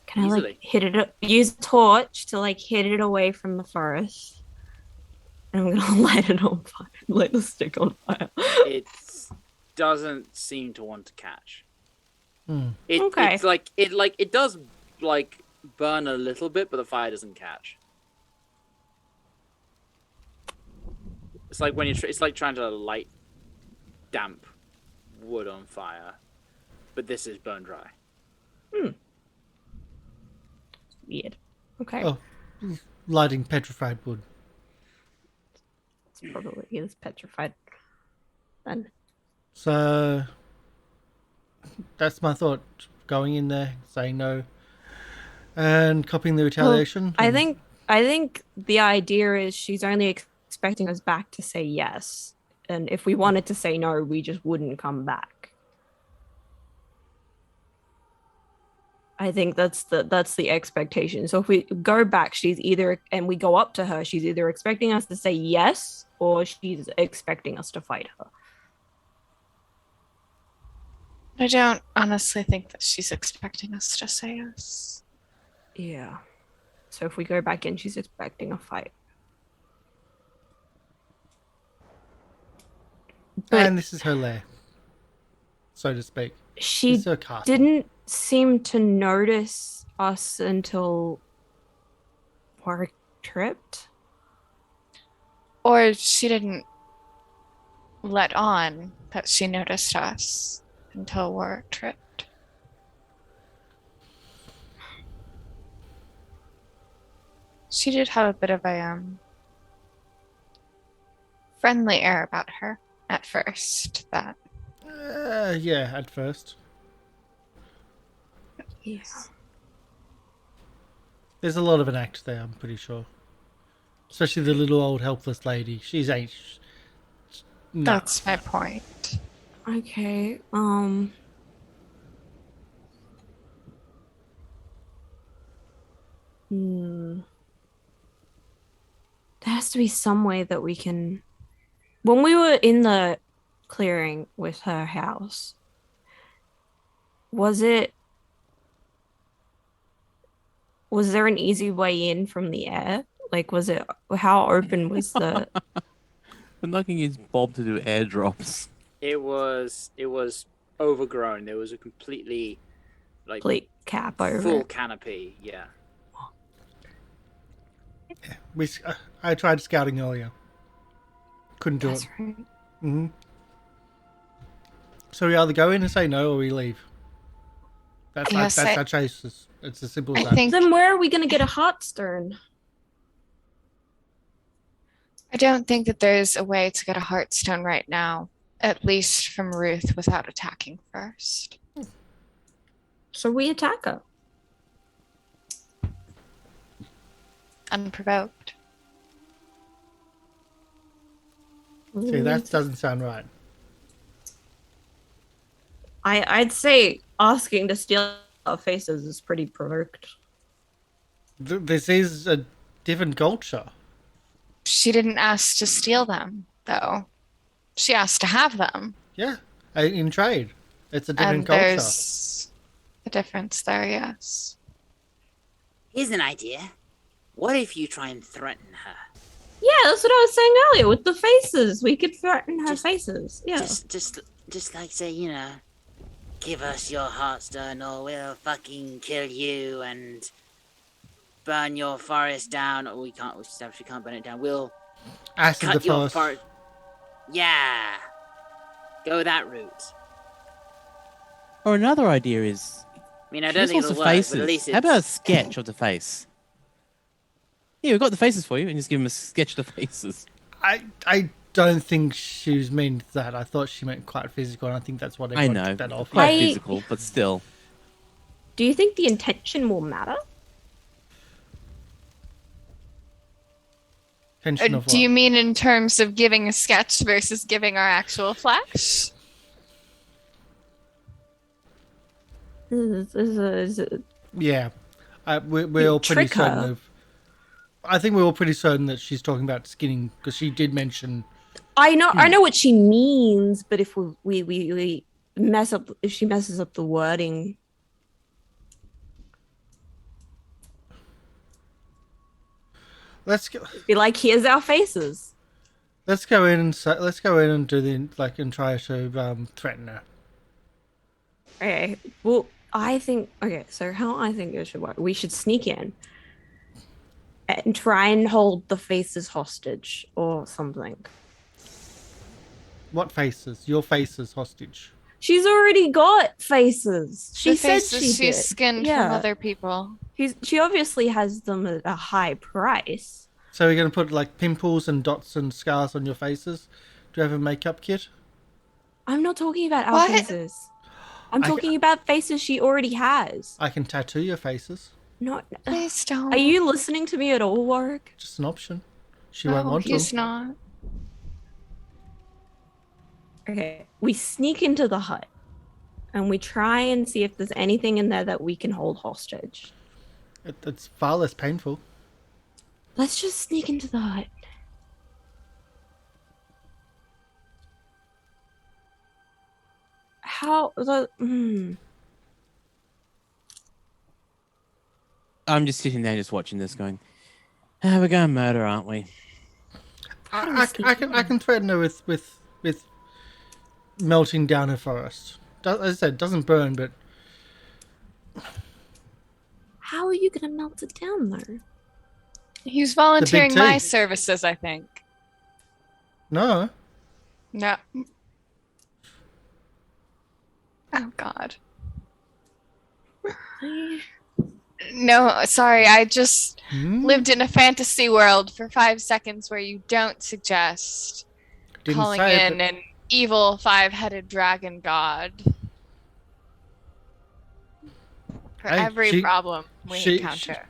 Can I Easily. like hit it? Use a torch to like hit it away from the forest. And I'm gonna light it on fire. Light the stick on fire. It doesn't seem to want to catch. Hmm. Okay. It's it does like burn a little bit, but the fire doesn't catch. It's like when it's like trying to light damp wood on fire, but this is bone dry. Weird. Okay. Oh, lighting petrified wood. It's probably is petrified. Then. So that's my thought. Going in there, saying no, and copying the retaliation. I think the idea is she's only expecting us back to say yes, and if we wanted to say no, we just wouldn't come back. I think that's the expectation. So if we go back, and we go up to her, she's either expecting us to say yes or she's expecting us to fight her. I don't honestly think that she's expecting us to say yes. Yeah. So if we go back in, she's expecting a fight. But and this is her lair, so to speak. she This is her castle. didn't seem to notice us until Warwick tripped. Or she didn't let on that she noticed us until Warwick tripped. She did have a bit of a friendly air about her at first. That Yeah, at first. Yeah. There's a lot of an act there, I'm pretty sure. Especially the little old helpless lady. She's ain't. No. That's my point. Okay. There has to be some way that we can. When we were in the clearing with her house, was there an easy way in from the air? Like, how open was the We're not going to use Bob to do airdrops. It was overgrown. There was a completely like plate cap over full it? canopy. Yeah. I tried scouting earlier. Couldn't do That's it. right. Mm-hmm. So we either go in and say no, or we leave. That's Yes, that's our choices. It's as simple as I that. think Then where are we gonna get a heartstone? I don't think that there's a way to get a heartstone right now, at least from Ruth, without attacking first. So we attack her. Unprovoked. See, that doesn't sound right. I'd say asking to steal our faces is pretty provoked. This is a different culture. She didn't ask to steal them, though. She asked to have them. Yeah, in trade. It's a different And culture. there's a difference there, yes. Here's an idea. What if you try and threaten her? Yeah, that's what I was saying earlier with the faces. We could threaten her Just- faces. Yeah. Just like say, give us your heartstone or we'll fucking kill you and burn your forest down. Or we can't burn it down. We'll Acid the cut your forest. forest. Yeah. Go that route. Or another idea is, I mean, I she don't just think wants it'll the work, faces. but at least it's... How about a sketch of the face? Yeah, we've got the faces for you, and just give them a sketch of the faces. I don't think she was mean that. I thought she meant quite physical, and I think that's what I everyone know, took that off. quite I- physical, but still. Do you think the intention will matter? Tension of Do you what? mean in terms of giving a sketch versus giving our actual flash? Yeah, we're You all pretty trick certain her. of. I think we're all pretty certain that she's talking about skinning because she did mention. I know what she means, but if we mess up, if she messes up the wording, Let's go. be like, here's our faces. Let's go in and do the and try to threaten her. Okay. Well, I think so how I think it should work. We should sneak in and try and hold the faces hostage or something. What faces? Your faces hostage. She's already got faces. She The said faces she she's did. skinned Yeah. from other people. She obviously has them at a high price. So we're gonna put like pimples and dots and scars on your faces. Do you have a makeup kit? I'm not talking about our What? faces. I'm talking about faces she already has. I can tattoo your faces. Not. Please don't. Are you listening to me at all, Warwick? Just an option. She won't want them. he's not. Okay. We sneak into the hut and we try and see if there's anything in there that we can hold hostage. It's far less painful. Let's just sneak into the hut. How the I'm just sitting there just watching this going, we're going to murder, aren't we? I can threaten her with melting down her forest. As I said, it doesn't burn, but How are you gonna melt it down though? He's volunteering my T. services, I think. no. No. Oh, God. No, sorry. I just lived in a fantasy world for 5 seconds where you don't suggest Didn't calling say it, in but an evil 5-headed dragon god for Hey, every problem we she- encounter.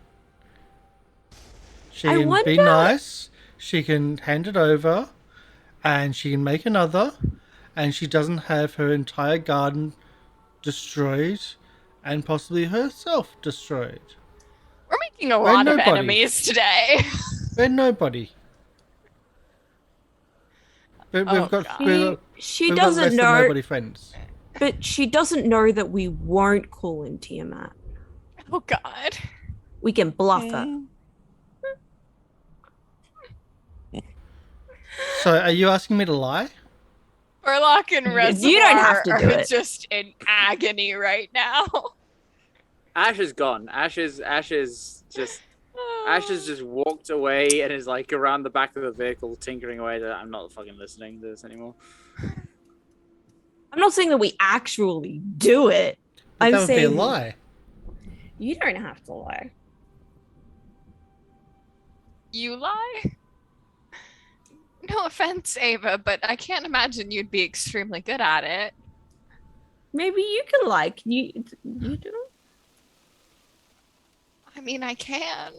she I can be wonder- nice. She can hand it over, and she can make another, and she doesn't have her entire garden destroyed, and possibly herself destroyed. We're making a We're lot of nobody. enemies today. We're nobody. But Oh, we've got God. She we've got less doesn't than know, nobody friends. but she doesn't know that we won't call in Tiamat. Oh, God. We can bluff her. So, are you asking me to lie? Burlock and You Reservoir don't have to do are it. just in agony right now. Ash is gone. Ash has just walked away and is like around the back of the vehicle tinkering away. That I'm not fucking listening to this anymore. I'm not saying that we actually do it. But I'm that would be a saying lie. you don't have to lie. You lie? No offense, Ava, but I can't imagine you'd be extremely good at it. Maybe you can lie. Can you do? I mean, I can.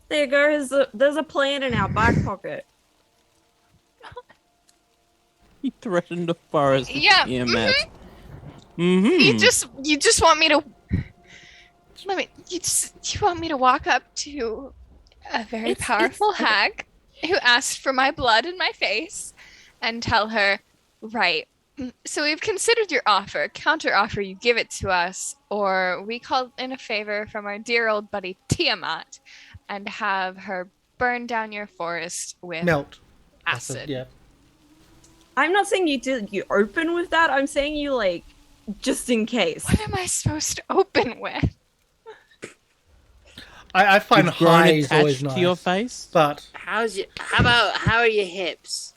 There goes. There's a plan in our back pocket. You threatened the forest. with Yeah, EMS. You just want me to you want me to walk up to a very It's- powerful okay. hag who asked for my blood in my face and tell her, right, so we've considered your offer, counter offer, you give it to us, or we call in a favor from our dear old buddy Tiamat and have her burn down your forest with Melt. acid. Yeah. I'm not saying you open with that. I'm saying you like just in case. What am I supposed to open with? I find You've grown high is attached always nice. to your face. But How are your hips?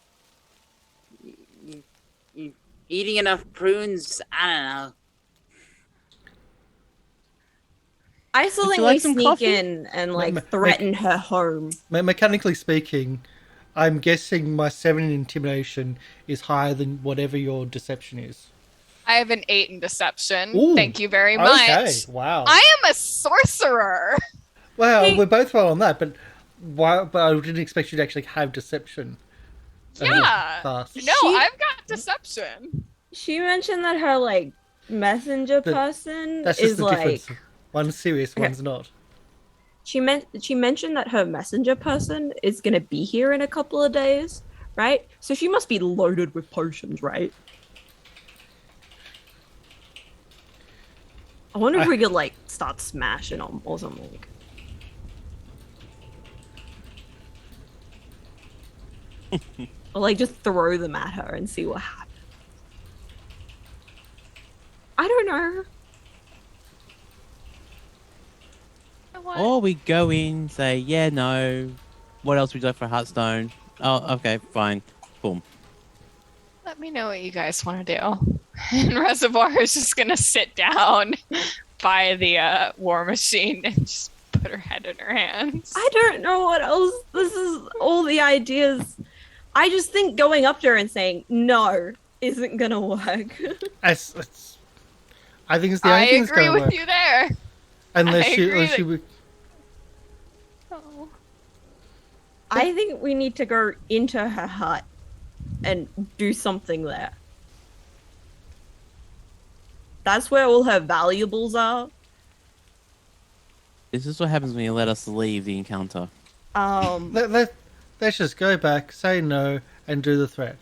You eating enough prunes? I don't know. I still Would think you like we some sneak coffee? in and like threaten her home. mechanically speaking, I'm guessing my 7 in intimidation is higher than whatever your deception is. I have an 8 in deception. Ooh, Thank you very much. Okay, wow. I am a sorcerer. Well, Hey. we're both well on that, but why? But I didn't expect you to actually have deception. Yeah. Class. No, She- I've got deception. She mentioned that her like messenger person That's just is the like difference. One's serious, one's not. she mentioned that her messenger person is gonna be here in a couple of days, right? So she must be loaded with potions, right? I wonder if we could like start smashing them or something. Or like just throw them at her and see what happens. I don't know. Or we go in, say, yeah, no. What else would you like for a Hearthstone? Oh, okay, fine. Boom. Let me know what you guys want to do. And Reservoir is just gonna sit down by the war machine and just put her head in her hands. I don't know what else. This is all the ideas. I just think going up to her and saying no isn't gonna work. I think it's the only I thing that's agree going to with work. you there. Unless I she, agree unless she that- would. Oh. I think we need to go into her hut and do something there. That's where all her valuables are. This is what happens when you let us leave the encounter. Let's just go back, say no, and do the threat.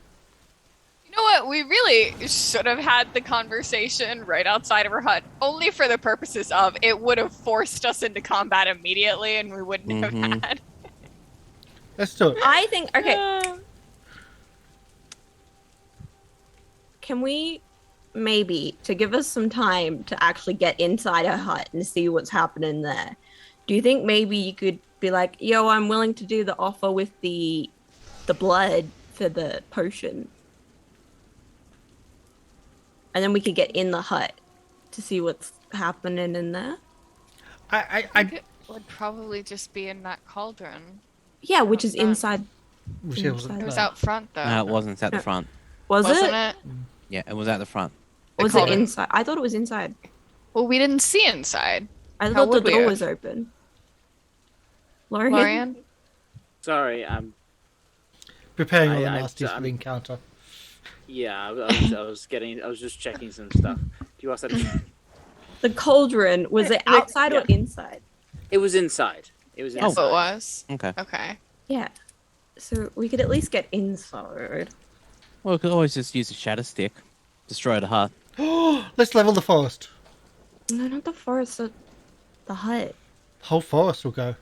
You know what? We really should have had the conversation right outside of her hut, only for the purposes of it would have forced us into combat immediately, and we wouldn't have had. Let's do it. I think okay. Can we maybe to give us some time to actually get inside her hut and see what's happening there? Do you think maybe you could be like, "Yo, I'm willing to do the offer with the blood for the potion," and then we could get in the hut to see what's happening in there? I It would probably just be in that cauldron. Yeah, which is Front. inside. she wasn't It was no. out front, though. No, it wasn't. It's at the No. front. Was Wasn't it? it? Yeah, it was at the front. The Was it cauldron. inside? I thought it was inside. Well, we didn't see inside. I How thought the would we door have? was open. Lorian? Lorian? Sorry, I'm. Preparing all the I- nasties for I'm- the encounter. Yeah, I was just checking some stuff. Do you want to? The cauldron, was it outside or Yeah. inside? It was inside. It was Yes, inside. it was. Okay. Okay. Yeah. So we could at least get inside. Well, we could always just use a shatter stick, destroy the hut. Let's level the forest. No, not the forest, the hut. The whole forest will go.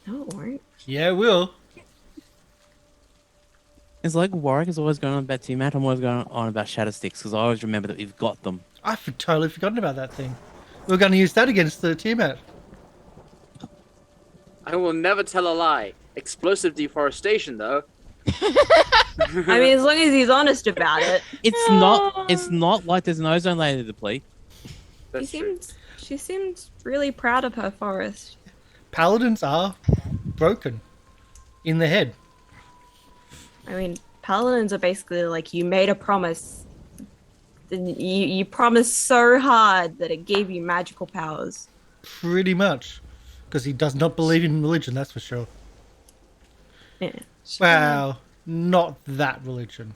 No, it won't. Yeah, it will. It's like Warwick is always going on about T-Mat. I'm always going on about shatter sticks because I always remember that we've got them. I've totally forgotten about that thing. We're going to use that against the Tiamat. I will never tell a lie. Explosive deforestation, though. I mean, as long as he's honest about it. It's not. It's not like there's an ozone layer to deplete. That's true. She seems really proud of her forest. Paladins are broken in the head. I mean, paladins are basically like, you made a promise. Then you promised so hard that it gave you magical powers. Pretty much. Because he does not believe in religion, that's for sure. Yeah. Well, not that religion.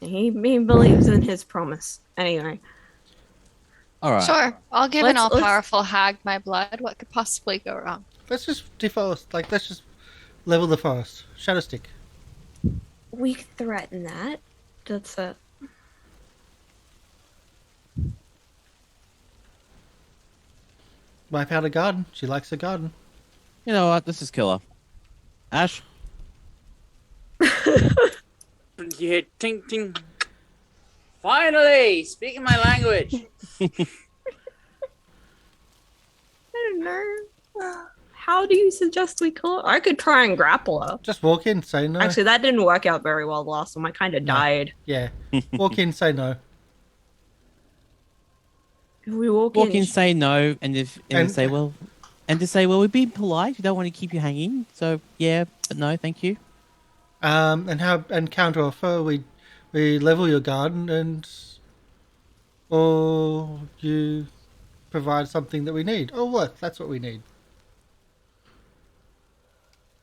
He believes in his promise. Anyway. All right. Sure. I'll give an Let's- all-powerful hag my blood. What could possibly go wrong? Let's just deforest. Like, let's just level the forest. Shadow stick. We could threaten that. That's it. Wipe out a garden. She likes a garden. You know what? This is killer. Ash. You hear ting ting. Finally, speaking my language. I don't know. How do you suggest we kill her? I could try and grapple her. Just walk in, say no. Actually, that didn't work out very well last time. I kind of died. Yeah. Walk in, say no. If we walk Walk in, in, say no, and if and And- say, well, And to say, well, we're being polite. We don't want to keep you hanging. So, yeah, but no, thank you. And counter offer, we level your garden or you provide something that we need. Oh, look, that's what we need.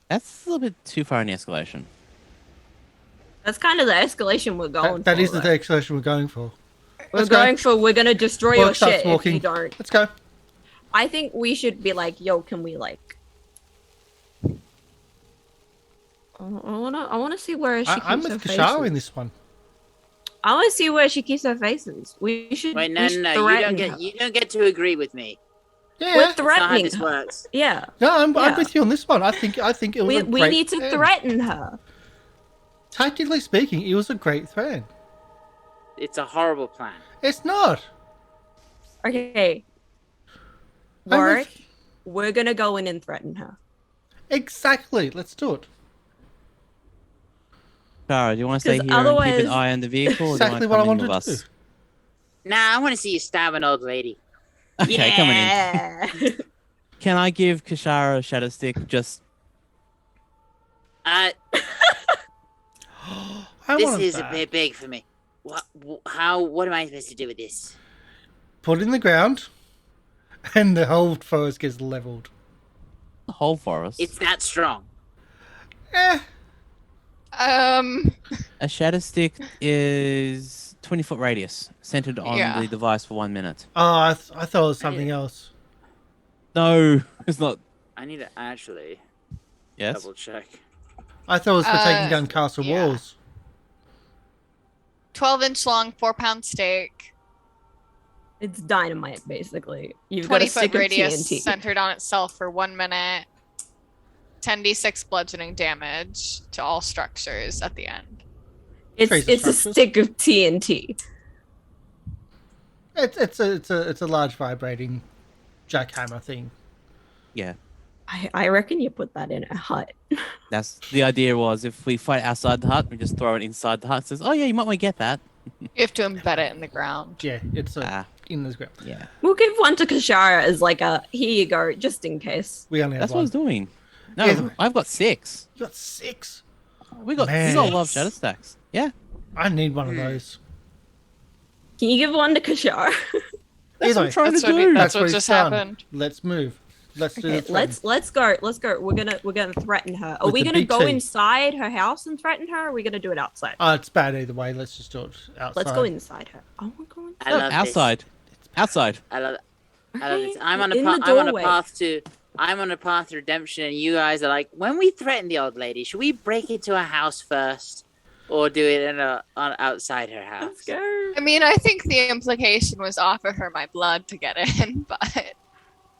That's a little bit too far in the escalation. That's kind of the escalation we're going That for. is the right? escalation we're going for. We're going for we're gonna destroy your Warwick starts shit walking. if you don't. Let's go. I think we should be like, yo, can we like? I wanna see where she keeps I'm her with faces. Kashara in this one. I wanna see where she keeps her faces. We should. Wait, we no, should no, threaten you her. don't get to agree with me. Yeah. We're That's not how threatening this her. works. Yeah. No, I'm Yeah. with you on this one. I think it was a great We need to plan. threaten her. Tactically speaking, it was a great threat. It's a horrible plan. It's not. Okay. I'm Warwick, with- we're gonna go in and threaten her. Exactly. Let's do it. Tara, do you want to stay 'Cause here and keep otherwise- an eye on the vehicle? Exactly or what I do you want to wanted come in to with do. us? Nah, I want to see you stab an old lady. Okay, coming in. Yeah. Can I give Kashara a shadow stick? Just Uh, I this want is that. a bit big for me. What am I supposed to do with this? Put it in the ground, and the whole forest gets leveled. the whole forest. It's that strong. Eh. A shadow stick is 20-foot radius, centered on Yeah. the device for 1 minute. Oh, I thought it was something else. No, it's not. I need to actually Yes. double check. I thought it was for taking down Yeah. castle walls. 12-inch long, 4-pound stake, It's dynamite, basically. You've got a 20-foot stick of radius TNT. centered on itself for 1 minute. 10d6 bludgeoning damage to all structures at the end. Tracer It's a structures. stick of TNT. It's a large vibrating jackhammer thing. Yeah. I reckon you put that in a hut. That's the idea. Was if we fight outside the hut, we just throw it inside the hut. It says, "Oh yeah, you might want to get that." You have to embed it in the ground. Yeah, it's Ah, in the ground. yeah. We'll give one to Kashara as like a here you go, just in case. We only have That's what I one. was doing. No, Yeah. I've got 6. You got 6. We got Man. a lot of shadow stacks. Yeah. I need one of those. Can you give one to Kashara? That's what I'm trying That's to what, do. that's what it's just done. happened. Let's move. Let's do Okay, this. let's go. We're gonna threaten her. Are With we the gonna big go T. inside her house and threaten her? Or are we gonna do it outside? It's bad either way. Let's just do it outside. Let's go inside her. I want to go inside. I No, love outside. Outside. this. I love this. Okay, I'm on in the I'm on a doorway. path to redemption, and you guys are like, when we threaten the old lady, should we break into her house first, or do it outside her house? Let's go. I mean, I think the implication was offer her my blood to get in, but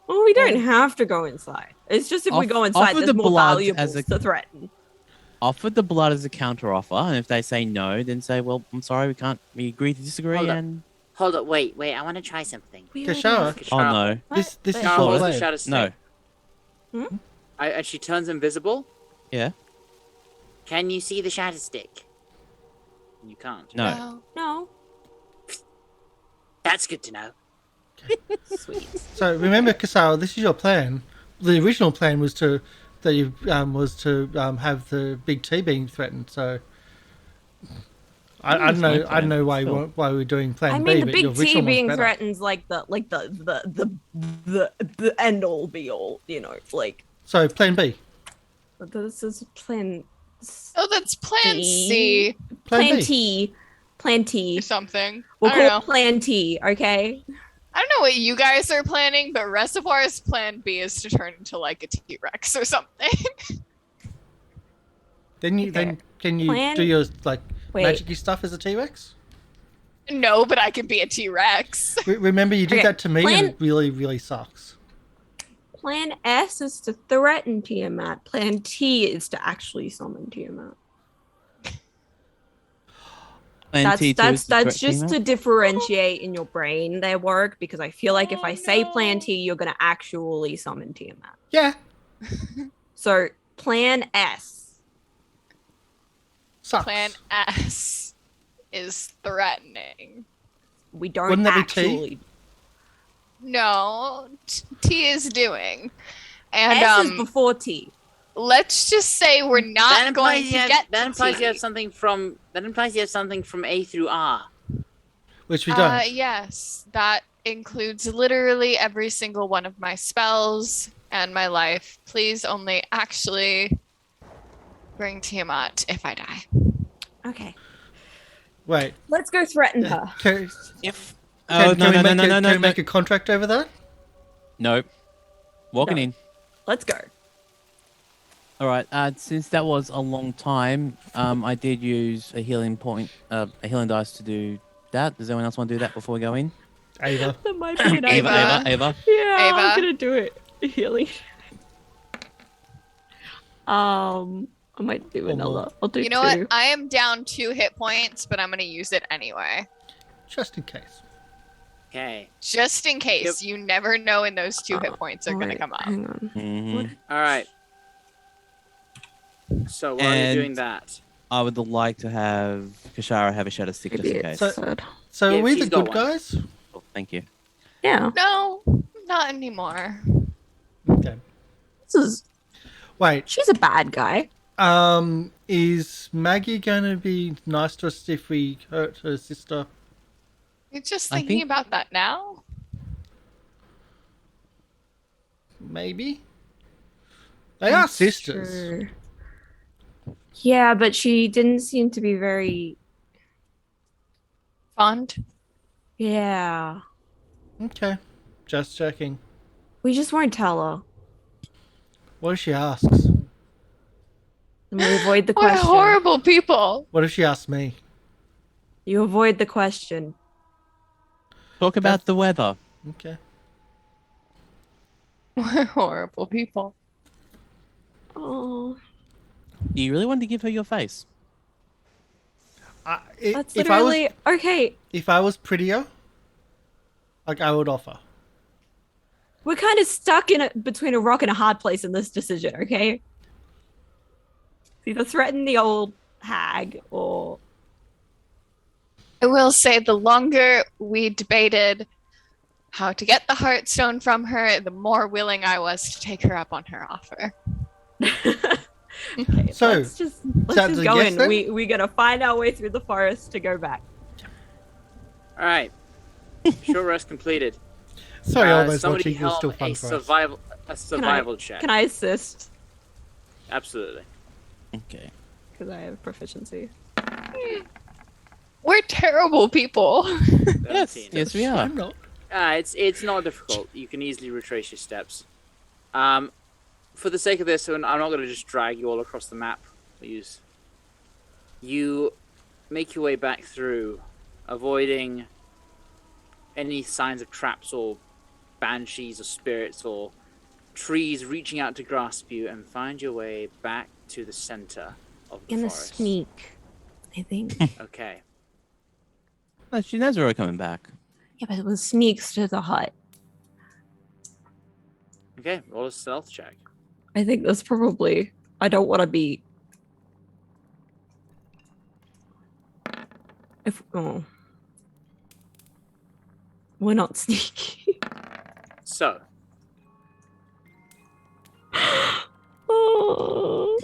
Well, we don't have to go inside. It's just if we go inside, offer there's the more blood valuables as a- to threaten. Offer the blood as a counter offer, and if they say no, then say, "Well, I'm sorry, we can't. We agree to disagree." Hold up. And Hold up, wait, I want to try something. Kashara, oh no, this is Wait, your Charles, plan. the shadow stick. no. And she turns invisible. Yeah. Can you see the shadow stick? You can't. No. No. That's good to know. Sweet. So remember, Kasara, this is your plan. The original plan was to have the big T being threatened. So I don't my know. I don't know why plan. why we're doing plan I B. mean, the but your big T original one's being better. threatened's like the end all be all. You know, like So plan B. this is plan. oh, that's Plan C. C Plan B. T. Plan T. or something. We'll I don't call know. it Plan T. Okay. I don't know what you guys are planning, but Reservoir's Plan B is to turn into like a T-Rex or something. Then can you Plan- do your like Wait. magic-y stuff as a T-Rex? No, but I can be a T-Rex. Remember you did Okay, that to me, plan- and it really really sucks. Plan S is to threaten Tiamat. Plan T is to actually summon Tiamat. Plan That's T2 is that's the that's correct just email? to differentiate in your brain their work because I feel like if I say Plan T, you're gonna actually summon Tiamat. Yeah, So Plan S. sucks. Plan S is threatening. We don't Wouldn't that be T? actually. No, T is doing. And S is before T. let's just say we're not going to get That to implies T. you have something from. That implies you have something from A through R. Which we don't. Yes, that includes literally every single one of my spells and my life. Please only actually bring Tiamat if I die. Okay. Wait. Let's go threaten her. Can, If can, no, can we no, no, make no, a, no, can no, we make a contract over that? Nope. Walking No. in. Let's go. All right. Since that was a long time, I did use a healing point, a healing dice to do that. Does anyone else want to do that before we go in? Ava. That might be an Ava. idea. Ava. Yeah, Ava. I'm gonna do it. Healing. I might do Or more. another. I'll do You know two. what? I am down 2 hit points, but I'm going to use it anyway. Just in case. Okay. Just in case. Yep. You never know when those 2 hit points are going to Wait, come up. Hang on. Mhm. All right. So while you're And- doing that, I would like to have Kashara have a shadow stick just Maybe in it's case. So- third. So Yeah, are we the she's got good one. guys? Oh, thank you. Yeah. No, not anymore. Okay. This is. Wait. She's a bad guy. Is Maggie going to be nice to us if we hurt her sister? You're just I thinking think- about that now? Maybe. They are That's sisters. true. Yeah, but she didn't seem to be very. Fond? Yeah. Okay. Just checking. We just won't tell her. What if she asks? And we avoid the We're question. horrible people. What if she asks me? You avoid the question. Talk about the weather. Okay. We're horrible people. Oh, Do you really want to give her your face? that's if I was literally okay. if I was prettier, like I would offer. We're kind of stuck in between a rock and a hard place in this decision. Okay. Either threaten the old hag or I will say the longer we debated how to get the Heartstone from her, the more willing I was to take her up on her offer. okay. So, let's just that's a go yes in. then? We gotta find our way through the forest to go back. all right. Short rest completed. Sorry, almost somebody watching was still help fun a for us. survival check. Can I assist? Absolutely. Okay. Because I have proficiency. We're terrible people. 17. Yes, we are. I'm not. It's not difficult. You can easily retrace your steps. For the sake of this, and I'm not going to just drag you all across the map. You make your way back through, avoiding any signs of traps or banshees or spirits or trees reaching out to grasp you, and find your way back to the center of the In a forest. sneak, I think. Okay. No, she knows we're coming back. Yeah, but it was sneaks to the hut. Okay. Roll a stealth check. I think that's probably. I don't want to be. We're not sneaky. So, Oh.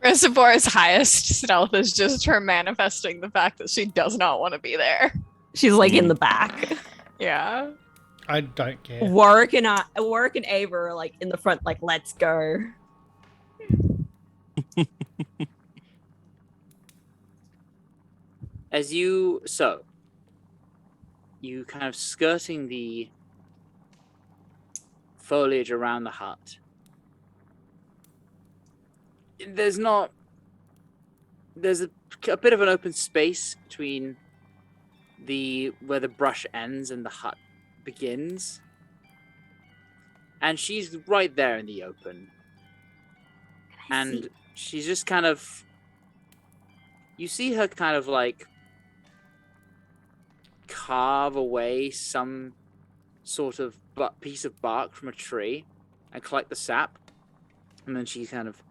Reservoir's highest stealth is just her manifesting the fact that she does not want to be there. She's like in the back. Yeah. I don't care. Warwick and Ava are like in the front, like let's go. you kind of skirting the foliage around the hut. There's a bit of an open space between where the brush ends and the hut begins. And she's right there in the open. And she's just kind of, you see her kind of like carve away some sort of piece of bark from a tree and collect the sap. And then she kind of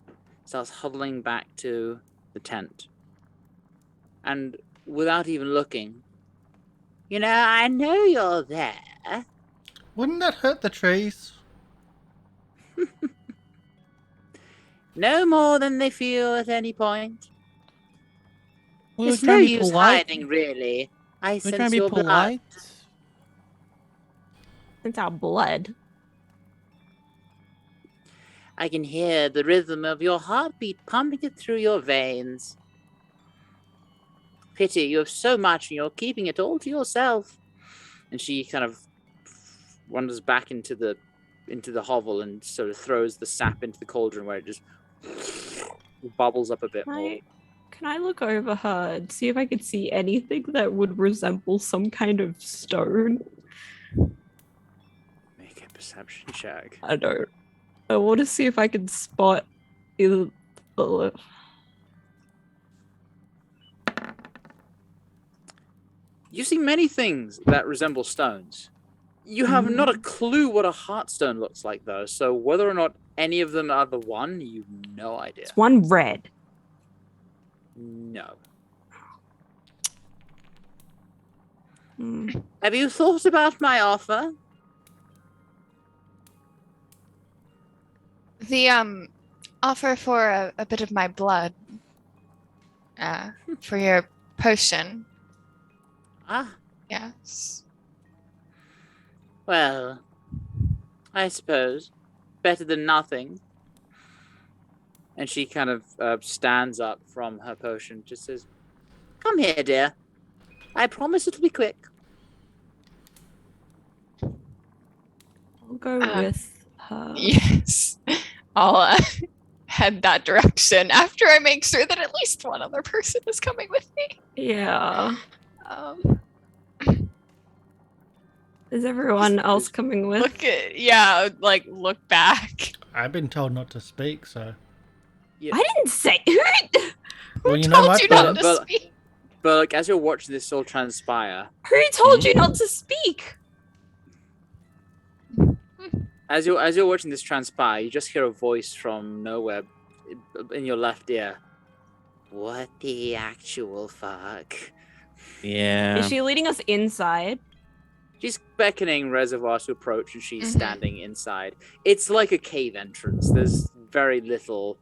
starts huddling back to the tent. And without even looking, You know, I know you're there. Wouldn't that hurt the trees? No more than they feel at any point. We were There's no trying to be use polite. hiding, really. I We're sense trying to be your blood. polite. It's our blood. I can hear the rhythm of your heartbeat pumping it through your veins. Pity, you have so much and you're keeping it all to yourself. And she kind of wanders back into the hovel and sort of throws the sap into the cauldron where it just bubbles up a bit more. Can I look over her and see if I could see anything that would resemble some kind of stone? Make a perception check. I don't. I want to see if I can spot either the. You see many things that resemble stones. You have not a clue what a heartstone looks like, though, so whether or not any of them are the one, you've no idea. It's one red. No. Have you thought about my offer? The offer for a bit of my blood. For your potion. Ah, Yes. well, I suppose. Better than nothing. And she kind of stands up from her potion, just says, Come here, dear. I promise it'll be quick. I'll go with her. Yes. I'll head that direction after I make sure that at least one other person is coming with me. Yeah. Um, Is everyone else coming with? look back. I've been told not to speak, so. I didn't say. Well, you know Told my you plan. not to But- speak. but like, as you're watching this all transpire, Who told you not to speak? as you're watching this transpire, you just hear a voice from nowhere in your left ear. What the actual fuck? Yeah. Is she leading us inside? She's beckoning Reservoir to approach, and she's standing inside. It's like a cave entrance. There's very little,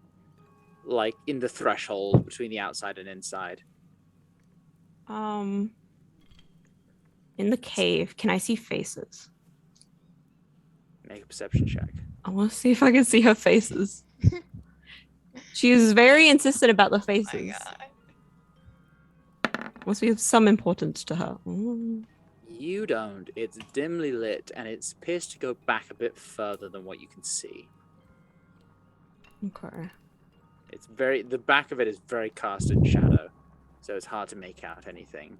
like, in the threshold between the outside and inside. In the cave, can I see faces? Make a perception check. I want to see if I can see her faces. She is very insistent about the faces. Must be of some importance to her. You don't. It's dimly lit, and it's appears to go back a bit further than what you can see. Okay. It's very the back of it is very cast in shadow, so it's hard to make out anything.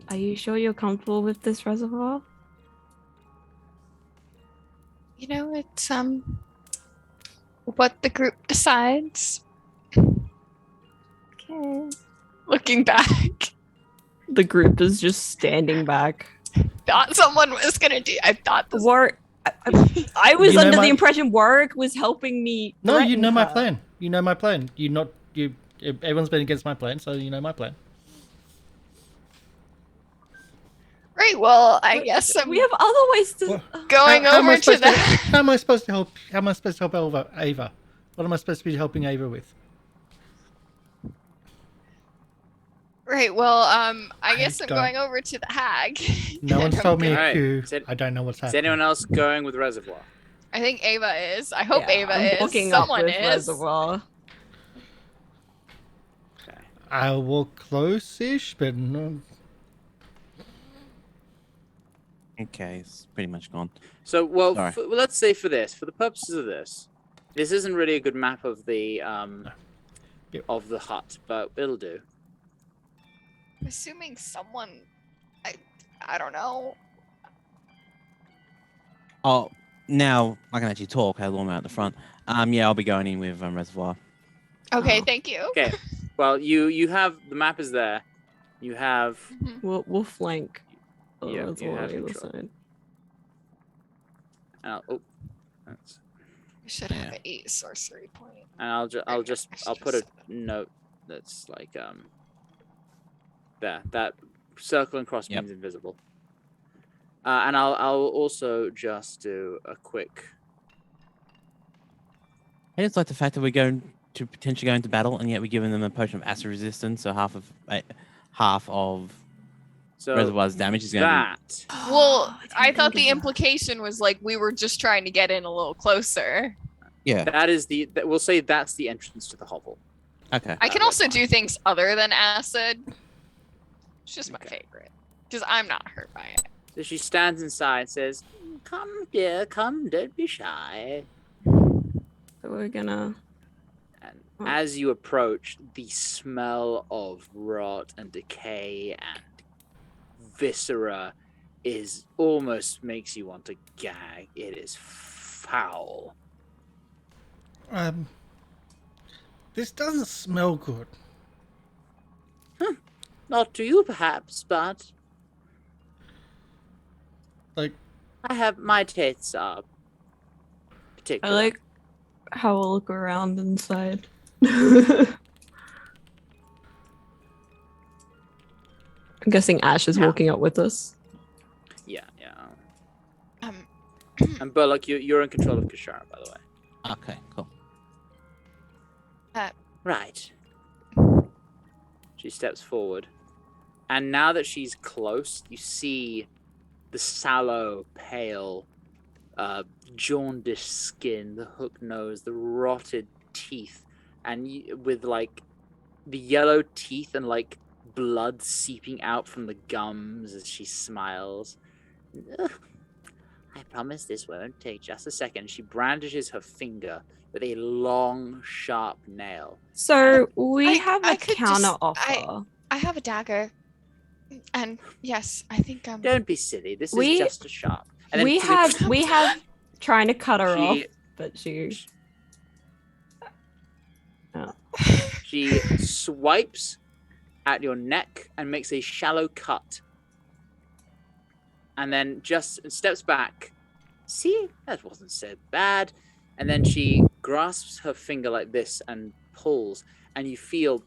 Are you sure you're comfortable with this reservoir? You know, it's what the group decides. Okay. Looking back. The group is just standing back. Thought someone was gonna do. I thought this. Warwick, I was You know under my- the impression Warwick was helping me. No, you threaten know my her. plan. You know my plan. Everyone's been against my plan, so you know my plan. Right. Well, I guess I'm We have other ways to. Well, going How am I over to supposed the. How am I supposed to help? How am I supposed to help Ava? What am I supposed to be helping Ava with? Right. Well, I guess I'm don't- going over to the hag. No one's told me a Alright, cue. is it- I don't know what's Is happening. anyone else going with Reservoir? I think Ava is. I hope Yeah, Ava I'm is. hooking up Someone with is. Reservoir. I'll walk close-ish, but no. Okay, it's pretty much gone. So, well, Sorry. let's say for the purposes of this isn't really a good map of the Yep. of the hut, but it'll do. I'm assuming someone. I don't know. Oh, now I can actually talk. I have Lorna out the front. Yeah, I'll be going in with Reservoir. Okay. Oh. Thank you. Okay. Well, you have the map is there. You have We'll flank. Yeah, you Reservoir have on either control. side. that's, We should have a sorcery point. and I'll put a note that's like there that circle and cross Yep. means invisible. And I'll also just do a quick. I just like the fact that we're going to potentially go into battle, and yet we're giving them a potion of acid resistance, so half of So Reservoir's damage is going to that. Well, I didn't I thought think the of that. implication was like we were just trying to get in a little closer. be. Yeah. That is we'll say that's the entrance to the hovel. Okay. I can That's also fine. do things other than acid. It's just my Okay. favorite. Because I'm not hurt by it. So she stands inside and says, "Come, dear, come. Don't be shy." So we're gonna. And Oh. as you approach, the smell of rot and decay and viscera is almost makes you want to gag. It is foul. This doesn't smell good. Not to you, perhaps, but Like, I have my tastes are I particular. like how I'll look around inside. I'm guessing Ashe is Yeah. walking up with us. Yeah. Um, And Burlock, you're in control of Kashara, by the way. Okay, cool. Right. She steps forward. And now that she's close, you see the sallow, pale, jaundiced skin, the hook nose, the rotted teeth, and with like the yellow teeth and like blood seeping out from the gums as she smiles. Ugh. I promise this won't take just a second. She brandishes her finger with a long, sharp nail. So we I- have I a could just- counter offer. I have a dagger. And yes, I think Don't be silly. This We- is just a sharp. And then We to the- have trying to cut her off, She- but she. She swipes at your neck and makes a shallow cut. And then just steps back. See, that wasn't so bad. And then she grasps her finger like this and pulls. And you feel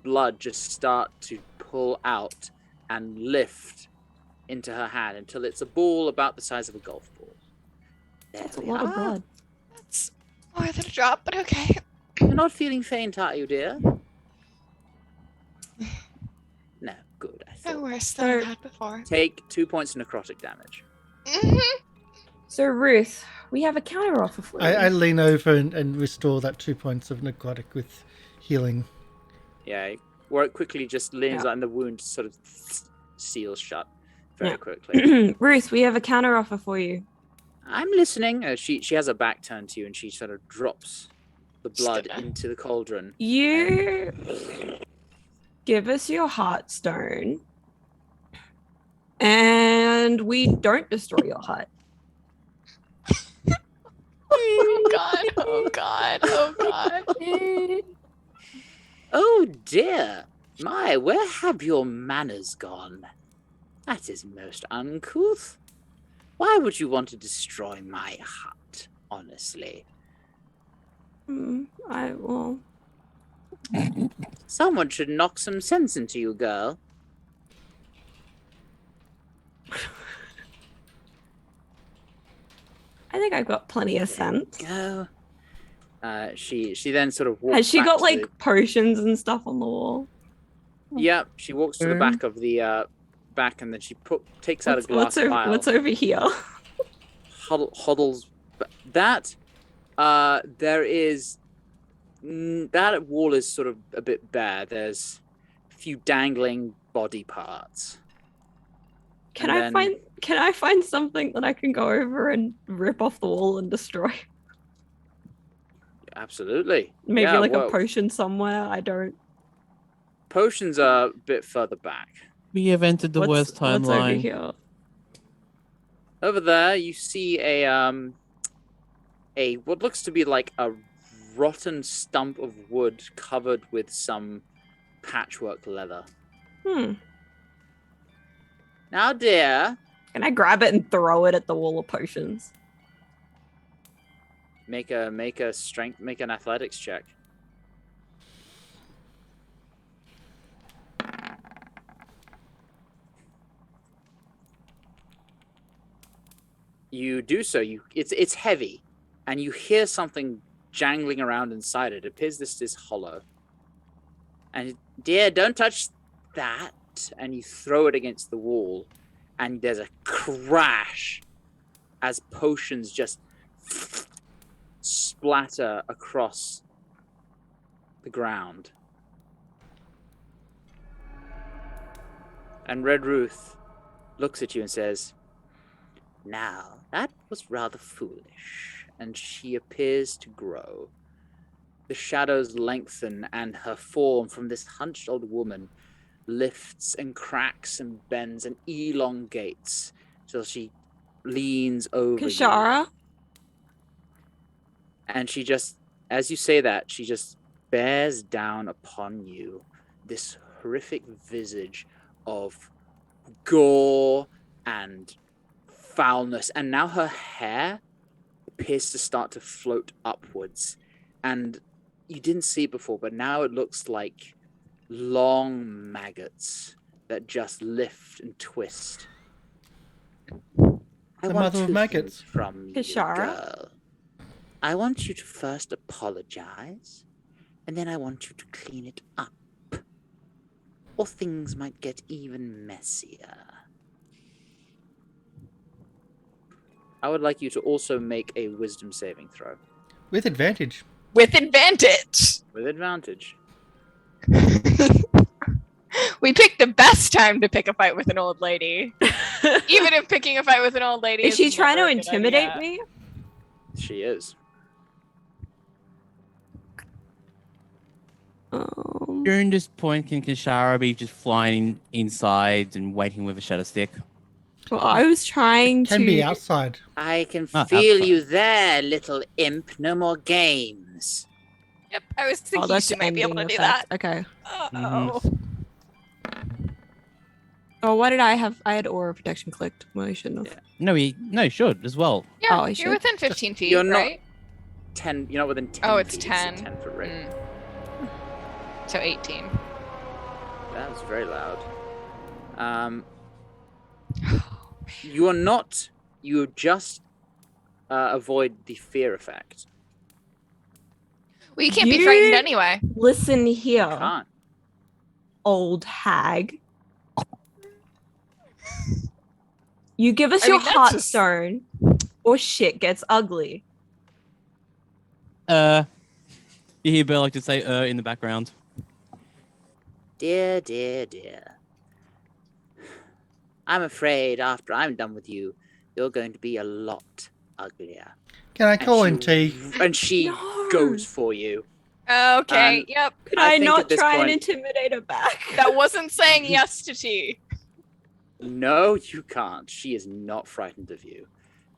blood just start to pull out and lift into her hand until it's a ball about the size of a golf ball. There That's a we lot of are. blood. That's more than a drop, but okay. You're not feeling faint, are you, dear? No, good. I No thought. worse than I've So- had before. Take 2 points of necrotic damage. Mhm. So Ruth, we have a counter offer for you. I lean over and restore that 2 points of necrotic with healing. Yeah, Warwick quickly just leans Yeah. out and the wound sort of seals shut very Yeah. quickly. Ruth, we have a counter offer for you. I'm listening. She has her back turned to you and she sort of drops the blood Stop. into the cauldron. You give us your heartstone, and we don't destroy your hut. Oh god, oh god, oh god. Oh dear. My, where have your manners gone? That is most uncouth. Why would you want to destroy my hut, honestly? I will. Someone should knock some sense into you, girl. I think I've got plenty of sense. Go. She then sort of walks Has she back got to like potions and stuff on the wall? Yep, she walks to the Mm. back of the back, and then she takes out a glass vial. What's over here? Huddles that. There is that wall is sort of a bit bare. There's a few dangling body parts. Can And I then- find? Can I find something that I can go over and rip off the wall and destroy? Absolutely. Maybe Yeah, like well, a potion somewhere. I don't. potions are a bit further back. We have entered the worst What's over timeline. here? Over there, you see a what looks to be like a rotten stump of wood covered with some patchwork leather. Now, dear, Can I grab it and throw it at the wall of potions? make an athletics check. You do so. It's heavy, and you hear something jangling around inside it. It appears this is hollow. And dear, don't touch that. And you throw it against the wall, and there's a crash as potions just splatter across the ground. And Red Ruth looks at you and says, "Now, that was rather foolish." And she appears to grow. The shadows lengthen, and her form from this hunched old woman lifts and cracks and bends and elongates till she leans over you. Kashara? And she just, as you say that, she just bears down upon you this horrific visage of gore and foulness. And now her hair appears to start to float upwards. And you didn't see it before, but now it looks like long maggots that just lift and twist. The mother of maggots. From you, Kashara? girl. I want you to first apologize, and then I want you to clean it up, or things might get even messier. I would like you to also make a wisdom saving throw. With advantage. With advantage. With advantage. We picked the best time to pick a fight with an old lady. Even if picking a fight with an old lady Is she trying to never a good intimidate idea. me? She is. During this point, can Kashara be just flying inside and waiting with a shadow stick? Well, I was trying Can to. be outside. I can Ah, feel outside. you there, little imp. No more games. Yep, I was Oh, thinking that's she might be able to ending do that. effect. Okay. Oh. Oh, what did I have? I had aura protection clicked. Well, I shouldn't have. No, he should as well. Yeah, Oh, I you're should. within 15 feet, You're not- right? 10. You're not within 10. Oh, it's feet, 10. It's a 10 foot radius. So 18. That was very loud. You are not. You just avoid the fear effect. Well, you can't be You- frightened anyway. Listen You here, can't. old hag. You give us I your mean, that's just- heartstone, or shit gets ugly. You hear Burlock just say in the background. Dear, dear, dear. I'm afraid after I'm done with you, you're going to be a lot uglier. Can I call in And tea? she No. goes for you. Okay, And- yep. Could I I, think not at this try and point- intimidate her back? That wasn't saying yes to tea. No, you can't. She is not frightened of you.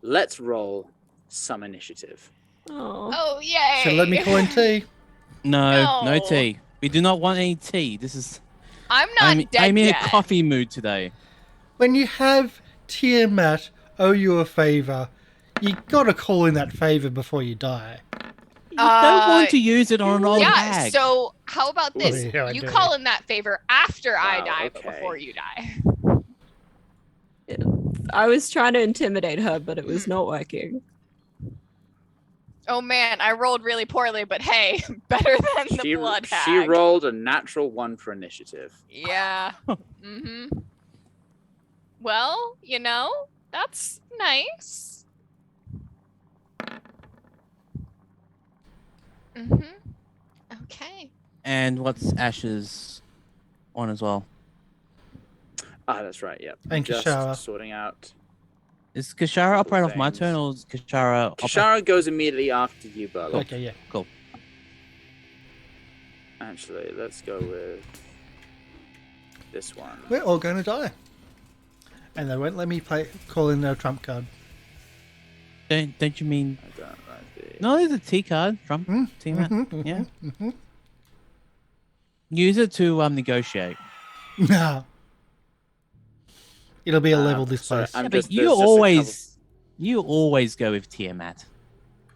Let's roll some initiative. Oh. Oh, yay. So let me call in tea. No, no No. tea. We do not want any tea. This is. I'm not dead I'm in yet. a coffee mood today. When you have Tiamat owe you a favor, you gotta call in that favor before you die. Don't want to use it on an old Yeah, hag. so how about Well, this? yeah, I You do. call in that favor after I Wow, die, but okay. before you die. I was trying to intimidate her, but it was not working. Oh man, I rolled really poorly, but hey, better than the blood hag. She rolled a natural 1 for initiative. Yeah. Mm-hmm. Well, you know, that's nice. Mm-hmm. Okay. And what's Ashe's on as well? Ah, that's right. Yep. And Just Kashara. sorting out. Is Kashara operate off my things. turn or is Kashara operate? Kashara goes immediately after you, Burlock. Okay, yeah. Cool. Actually, let's go with this one. We're all gonna die. And they won't let me call in their trump card. Don't you mean? I don't like the... No, there's a T card from Team. Yeah. Use it to negotiate. No. It'll be a level sorry, displace. I'm Yeah, just- but you there's just a always go with Tiamat.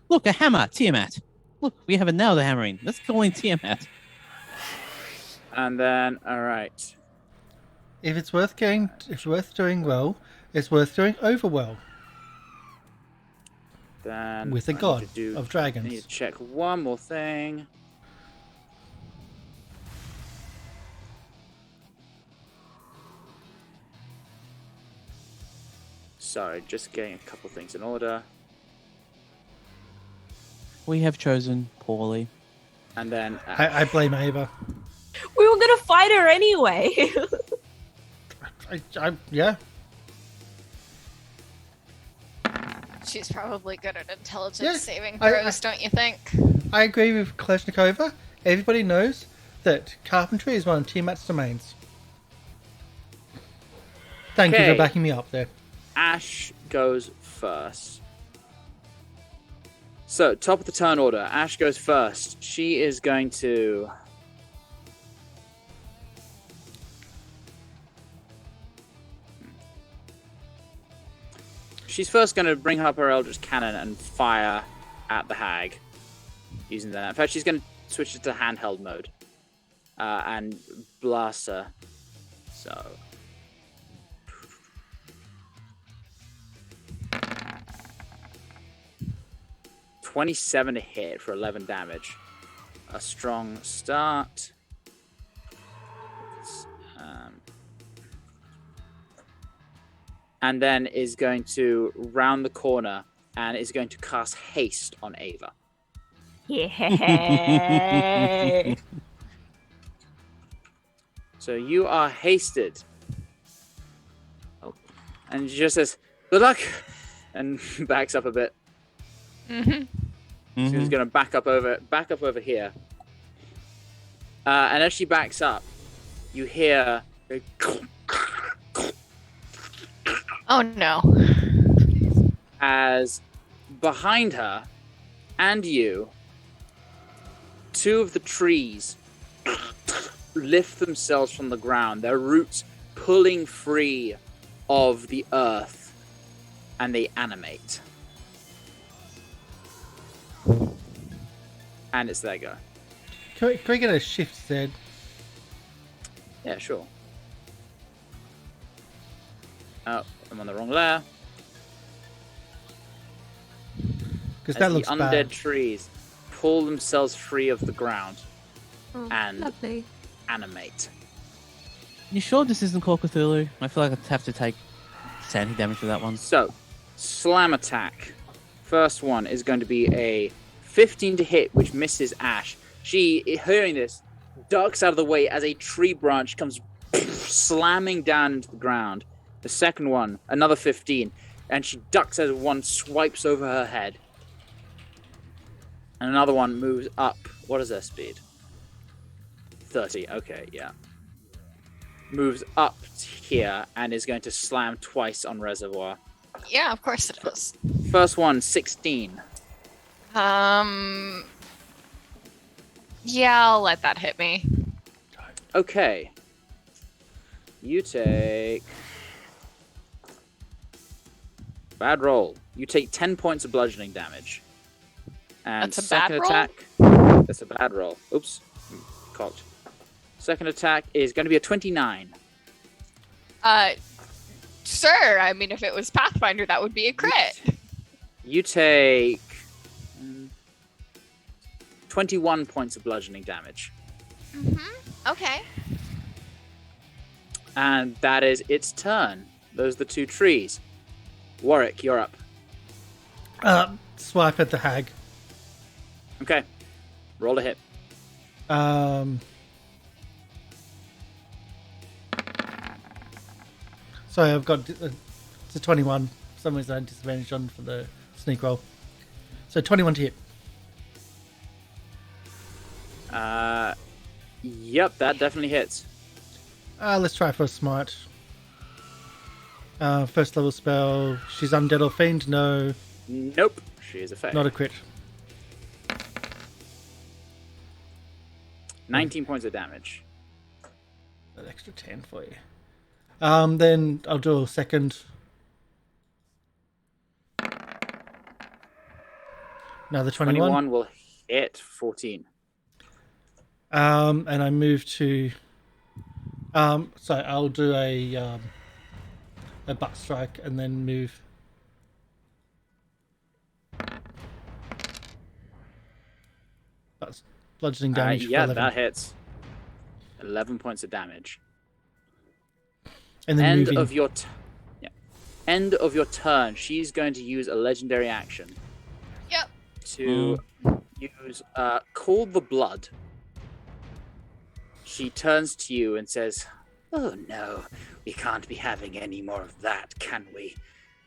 Look, a hammer, Tiamat. Look, we have a nail to hammer in. Let's call in Tiamat. And then, all right. If it's worth doing well, it's worth doing over well. Then With the I need god to do- of I dragons. need to check one more thing. Sorry, just getting a couple things in order. We have chosen poorly. And then I blame Ava. We were gonna fight her anyway. Yeah. She's probably good at intelligence Yeah, saving I- throws, don't you think? I agree with Kalashnikova. Everybody knows that carpentry is one of Tiamat's domains. Thank you Okay. for backing me up there. Ashe goes first. So, top of the turn order. Ashe goes first. She is going to... She's first going to bring up her Eldritch Cannon and fire at the hag using that. In fact, she's going to switch it to handheld mode and blast her. So... 27 to hit for 11 damage. A strong start. And then is going to round the corner and is going to cast haste on Ava. Yeah. So you are hasted. Oh. And she just says, "Good luck," and backs up a bit. Mm-hmm. She's going to back up over here. And as she backs up, you hear a Oh no. as behind her and you, two of the trees lift themselves from the ground, their roots pulling free of the earth, and they animate. And it's their go. Can we get a shift, Zed? Yeah, sure. Oh, I'm on the wrong layer. Because As that the looks undead bad. trees pull themselves free of the ground Oh, and lovely. animate. You sure this isn't called Cthulhu? I feel like I'd have to take sanity damage for that one. So, slam attack. First one is going to be a 15 to hit, which misses Ashe. She, hearing this, ducks out of the way as a tree branch comes slamming down into the ground. The second one, another 15, and she ducks as one swipes over her head. And another one moves up. What is their speed? 30. Okay, yeah. Moves up here and is going to slam twice on Reservoir. Yeah, of course it is. First one, 16. Yeah, I'll let that hit me. Okay. You take... Bad roll. You take 10 points of bludgeoning damage. And That's a second bad roll? attack... That's a bad roll. Oops. Cocked. Second attack is going to be a 29. Sure. I mean, if it was Pathfinder, that would be a crit. You take... 21 points of bludgeoning damage. Mm-hmm. Okay. And that is its turn. Those are the two trees. Warwick, you're up. Swipe at the hag. Okay. Roll a hit. Sorry, I've got it's a 21. For some reason I had disadvantage on for the sneak roll. So 21 to hit. Yep, that definitely hits. Let's try for a smite. First level spell. She's undead or fiend. No, Nope. She is a fail. not a crit. 19 points of damage. An extra 10 for you. Then I'll do a second. Another 21. 21 will hit 14. And I move to. So I'll do a butt strike and then move. Bludgeoning damage. Yeah, for 11. that hits. 11 points of damage. And then End moving. of your end of your turn. She's going to use a legendary action. Yep. To use Call the Blood. She turns to you and says, "Oh no, we can't be having any more of that, can we?"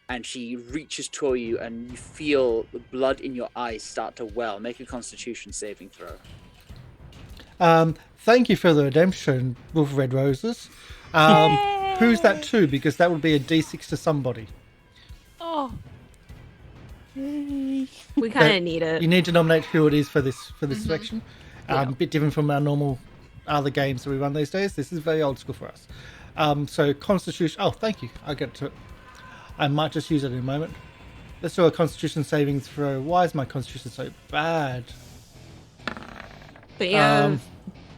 And she reaches toward you, and you feel the blood in your eyes start to well. Make a Constitution saving throw. Thank you for the redemption, Wolf of Red Roses. Who's that to? Because that would be a D6 to somebody. Oh. We kind of need it. You need to nominate who it is for this selection. A bit different from our normal other games that we run these days. This is very old school for us. So Constitution. Oh, thank you. I'll get to it. I might just use it in a moment. Let's do a Constitution saving throw. Why is my Constitution so bad? But yeah.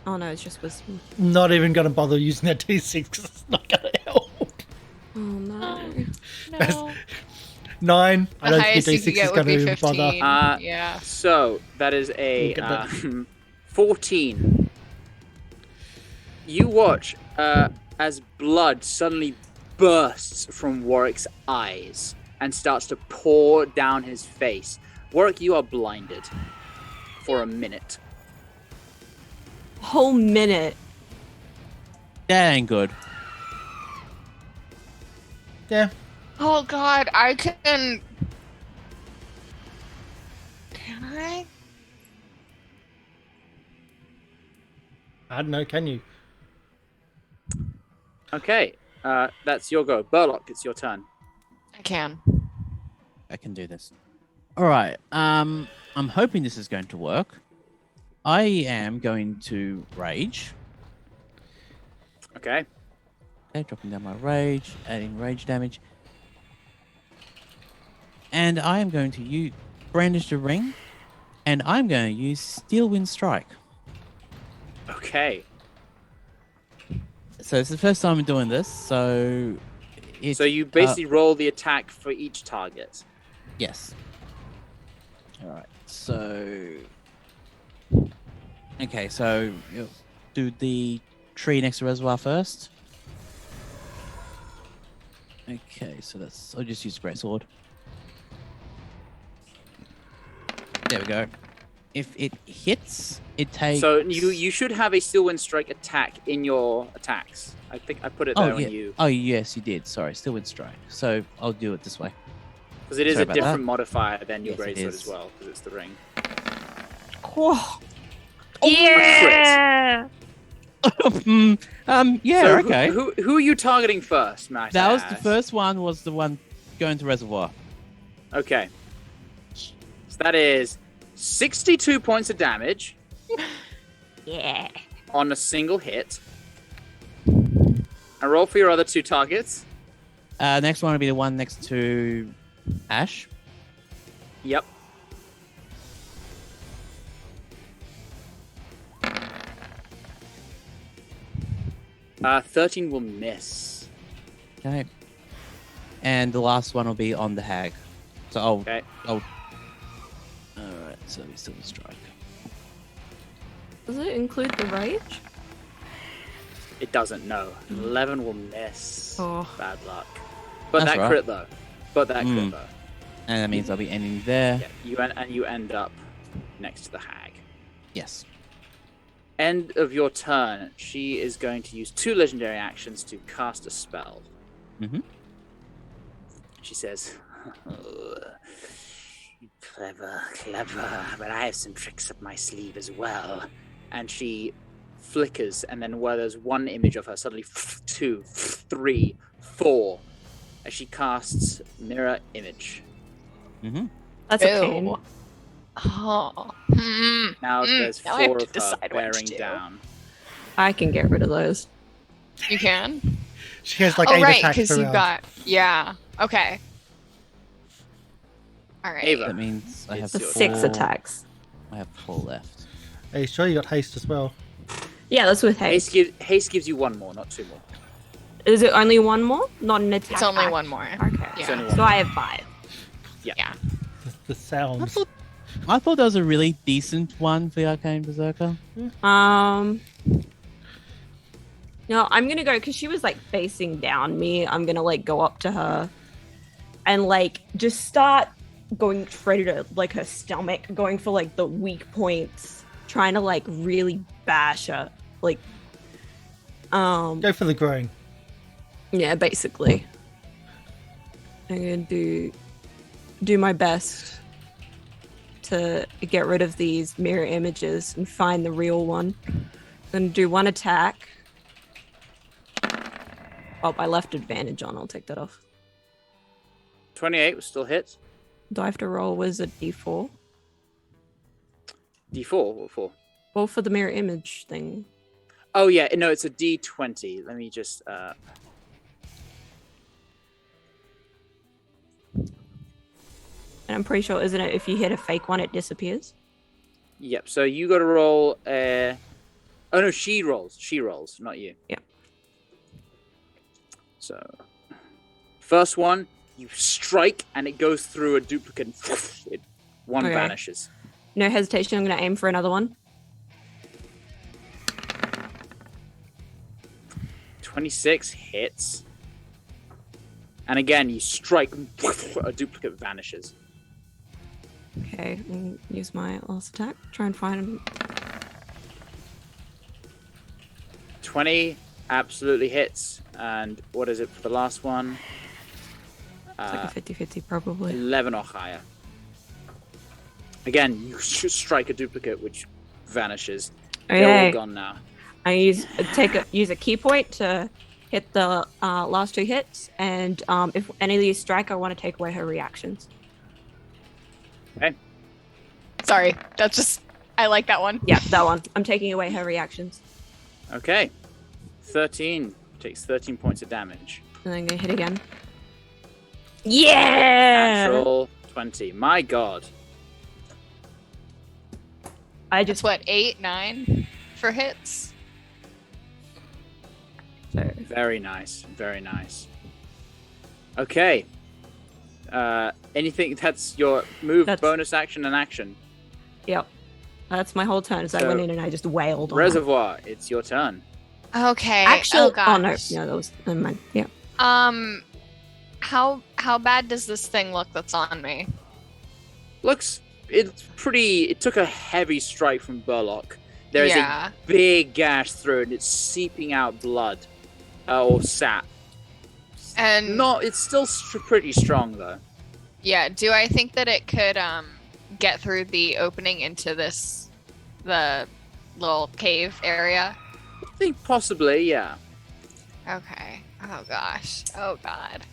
Oh no, it's just wisdom. Not even going to bother using that D6 because it's not going to help. Oh no. No. 9. I don't think highest you D6 could get is would going be to even bother. 15. Yeah. So that is a Look at that. 14. You watch as blood suddenly bursts from Warwick's eyes and starts to pour down his face. Warwick, you are blinded for a minute. Whole minute. That ain't good. Yeah. Oh God, I can. Can I? I don't know, can you? Okay, that's your go. Burlock, it's your turn. I can. I can do this. All right. I'm hoping this is going to work. I am going to rage. Okay. Okay, dropping down my rage, adding rage damage. And I am going to brandish the ring, and I'm going to use Steel Wind Strike. Okay. So it's the first time I'm doing this, so it's... So you basically roll the attack for each target. Yes. All right, so... Okay, so you'll do the tree next to Reservoir first. Okay, so that's... I'll just use the Greatsword. There we go. If it hits, it takes... So you should have a Steel Wind Strike attack in your attacks. I think I put it there when you... Oh, yes, you did. Sorry, Steel Wind Strike. So I'll do it this way. Because it is Sorry a about different that. modifier than your Yes, it Greatsword is. as well, because it's the ring. Oh. Yeah! Yeah, So okay. Who are you targeting first, Matt? That was the first one, was the one going to Reservoir. Okay. So that is 62 points of damage Yeah. on a single hit. And roll for your other two targets. Next one will be the one next to Ashe. Yep. Uh, 13 will miss. Okay. And the last one will be on the hag. So Okay. Alright, so we still strike. Does it include the rage? It doesn't, no. 11 will miss. Oh. Bad luck. But That's that right. crit, though. But that crit, though. And that means I'll be ending there. Yeah, you end up next to the hag. Yes. End of your turn. She is going to use 2 legendary actions to cast a spell. Mm-hmm. She says, Clever, but I have some tricks up my sleeve as well. and she flickers, and then where there's one image of her, suddenly 2, 3, 4, as she casts mirror image. Mm-hmm. That's a pain. Ew. Oh. Now there's Now I have 4 to of her decide what to bearing do. down. I can get rid of those. You can? She has like Oh, 8 right, attacks because per you've round. got... Yeah. Okay. All right. Ava. That means I have It's That's your 6 turn. attacks. I have 4 left. Are you sure you got haste as well? Yeah, that's with haste. Haste gives you 1 more, not 2 more. Is it only 1 more? Not an attack. It's only act? 1 more. Okay. Yeah. It's only So 1 I have 5. Yeah. The sounds. I thought that was a really decent one for the Arcane Berserker. No, I'm gonna go because she was like facing down me. I'm gonna like go up to her and like just start going straight to like her stomach, going for like the weak points, trying to like really bash her. Like, Go for the groin. yeah, basically. I'm gonna do my best to get rid of these mirror images and find the real one. I'm gonna do one attack. Oh, I left advantage on. I'll take that off. 28 was still hit. Do I have to roll wizard D4? D4, what for? Well, for the mirror image thing. Oh yeah, no, it's a D20. Let me just And I'm pretty sure, isn't it, if you hit a fake one, it disappears? Yep, so you got to roll oh no, she rolls, not you. Yeah. So first one, you strike and it goes through a duplicate. One Okay. vanishes. No hesitation, I'm going to aim for another one. 26 hits. And again, you strike, a duplicate vanishes. Okay, I'll use my last attack. Try and find him. 20 absolutely hits. And what is it for the last one? It's like a 50-50 probably. 11 or higher. Again, you strike a duplicate, which vanishes. They're all Okay, gone now. I use a key point to hit the last two hits, and if any of these strike, I want to take away her reactions. Okay. Sorry, that's just I like that one. Yeah, that one. I'm taking away her reactions. Okay. 13 takes 13 points of damage. And then I'm going to hit again. Yeah! Natural 20. My god. I Just just what, 8, 9 for hits? Very nice. Very nice. Okay. Anything that's your move, bonus action, and action. Yep. That's my whole turn. So I So, went in and I just wailed on her. Reservoir, it's your turn. Okay. Actually, oh gosh. no, that was never mind. Yeah. How bad does this thing look that's on me? It's pretty. It took a heavy strike from Burlock. There is Yeah. a big gash through it, and it's seeping out blood or sap. And It's still pretty strong though. yeah, do I think that it could get through the opening into the little cave area? I think possibly, yeah. Okay. Oh gosh. Oh god.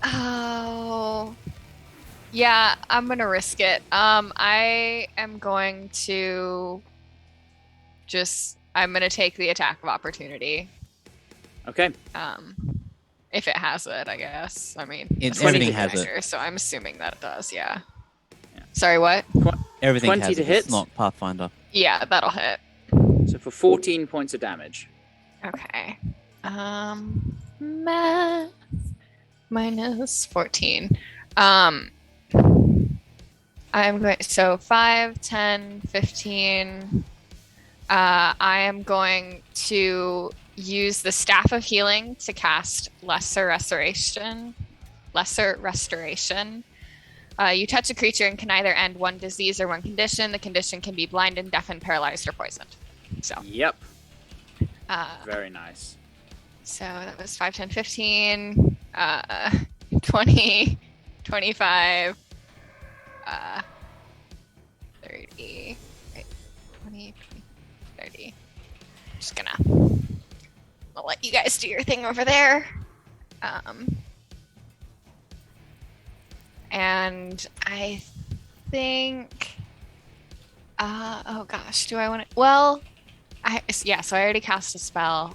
Oh. Yeah, I'm gonna risk it. I am going to I'm gonna take the attack of opportunity. Okay. If it has it, I guess. I mean, Everything has it. it. So I'm assuming that it does, yeah. Yeah. Sorry, what? Everything 20 has to it. hit. It's not Pathfinder. Yeah, that'll hit. So for 14 points of damage. Okay. Math minus 14. I'm going so 5, 10, 15. I am going to use the Staff of Healing to cast Lesser Restoration. You touch a creature and can either end one disease or one condition. The condition can be blinded, deafened, paralyzed, or poisoned. So, Yep. Very nice. so that was 5, 10, 15, 20, 25, 30, wait, 20, 30. Just I'll let you guys do your thing over there. And I think, oh gosh, do I want to, well, so I already cast a spell.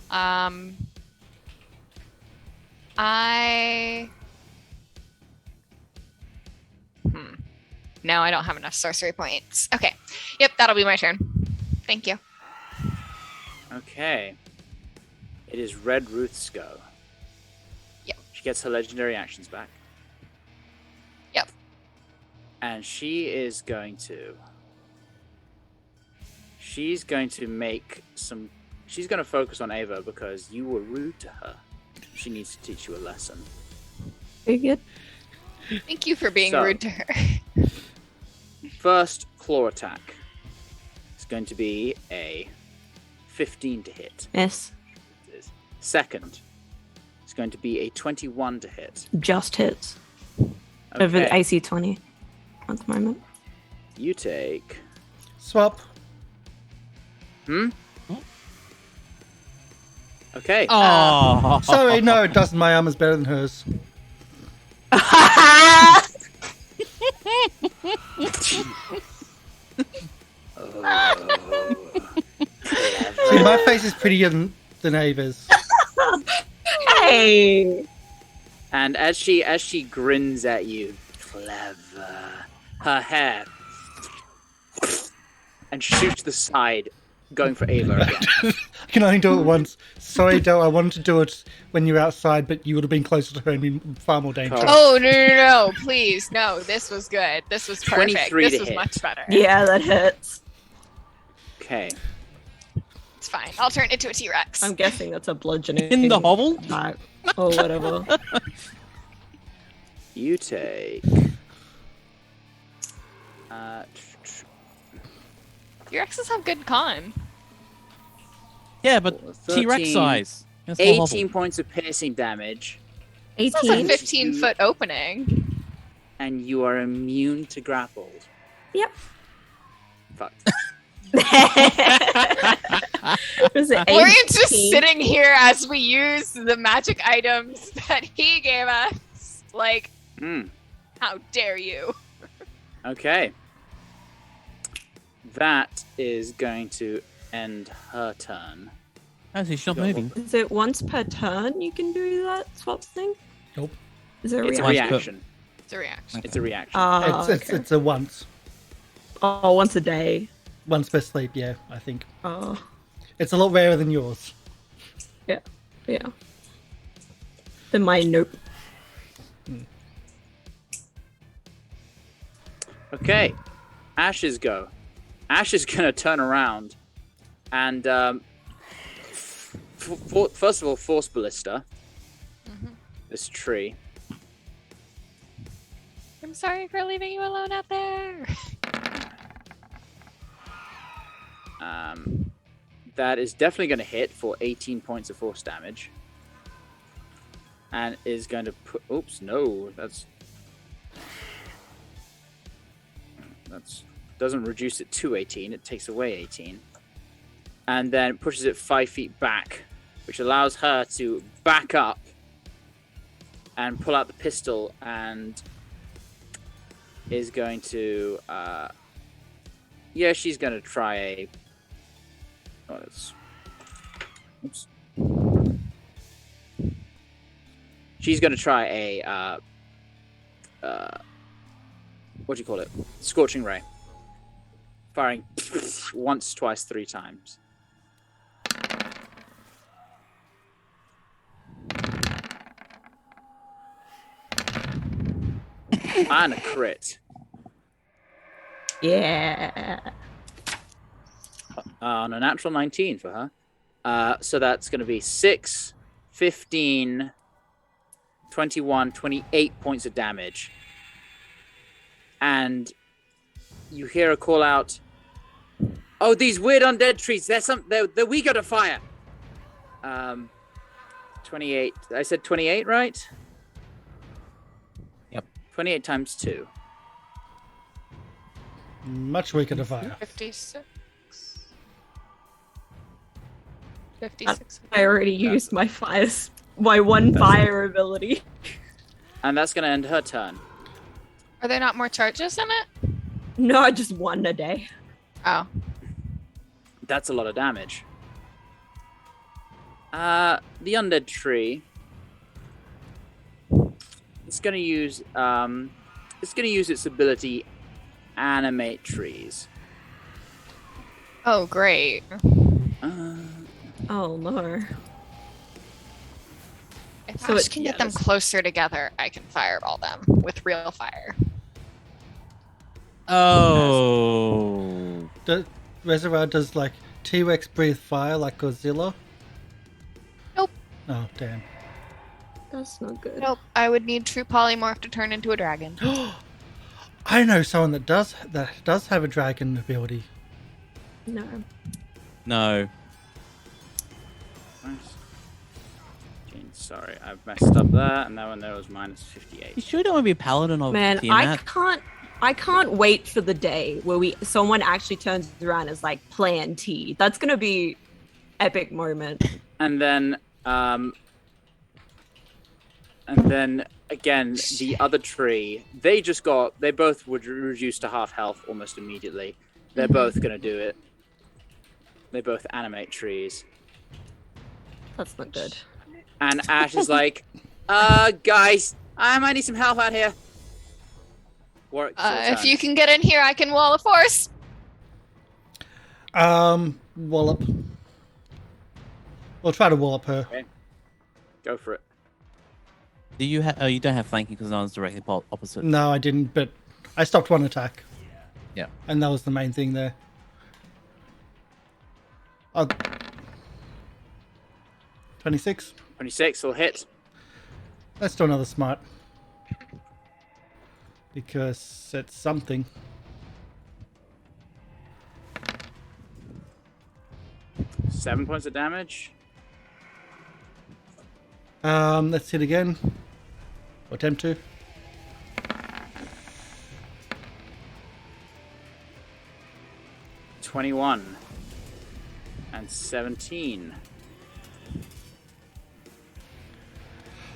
No, I don't have enough sorcery points. Okay. Yep, that'll be my turn. Thank you. Okay. It is Red Ruth's go. Yep. She gets her legendary actions back. Yep. And she's going to make some. She's going to focus on Ava because you were rude to her. She needs to teach you a lesson. Very good. Thank you for being So- rude to her. First claw attack is going to be a 15 to hit. Miss. Second is going to be a 21 to hit. Just hits. Over the Okay, AC 20 at the moment. you take. Swap. Okay. Oh, Sorry, no, it doesn't. My armor's better than hers. See, my face is prettier than Ava's. Hey! And as she grins at you, clever, her hair and shoots to the side, going for Ava again. I can only do it once. Sorry, Del, I wanted to do it when you were outside, but you would have been closer to her and been far more dangerous. Oh, no, please. No, this was good. This was perfect. 23 This to was hit. much better. Yeah, that hits. Okay. It's fine. I'll turn into a T-Rex. I'm guessing that's a bludgeoning. in the hovel. attack or whatever. You take. T-Rexes have good con. Yeah, but 13, T-Rex size. That's not 18 hovel. points of piercing damage, That's a 18. 15-foot opening. and you are immune to grappled. Yep. Fuck. Was it Lorian's just 18? sitting here as we use the magic items that he gave us. Like, how dare you? Okay. That is going to end her turn. Oh, so she's not moving. Is it once per turn you can do that swap thing? Nope. Is there a It's a reaction? reaction. It's a reaction. It's a reaction. It's a once. Oh, once a day. Once per sleep, yeah, I think. Oh, It's a lot rarer than yours. yeah. Then mine, nope. Okay. Ashe's go. Ashe is going to turn around and, first of all, force ballista. This tree. I'm sorry for leaving you alone out there. That is definitely going to hit for 18 points of force damage. And is going to put... Oops, no. That's... Doesn't reduce it to 18. It takes away 18. And then pushes it 5 feet back, which allows her to back up and pull out the pistol and is going to... yeah, she's going to try a... Oh, that's... Oops. She's going to try a... what do you call it? Scorching Ray. Firing once, twice, 3 times. And a crit. Yeah. On a natural 19 for her. So that's going to be 6, 15, 21, 28 points of damage. And you hear a call out, "Oh, these weird undead trees, they're weaker to fire." 28. I said 28, right? Yep. 28 times 2. Much weaker to fire. 56. 56. I already used my my one fire ability. And that's going to end her turn. Are there not more charges in it? No, just one a day. Oh. That's a lot of damage. The undead tree. It's gonna use its ability animate trees. Oh, great. Oh no. If So Ashe it- can yeah, get them that's- closer together, I can fireball them with real fire. Oh. Reservoir does like T-Rex breathe fire like Godzilla? Nope. Oh, damn. That's not good. Nope. I would need true polymorph to turn into a dragon. I know someone that does have a dragon ability. No. No. Nice. Gene, sorry, I've messed up that, and that one there was minus You 58. sure don't want to be a paladin of Man, Tiamat? I can't wait for the day where someone actually turns around as like Plan T. That's gonna be epic moment. And then again, the other tree, they both were reduced to half health almost immediately. They're both gonna do it. They both animate trees. That's not good. And Ashe is like, guys, I might need some help out here. Warwick, it's your If turn. you can get in here, I can wall a force. Wallop. We'll try to wallop her. Okay. Go for it. Do you have? Oh, you don't have flanking because no one's directly opposite. No, I didn't, but I stopped one attack. Yeah. And that was the main thing there. 26. 26 will hit. Let's do another smart. Because it's something. Seven points of damage. Let's hit again. Or attempt to. $21 and 17.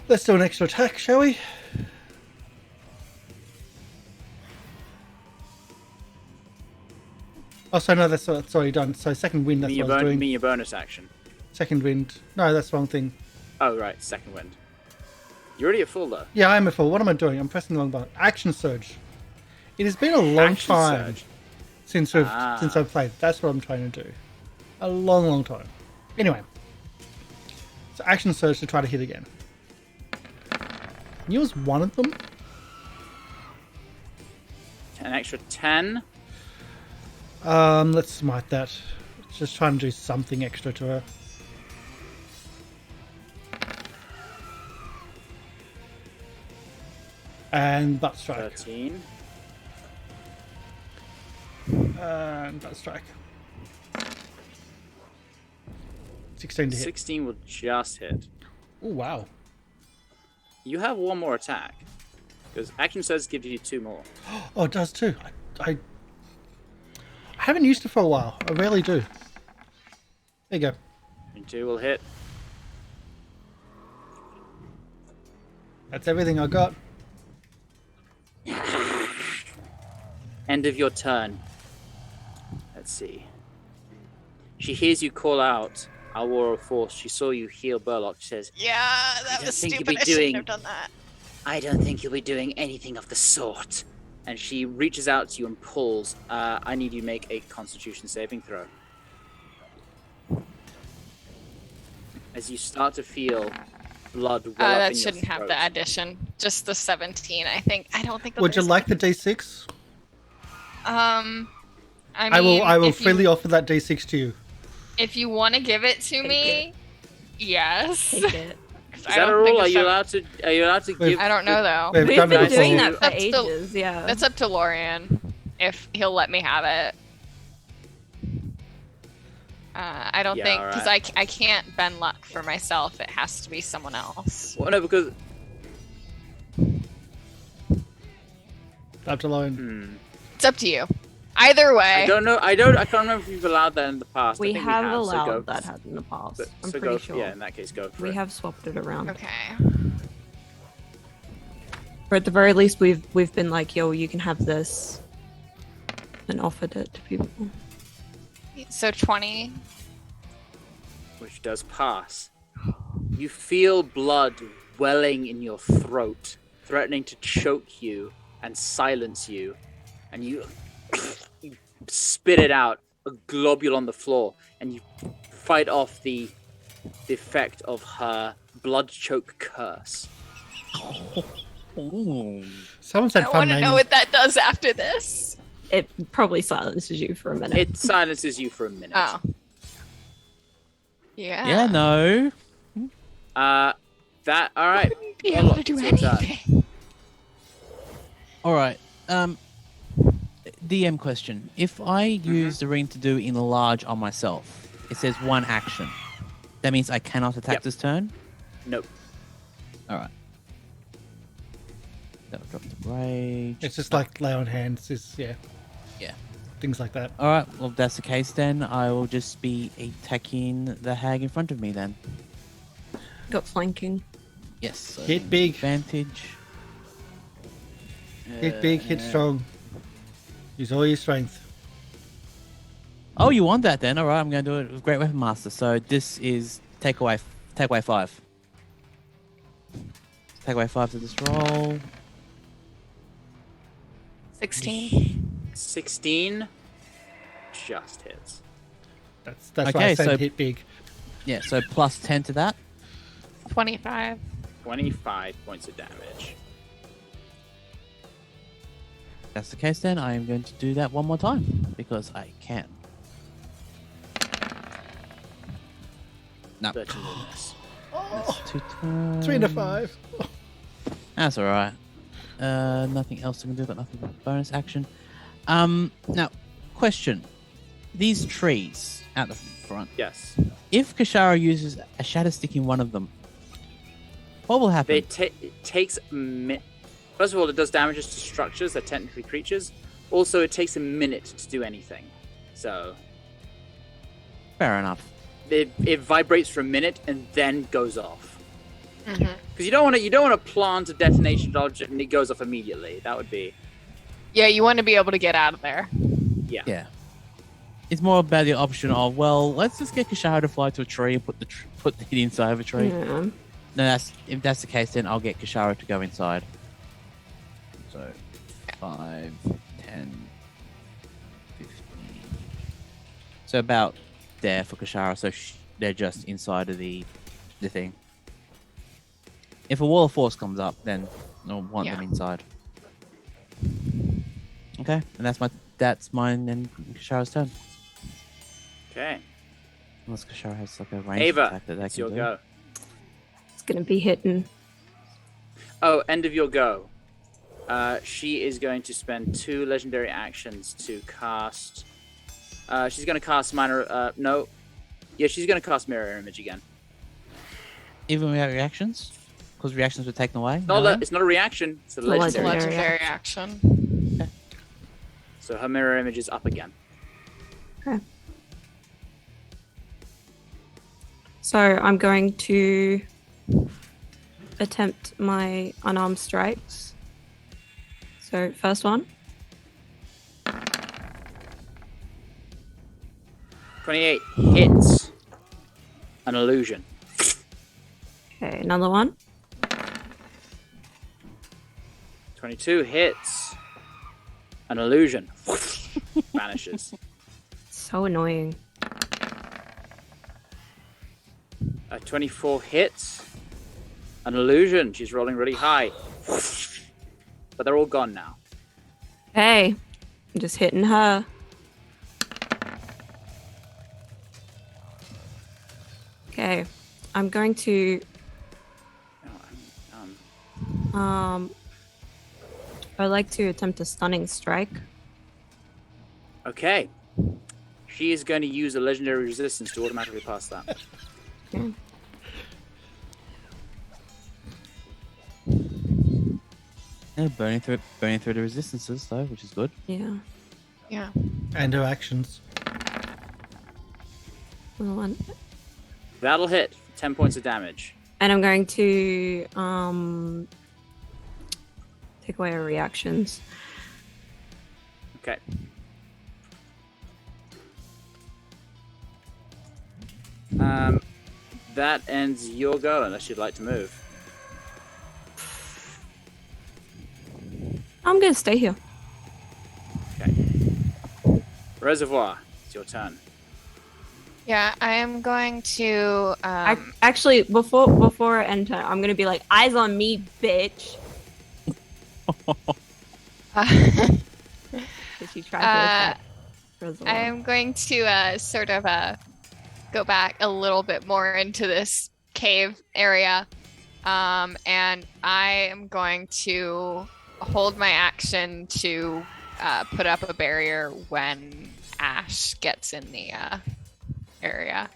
Let's do an extra attack, shall we? Oh, so no, that's already done. So second wind, that's what I was doing. Mean your bonus action. Second wind. No, that's the wrong thing. Oh, right, second wind. You're already at full, though. Yeah, I am a fool. What am I doing? I'm pressing the wrong button. Action surge. It has been a long Action time surge. since I've played. That's what I'm trying to do. A long, long time. Anyway, so action surge to try to hit again. Use one of them. An extra 10. Let's smite that. Just trying to do something extra to her. And butt strike. 13. And butt strike. 16 to hit. 16 will just hit. Oh wow. You have one more attack. Because action surge gives you 2 more. Oh, it does too. I haven't used it for a while. I rarely do. There you go. And 2 will hit. That's everything I got. End of your turn. Let's see. She hears you call out, "Our war of force." She saw you heal Burlock. She says, Yeah, that don't was think you'll stupid. be I shouldn't doing- have done that. I don't think you'll be doing anything of the sort. and she reaches out to you and pulls. I need you to make a Constitution saving throw. As you start to feel blood well up That in your shouldn't have throat. the addition. Just the 17, I think. I don't think. That Would you there's- like the D6? I mean, I will if freely you, offer that D6 to you. if you want to give it to me, yes. Take it. 'Cause Is I that a don't think rule? Are it's you a- allowed to? Are you allowed to We've- give? I don't know though. We've We've done been it doing before. that for That's still- ages, yeah. That's up to Lorian, if he'll let me have it. I don't Yeah, think because alright. I can't bend luck for myself. It has to be someone else. Well, no, because Up to Lorian. It's up to you. Either way. I don't know. I can't remember if we've allowed that in the past. I We think have so allowed go- that in the past. So, I'm so pretty go. sure. Yeah, in that case, go for We it. have swapped it around. Okay. Or at the very least, we've been like, yo, you can have this, and offered it to people. So 20. Which does pass. You feel blood welling in your throat, threatening to choke you and silence you, and you spit it out, a globule on the floor, and you fight off the effect of her blood choke curse. Ooh. Someone said I fun want to name. know what that does after this. it probably silences you for a minute. It silences you for a minute. Oh. Yeah. Yeah, no. All right. Be able to Warlock, do it's your turn. anything. All right. DM question. If I use the ring to do enlarge on myself, it says 1 action. That means I cannot attack Yep. this turn? Nope. All right. That'll drop the rage. It's just like lay on hands. Yeah. Things like that. All right. Well, if that's the case, then I will just be attacking the hag in front of me then. Got flanking. Yes. So Hit big. Advantage. Hit big, hit strong. Use all your strength. Oh, you want that then? All right. I'm going to do it with Great Weapon Master. So this is take away 5. Take away 5 to this roll. 16. 16 just hits. That's why Okay, I said so- hit big. Yeah. So plus 10 to that. 25. 25 points of damage. If that's the case, then I am going to do that one more time because I can. No. 13 will miss. That's 2 turns. 3 to 5. That's all right. Nothing else I can do. Got nothing but bonus action. Now, question: these trees out the front. Yes. If Kashara uses a shadow stick in one of them, what will happen? It takes first of all, it does damages to structures. They're technically creatures. Also, it takes a minute to do anything. So Fair enough. it vibrates for a minute and then goes off. Mm-hmm. Because you don't want to plant a detonation object and it goes off immediately. That would be Yeah, you want to be able to get out of there. Yeah. It's more about the option of, well, let's just get Kashara to fly to a tree and put it inside of a tree. Yeah. No, if that's the case, then I'll get Kashara to go inside. So, 5, 10, 15. So about there for Kashara, so they're just inside of the thing. If a wall of force comes up, then I'll want them inside. Okay, and that's mine and Kashara's turn. okay. Unless Kashara has like a range Ava, attack that they it's can your do. go. It's gonna be hitting. Oh, end of your go. She is going to spend 2 legendary actions to cast. She's going to cast minor. No. Yeah, she's going to cast mirror image again. Even without reactions? Because reactions were taken away? It's not a reaction. It's a It's a It's a legendary. legendary action. So her mirror image is up again. Okay. So I'm going to attempt my unarmed strikes. So first one. 28 hits. An illusion. Okay, another one. 22 hits. An illusion. Vanishes. So annoying. 24 hits. An illusion. She's rolling really high. But they're all gone now. Hey, I'm just hitting her. Okay, I'm going to I'd like to attempt a stunning strike. Okay. She is going to use a legendary resistance to automatically pass that. Okay. Yeah, burning through the resistances though, which is good. Yeah. Yeah. And her actions. Another one. That'll hit. 10 points of damage. And I'm going to take away her reactions. Okay. That ends your go, unless you'd like to move. I'm gonna stay here. Okay. Reservoir, it's your turn. Yeah, I am going to. Actually, before I enter, I'm gonna be like, eyes on me, bitch. Did she try to attack Reservoir? I'm going to sort of go back a little bit more into this cave area. And I am going to hold my action to put up a barrier when Ashe gets in the area.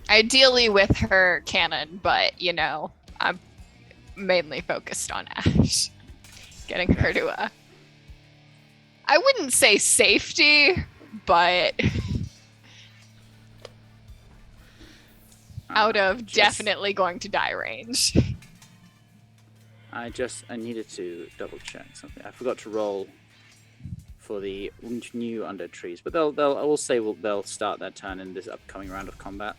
Ideally with her cannon, but you know, I'm mainly focused on Ashe. Getting her to I wouldn't say safety, but out of definitely going to die range. I needed to double check something. I forgot to roll for the new undead trees, but they'll start their turn in this upcoming round of combat.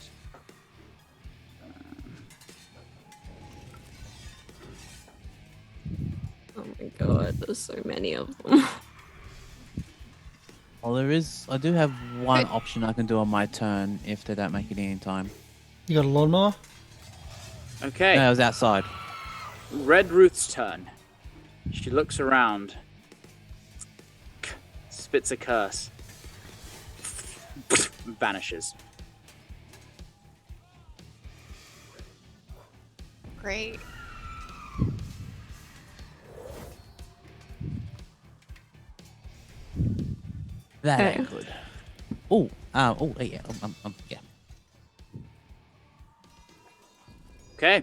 Oh my god, there's so many of them. Well, I do have one option I can do on my turn if they don't make it in time. You got a lawnmower? Okay. No, I was outside. Red Ruth's turn. She looks around, spits a curse, vanishes. Great. That Okay. ain't good. Oh, yeah, yeah. Okay.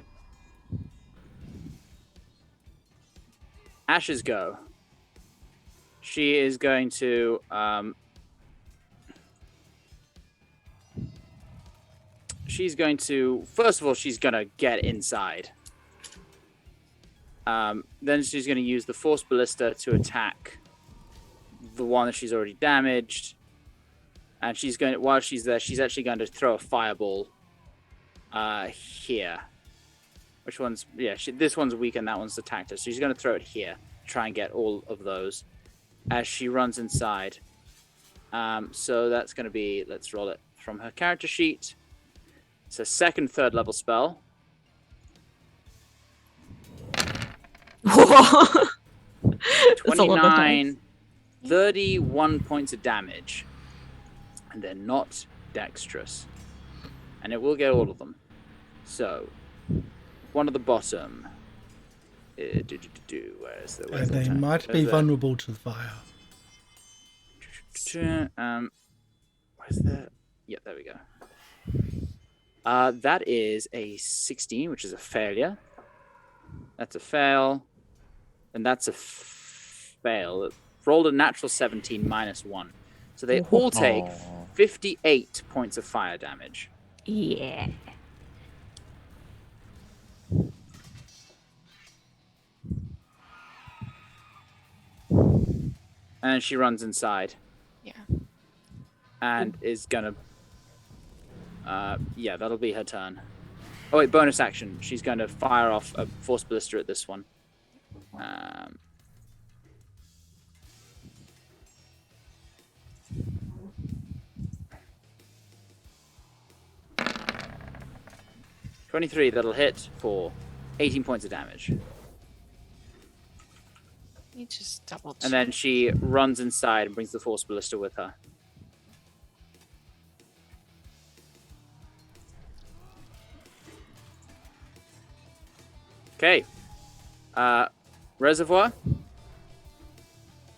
Ashe's go. She is going to first of all, she's gonna get inside. Then she's gonna use the Force Ballista to attack the one that she's already damaged. And while she's there, she's actually going to throw a fireball here. Which one's, this one's weak and that one's attacked her. So she's going to throw it here, try and get all of those as she runs inside. So that's going to be, let's roll it from her character sheet. It's a second, third level spell. That's a lot of 29, 31 points of damage. And they're not dexterous. And it will get all of them. So, one at the bottom. Where's the And they might be vulnerable to the fire. Where's the... Yeah, there we go. That is a 16, which is a failure. That's a fail. And that's a fail. It rolled a natural 17 minus 1. So they all take 58 points of fire damage. Yeah. And she runs inside. Yeah. And is gonna... yeah, that'll be her turn. Oh wait, bonus action. She's going to fire off a Force Ballista at this one. 23, that'll hit for 18 points of damage. Let me just double check. And then she runs inside and brings the Force Ballista with her. Okay. Reservoir?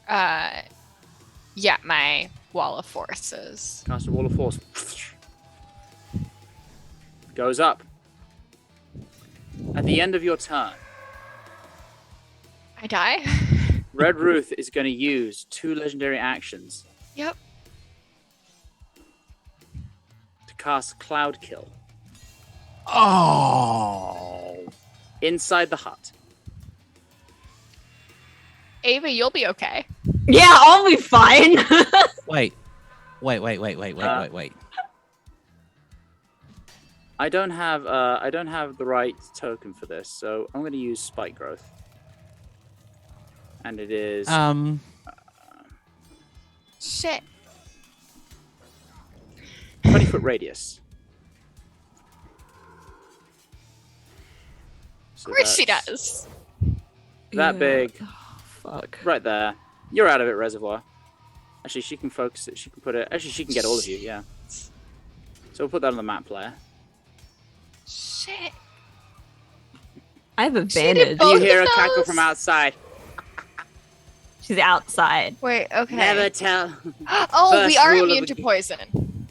Yeah, my wall of forces. Cast a wall of force. Goes up. At the end of your turn, I die? Red Ruth is going to use 2 legendary actions Yep. to cast Cloud Kill Oh. inside the hut. Ava, you'll be okay. Yeah, I'll be fine. Wait. I don't have the right token for this, so I'm going to use Spike Growth. And it is Shit. 20-foot radius. Of So course she that's does. That Yeah. big, Oh, fuck. right there. You're out of it, Reservoir. Actually, she can focus it. She can put it. Actually, she can get all of you. Yeah. So we'll put that on the map player. Shit. I have advantage. both You of hear a cackle those? from outside. She's outside. Wait, okay. Never tell. Oh, we First are rule of immune the to game. poison.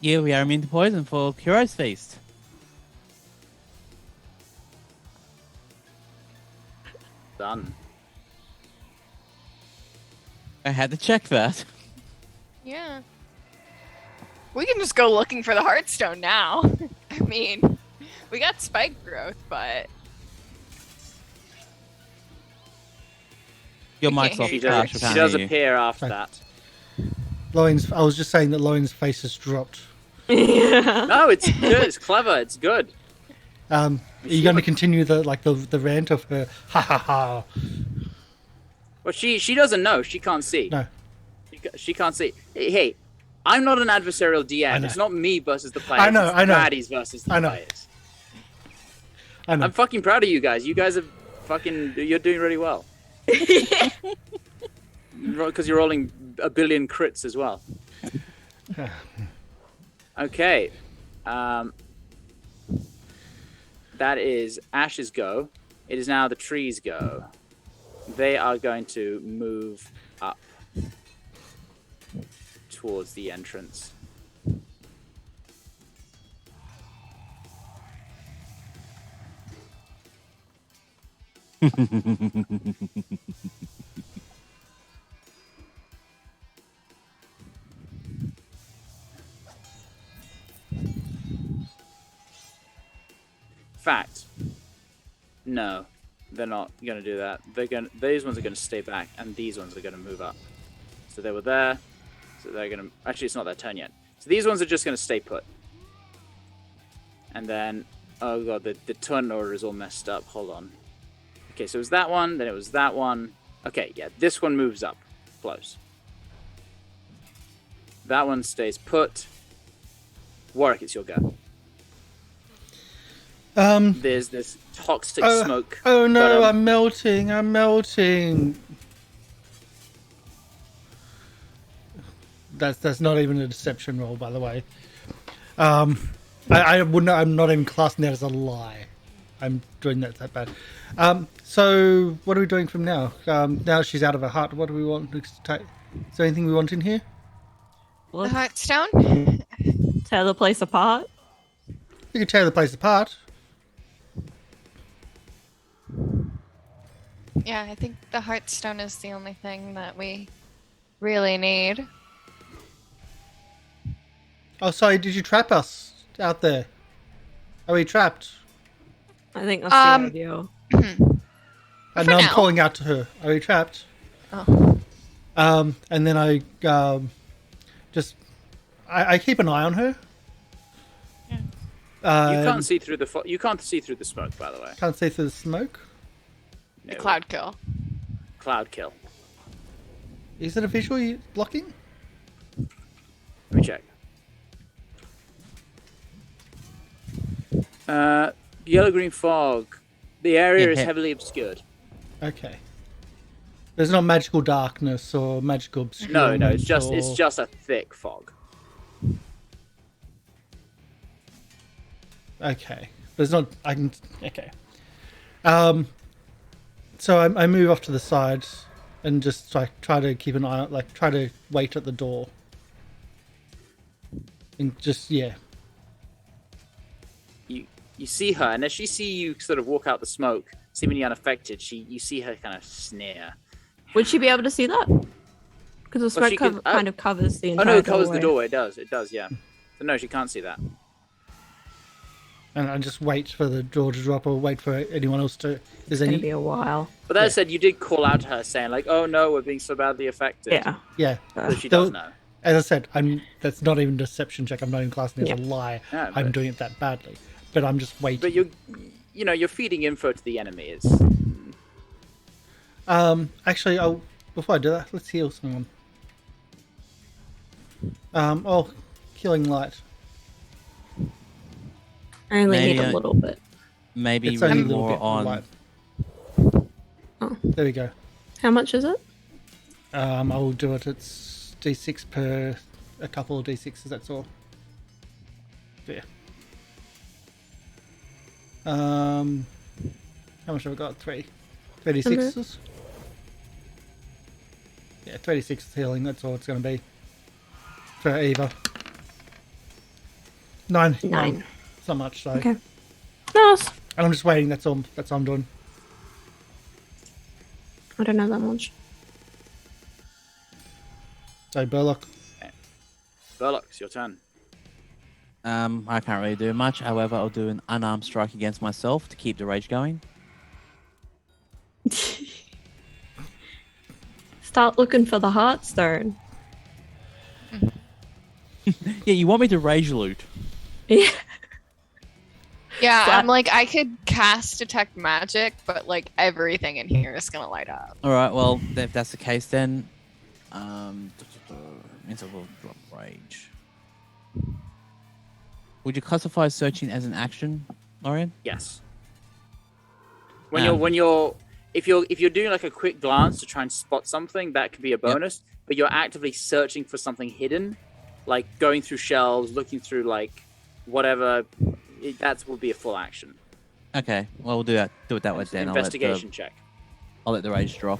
Yeah, we are immune to poison for Hero's Feast. Done. I had to check that. Yeah. We can just go looking for the Heartstone now. I mean, we got spike growth, but Your I mic's can't off, hear She you. Karsh. does. I She can't does hear you. appear after Right. that. I was just saying that Lorian's face has dropped. Yeah. No, it's good. It's clever. It's good. Are you going to continue the rant of her ha ha ha? Well, she doesn't know. She can't see. No. She can't see. Hey, I'm not an adversarial I DM. know. It's not me versus the players. I know, It's I know. baddies versus the I know. players. I know. I'm fucking proud of you guys. You guys are fucking. You're doing really well. Because you're rolling a billion crits as well. Okay. That is Ashe's go. It is now the trees' go. They are going to move up towards the entrance. Fact. No, they're not going to do that. These ones are going to stay back, and these ones are going to move up. So they were there. So they're going to. Actually, it's not their turn yet. So these ones are just going to stay put. And then, oh god, the turn order is all messed up. Hold on. Okay, so it was that one. Then it was that one. Okay, yeah, this one moves up close. That one stays put. Warwick, it's your go. There's this toxic smoke. Oh no, but, I'm melting. I'm melting. That's not even a deception roll, by the way. I wouldn't. I'm not even classing that as a lie. I'm doing that bad. So what are we doing from now? Now she's out of her heart. What do we want to take? Is there anything we want in here? the Well, Heartstone? tear the place apart. You can tear the place apart. Yeah, I think the Heartstone is the only thing that we really need. Oh, sorry. Did you trap us out there? Are we trapped? I think that's the Um, idea. And For now I'm now. calling out to her. Are we trapped? Oh. And then I I keep an eye on her. you can't see through the you can't see through the smoke, by the way. Can't see through the smoke. The No. Cloud Kill. Cloud kill. Is it a visual blocking? Let me check. Yellow-green fog. The area is Yeah. heavily obscured. Okay. There's not magical darkness or magical obscurity. No, it's just a thick fog. Okay. There's not. I can. Okay. So I move off to the side and just try to keep an eye out, try to wait at the door. And just You see her, and as she see you sort of walk out the smoke, seemingly unaffected, you see her kind of sneer. Would she be able to see that? Because the smoke she could- kind of covers the Oh entire no, it covers the doorway. doorway. It does, yeah. So no, she can't see that. and I just wait for the door to drop or wait for anyone else to. Is It's any? gonna be a while. But that Yeah. said, you did call out to her saying like, "Oh no, we're being so badly affected." Yeah. Yeah. So she Though- does know. As I said, that's not even a deception check. I'm not even classing it as a lie. Yeah, I'm but- doing it that badly, but I'm just waiting. But you're feeding info to the enemy. It's Actually, before I do that, let's heal someone. Killing light. I only Maybe need a little bit. Maybe It's only a more little bit of on. light. Oh. There we go. How much is it? I will do it. It's D6 per a couple of D6s. That's all. Yeah. How much have I got? 3 D6s. Yeah, 3D6 healing. That's all it's going to be for Eva. 9. 9. It's not much, so. Okay. Nice. And I'm just waiting. That's all. That's all I'm doing. I don't know that much. So Burlock. Burlock, it's your turn. I can't really do much. However, I'll do an unarmed strike against myself to keep the rage going. Start looking for the Heartstone. Yeah, you want me to rage loot? Yeah. Yeah, So- I'm like, I could cast Detect Magic, but like everything in here is gonna light up. All right. Well, if that's the case, then means I will drop rage. Would you classify searching as an action, Lorian? Yes. If you're doing like a quick glance to try and spot something, that could be a bonus. But you're actively searching for something hidden, like going through shelves, looking through like whatever. That will be a full action. Okay. Well, we'll do that. Do it that way It's an then. investigation check. I'll let the rage drop.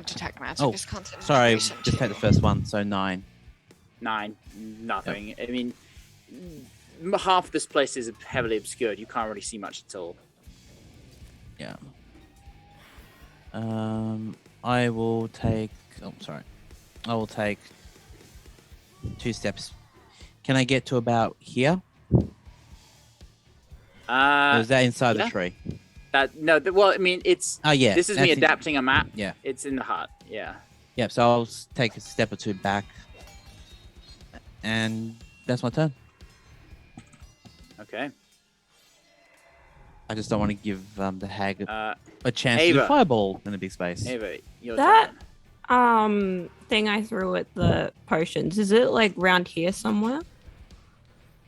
Detect Magic Oh, is concentration. sorry. Just take the first one. So 9. 9, nothing. I mean, half this place is heavily obscured. You can't really see much at all. Yeah. I will take. Oh, sorry. I will take 2 steps. Can I get to about here? Or is that inside yeah. the tree? Well, I mean, it's. Oh yeah. This is me adapting a map. Yeah. It's in the heart. Yeah. Yeah. So I'll take a step or 2 back, and that's my turn. Okay. I just don't want to give the hag a chance Ava. to do fireball in a big space. Ava, your That turn. thing I threw at the potions, is it like round here somewhere?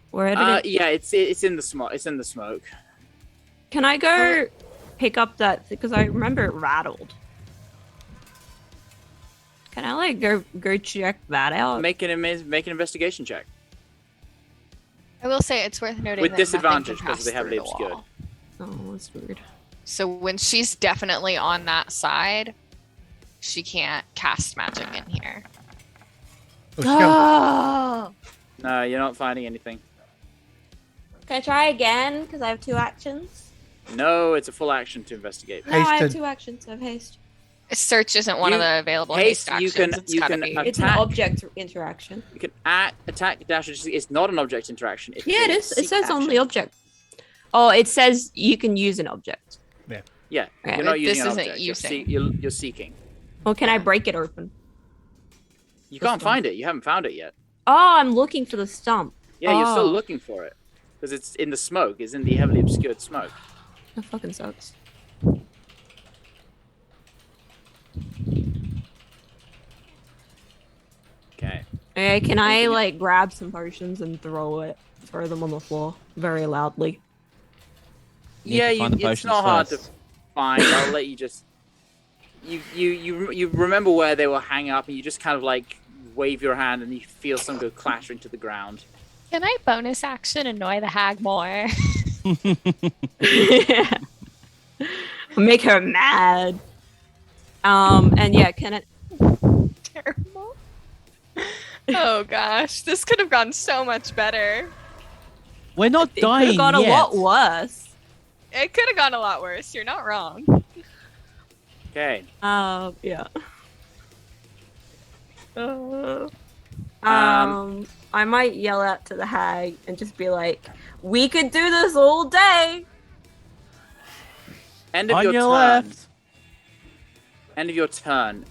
Where did it... Yeah, it's in the smoke. It's in the smoke. Can I go pick up that? Because I remember it rattled. Can I like go check that out? Make an investigation check I will say it's worth noting with that disadvantage nothing can because pass they heavily through the obscured. wall. Oh, that's weird. So when she's definitely on that side, she can't cast magic in here. Oh, she's going- Oh! No, you're not finding anything. Can I try again? Because I have 2 actions. No, it's a full action to investigate. No, I have Hasted. 2 actions. So I have haste. Search isn't one of the available haste haste, you actions. can- It's you gotta can be. It's an Attack. object interaction. You can attack, dash. It's not an object interaction. It's Yeah, it a is. It seek says on action. the object. Oh, it says you can use an object. Yeah, Okay. you're not This using an isn't object. using. You're seeking. Well, can I break it open? You can't find it. You haven't found it yet. Oh, I'm looking for the stump. Yeah, you're still Oh. looking for it because it's in the smoke. It's in the heavily obscured smoke. That fucking sucks. Okay. Okay, can I like grab some potions and throw them on the floor very loudly? You need Yeah, to find the it's potions not hard to first. find. I'll let you just. You remember where they were hanging up, and you just kind of like wave your hand, and you feel some go clattering to the ground. Can I bonus action annoy the hag more? Make her mad. And yeah, can it? Terrible. Oh gosh, this could have gone so much better. We're not It could dying have gone yet. a lot worse. It could have gone a lot worse. You're not wrong. Okay. Yeah. Um, I might yell out to the hag and just be like, "We could do this all day." End of On your your turn. left. End of your turn.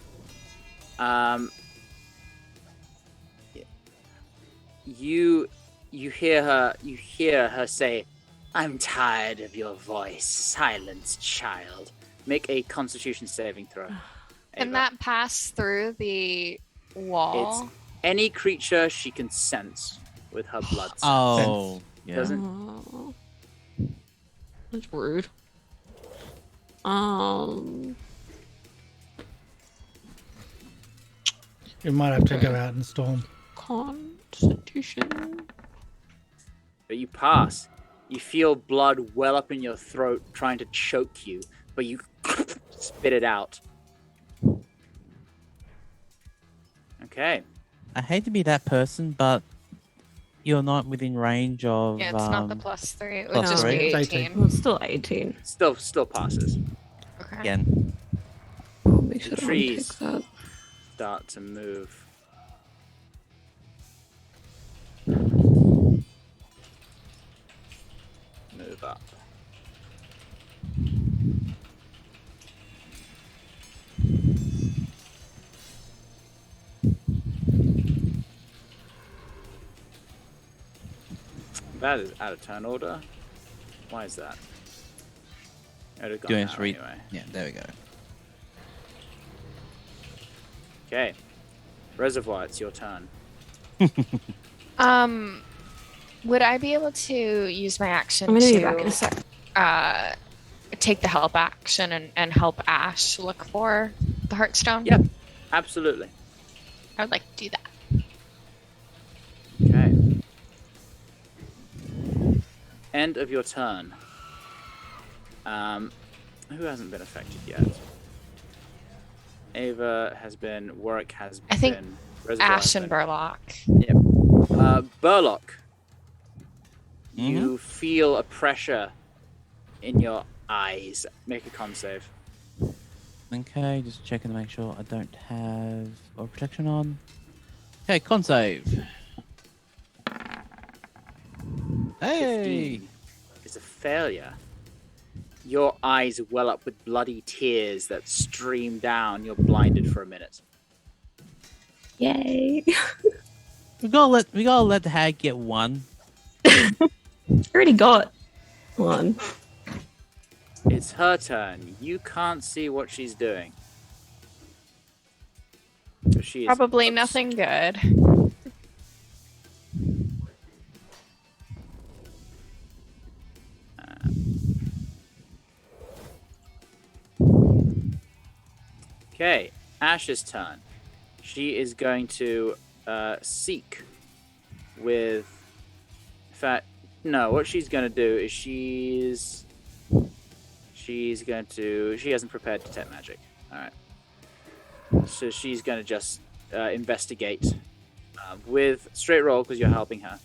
You hear her say, "I'm tired of your voice, silence, child." Make a Constitution saving throw. Can Ava. that pass through the wall? It's any creature she can sense with her blood sense. Oh, yeah. Doesn't. Oh, that's rude. You might have to go out and storm. Constitution. But you pass. You feel blood well up in your throat trying to choke you, but you spit it out. Okay. I hate to be that person, but you're not within range of. Yeah, it's not the +3. It would plus just three. be It's 18. Well, it's still 18. Still passes. Okay. Again. I'll make sure The to trees. unpick that. Start to move. Move up. That is out of turn order. Why is that? It would have gone Doing now us read. anyway. Yeah, there we go. Okay. Reservoir, it's your turn. Would I be able to use my action I'm gonna be back in a to sec. take the help action and help Ashe look for the Heartstone? Yep. Absolutely. I would like to do that. Okay. End of your turn. Who hasn't been affected yet? Ava has been. Warwick has I think been. Reservoir has Ashe and been. Burlock. Yep. Burlock. You feel a pressure in your eyes. Make a con save. Okay, just checking to make sure I don't have or protection on. Okay, con save. Hey! 15 is a failure. Your eyes well up with bloody tears that stream down. You're blinded for a minute. Yay. We gotta let the hag get one. Already got one. It's her turn. You can't see what she's doing. So she is Probably nothing good. Okay, Ashe's turn. She is going to seek with. In fact, no. What she's going to do is she hasn't prepared detect magic. All right. So she's going to just investigate with straight roll because you're helping her.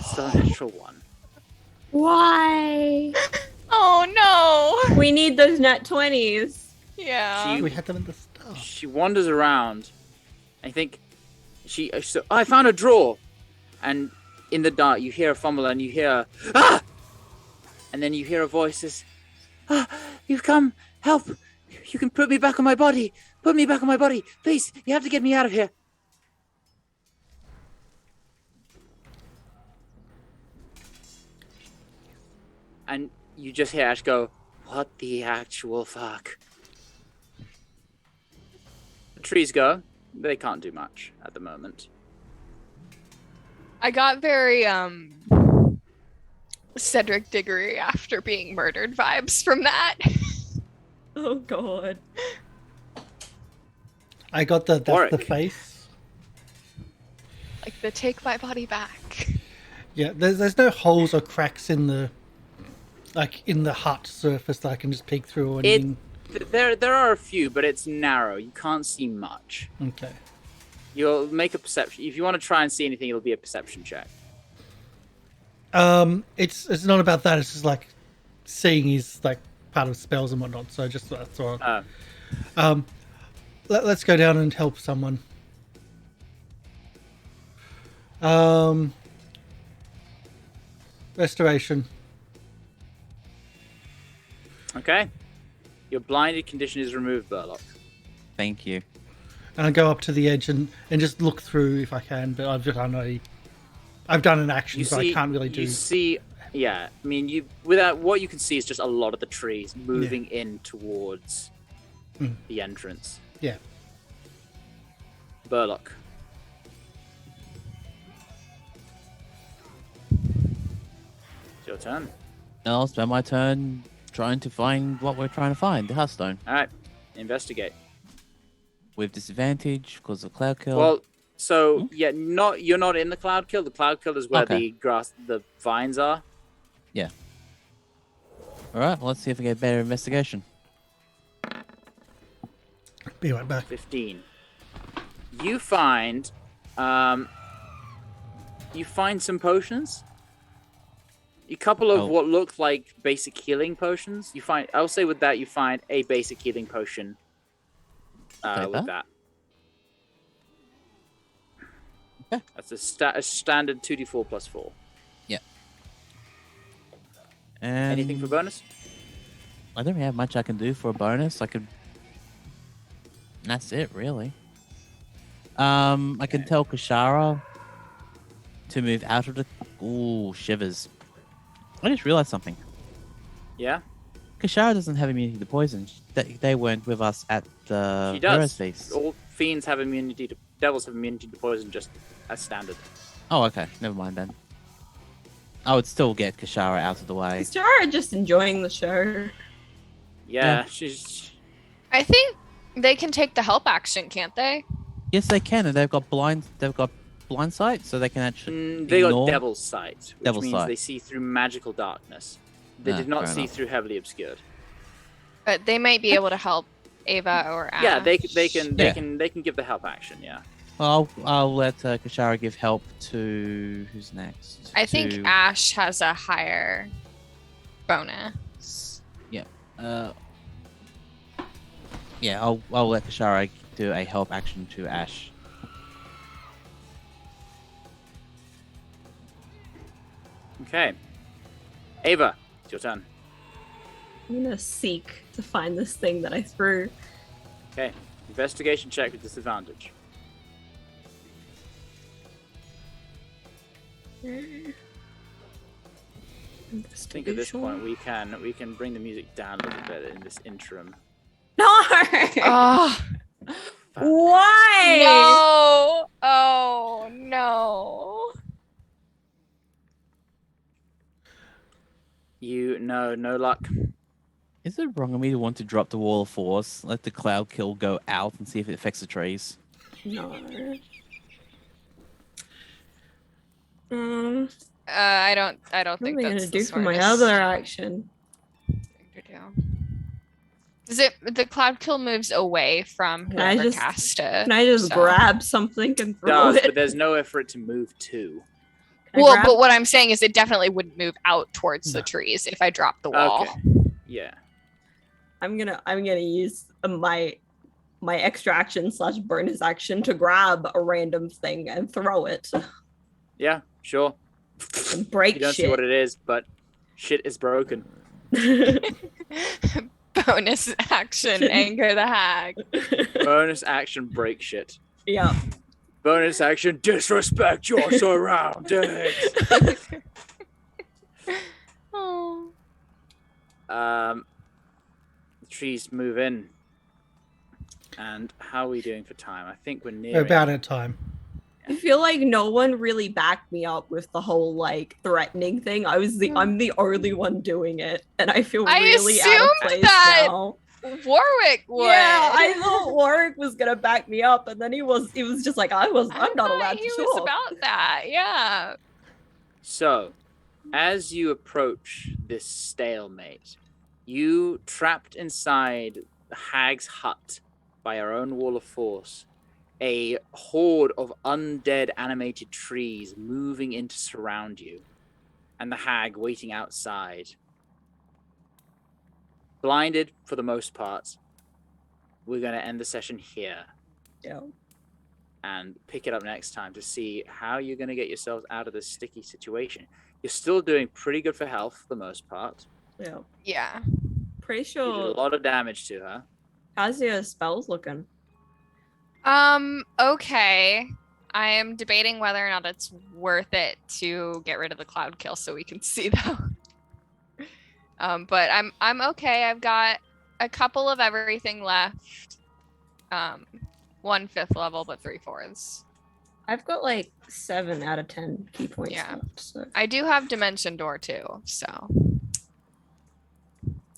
Still a natural one. Why? Oh no! We need those nat 20s. Yeah. We had them in the start. She wanders around. I think so I found a drawer, and in the dark you hear a fumble and you hear ah, and then you hear a voice says, "Ah, you've come, help! You can put me back on my body. Put me back on my body, please. You have to get me out of here." And you just hear Ashe go, "What the actual fuck?" The trees go. They can't do much at the moment. I got very Cedric Diggory after being murdered vibes from that. Oh god. I got that's the Warwick. face. Like the take my body back. Yeah, there's no holes or cracks in the hut surface that I can just peek through or anything. There are a few, but it's narrow. You can't see much. Okay. You'll make a perception. If you want to try and see anything, it'll be a perception check. It's not about that. It's just like seeing is like part of spells and whatnot. So just that's all. Let's go down and help someone. Restoration. Okay. Your blinded condition is removed, Burlock. Thank you. And I go up to the edge and just look through if I can, but I've done an action, so I can't really do. You see, yeah. I mean, without what you can see is just a lot of the trees moving in towards the entrance. Yeah. Burlock. It's your turn. I'll spend my turn trying to find what we're trying to find, the Hearthstone. All right. investigate. With disadvantage because of cloud kill. Well, so yeah, you're not in the cloud kill. The cloud kill is where the vines are. Yeah. All right. Let's see if we get better investigation. Be right back. 15. You find some potions. A couple of what look like basic healing potions. I'll say with that, you find a basic healing potion. With that. Okay. That's a standard 2d4 plus 4. Yeah. And anything for bonus? I don't really have much I can do for a bonus. That's it, really. I can tell Kashara to move out of the... Ooh, shivers. I just realized something. Yeah? Kashara doesn't have immunity to poison. They weren't with us at the She does. Feast. All fiends have immunity to... Devils have immunity to poison just as standard. Oh, okay. Never mind then. I would still get Kashara out of the way. Is Kashara just enjoying the show? Yeah, she's... I think they can take the help action, can't they? Yes, they can, and they've got blind sight, so they can actually they ignore... got devil's sight, which Devil's means sight. they see through magical darkness. They did not see through heavily obscured. But they might be able to help Ava or Ashe. Yeah, they can give the help action. Yeah. Well, I'll let Kashara give help to who's next. I think Ashe has a higher bonus. Yeah. I'll let Kashara do a help action to Ashe. Okay. Ava, it's your turn. I'm gonna seek to find this thing that I threw. Okay. Investigation check with disadvantage. I think at this point we can bring the music down a little bit in this interim. No! Oh, Why? no! Oh, no. No luck. Is it wrong of me to want to drop the wall of force, let the cloud kill go out, and see if it affects the trees? No. I don't What am think I that's gonna the do for my smartest other action? thing to do. Is it the cloud kill moves away from Can I whoever just- cast it? Can I just so- grab something and throw Does, it? but there's nowhere for it to move to. Can I Well, grab- but what I'm saying is it definitely wouldn't move out towards the No. trees if I dropped the wall. Okay. Yeah. I'm gonna use my extra action / bonus action to grab a random thing and throw it Yeah, sure. and break You don't see shit. what it is, but shit is broken. Bonus action, anger the hag. Bonus action, break shit. Yeah. Bonus action, disrespect your surroundings. Oh. The trees move in. And how are we doing for time? I think we're near About at time. I feel like no one really backed me up with the whole like threatening thing. I'm the only one doing it, and I feel I really out of assumed place that now. Warwick would. Yeah, I thought Warwick was gonna back me up, and then he was just like, I'm not thought allowed he to was talk. about that. Yeah. So, as you approach this stalemate, you trapped inside the hag's hut by our own wall of force, a horde of undead animated trees moving in to surround you, and the hag waiting outside. Blinded for the most part, we're going to end the session here Yeah. and pick it up next time to see how you're going to get yourselves out of this sticky situation. You're still doing pretty good for health for the most part. Yeah. Yeah. Pretty You did sure. a lot of damage to her. How's your spells looking? Okay. I am debating whether or not it's worth it to get rid of the cloud kill so we can see though. But I'm okay. I've got a couple of everything left. 1 5th level, but 3 4s. I've got like 7 out of 10 key points Yeah. left. So. I do have Dimension Door too, so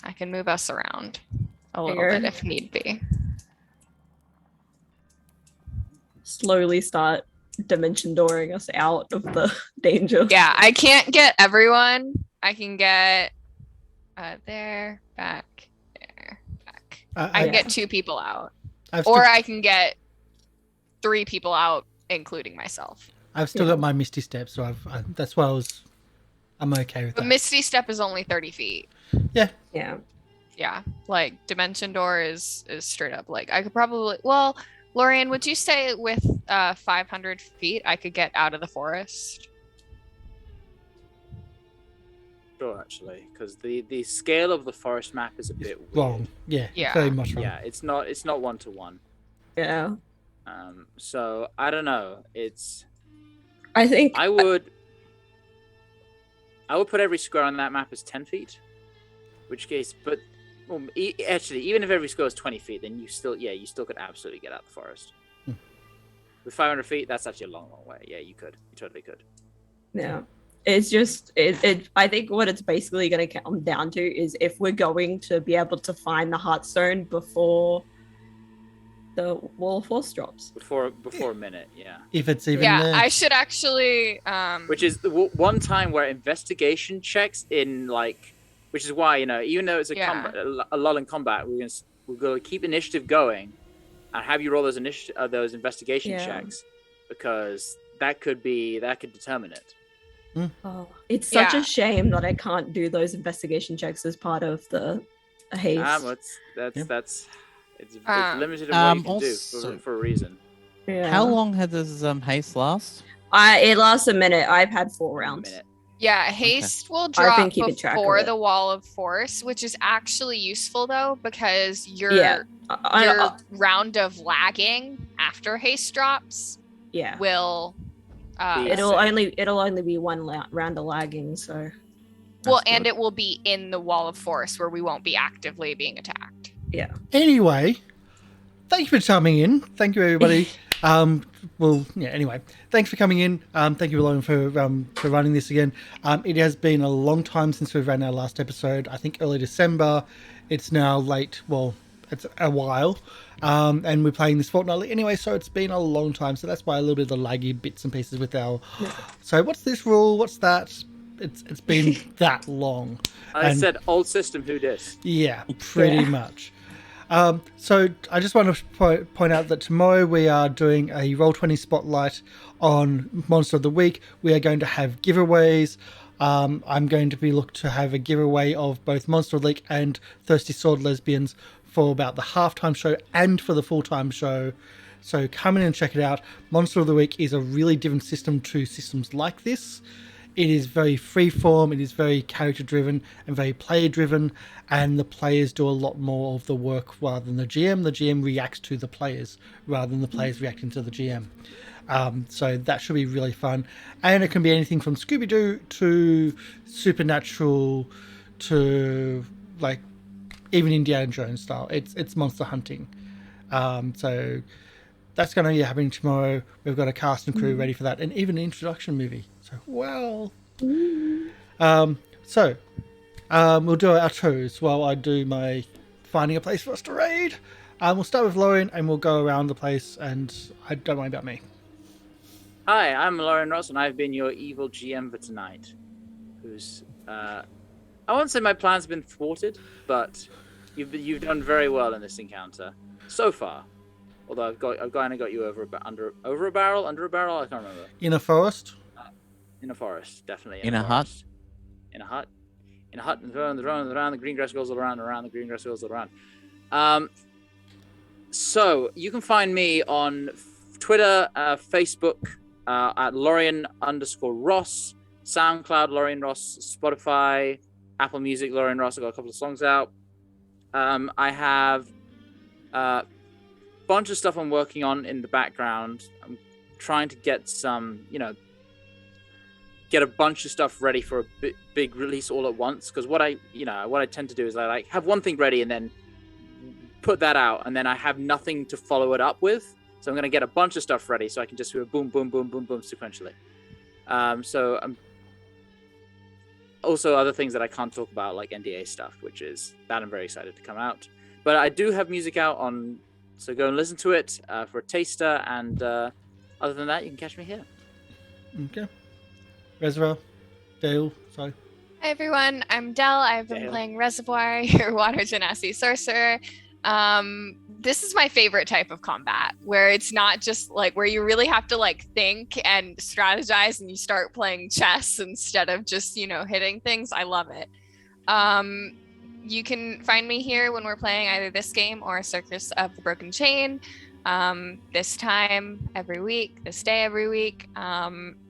I can move us around. a little Fair. bit if need be. Slowly start dimension dooring us out of the danger. Yeah, I can't get everyone. I can get there, back, there, back. I can get 2 people out. Or I can get 3 people out, including myself. I've still got my Misty Step, so that's why I'm okay with But that. Misty Step is only 30 feet. Yeah. Yeah, like Dimension Door is straight up. Like I could probably, well, Lorian, would you say with 500 feet I could get out of the forest? Sure, actually, because the scale of the forest map is a bit weird. Wrong. Yeah. Yeah. Very much wrong. Yeah, it's not 1-to-1. Yeah. So I don't know. I think I would put every square on that map as 10 feet. Which case, but well, actually, even if every square is 20 feet, then you still could absolutely get out of the forest. With 500 feet, that's actually a long, long way. Yeah, you totally could. Yeah. It's just I think what it's basically going to come down to is if we're going to be able to find the Heartstone before the Wall of Force drops. Before a minute, yeah. If it's even Yeah, there. I should actually. Which is the one time where investigation checks in which is why even though it's a lull in combat, we're going to keep initiative going, and have you roll those investigation checks, because that could determine it. Oh, it's such a shame that I can't do those investigation checks as part of the haste. It's limited in what you can do for a reason. Yeah. How long had this haste last? It lasts a minute. I've had 4 rounds. Yeah, haste will I've drop been keeping track of before it. the Wall of Force, which is actually useful though, because your round of lagging after haste drops will it'll only be 1 round of lagging, so and it will be in the Wall of Force where we won't be actively being attacked. Yeah. Anyway, thank you for coming in. Thank you, everybody. Anyway, thanks for coming in. Thank you, Lorian, for running this again. It has been a long time since we've ran our last episode. I think early December. It's now late. Well, it's a while. And we're playing this fortnightly anyway, so it's been a long time. So that's why a little bit of the laggy bits and pieces with our... So what's this rule? What's that? It's been that long. I said old system, who dis? Yeah, pretty much. So I just want to point out that tomorrow we are doing a Roll20 Spotlight on Monster of the Week. We are going to have giveaways. I'm going to be looking to have a giveaway of both Monster of the Week and Thirsty Sword Lesbians for about the halftime show and for the full-time show. So come in and check it out. Monster of the Week is a really different system to systems like this. It is very freeform, it is very character-driven and very player-driven, and the players do a lot more of the work rather than the GM. The GM reacts to the players rather than the players reacting to the GM. So that should be really fun. And it can be anything from Scooby-Doo to Supernatural to, even Indiana Jones style. It's monster hunting. So that's going to be happening tomorrow. We've got a cast and crew ready for that, and even an introduction movie. So, we'll do our outros while I do my finding a place for us to raid. We'll start with Lorian, and we'll go around the place, and don't worry about me. Hi, I'm Lorian Ross, and I've been your evil GM for tonight. Who's I won't say my plans have been thwarted, but you've done very well in this encounter so far. Although I've kind of got you over a barrel, under a barrel. I can't remember. In a forest. In a forest, definitely. In a hut. In a hut. And around the green grass goes all around. The green grass goes all around. So you can find me on Twitter, Facebook at Lorian_Ross, SoundCloud Lorian Ross, Spotify, Apple Music Lorian Ross. I've got a couple of songs out. I have a bunch of stuff I'm working on in the background. I'm trying to get some, get a bunch of stuff ready for a big release all at once. Because what I tend to do is I have one thing ready and then put that out, and then I have nothing to follow it up with. So I'm going to get a bunch of stuff ready so I can just do a boom, boom, boom, boom, boom sequentially. So I'm also other things that I can't talk about, like NDA stuff, which is that I'm very excited to come out. But I do have music out on, so go and listen to it for a taster. And other than that, you can catch me here. Okay. Reservoir. Dale. Sorry. Hi everyone, I'm Del. I've been playing Reservoir, your water genasi sorcerer. This is my favorite type of combat, where it's not just like where you really have to like think and strategize and you start playing chess instead of just, hitting things. I love it. You can find me here when we're playing either this game or Circus of the Broken Chain. This time every week, this day every week.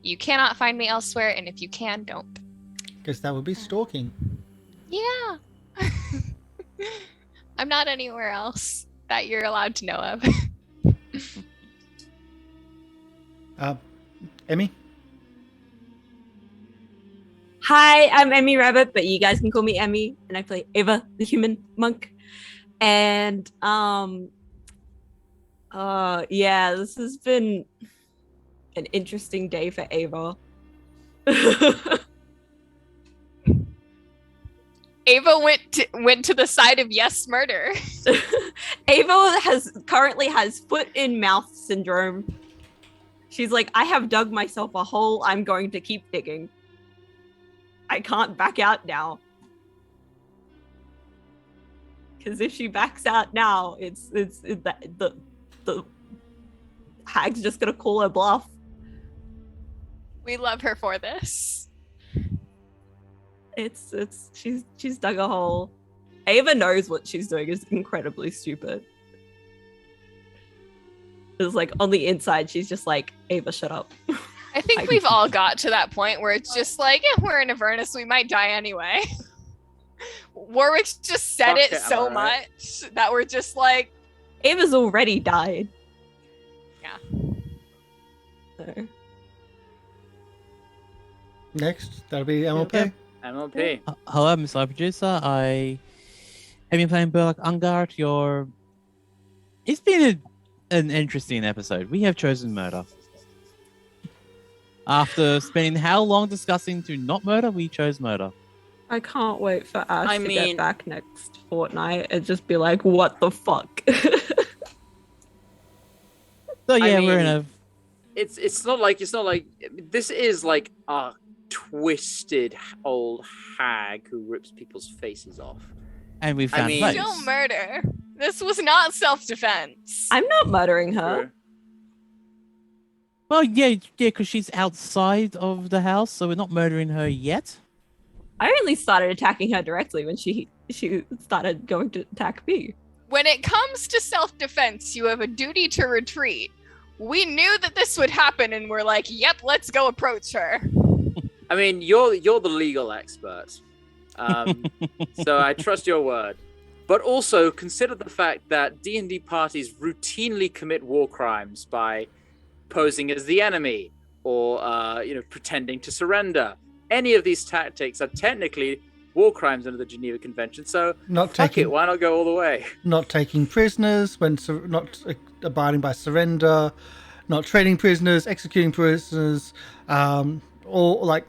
You cannot find me elsewhere, and if you can, don't. Guess that would be stalking. Yeah. I'm not anywhere else that you're allowed to know of. Emi? Hi, I'm Emi Rabbit, but you guys can call me Emi, and I play Ava, the human monk. And this has been an interesting day for Ava. Ava went to the side of yes murder. Ava currently has foot in mouth syndrome. She's like, I have dug myself a hole. I'm going to keep digging. I can't back out now. Because if she backs out now, the hag's just gonna call her bluff. We love her for this. She's dug a hole. Ava knows what she's doing is incredibly stupid. It's like on the inside, she's just like, Ava, shut up. I think we've all got to that point where it's just like, we're in Avernus, we might die anyway. Warwick's just said it so much that we're just like, Ava's already died. Yeah. So. Next, that'll be MLP. Okay. MLP. Hello, MrLiveProducer. I have been playing Burlock Ungard. It's been an interesting episode. We have chosen murder. After spending how long discussing to not murder, we chose murder. I can't wait for Ashe to get back next fortnight and just be like, what the fuck? So yeah, we're in a... It's not like this is like a twisted old hag who rips people's faces off. And we found place. Still murder. This was not self-defense. I'm not murdering her. Sure. Well, yeah, because she's outside of the house, so we're not murdering her yet. I only started attacking her directly when she started going to attack me. When it comes to self-defense, you have a duty to retreat. We knew that this would happen, and we're like, yep, let's go approach her. I mean, you're the legal expert. So I trust your word. But also consider the fact that D&D parties routinely commit war crimes by posing as the enemy or pretending to surrender. Any of these tactics are technically war crimes under the Geneva Convention, so why not go all the way? Not taking prisoners, not abiding by surrender, not trading prisoners, executing prisoners, or like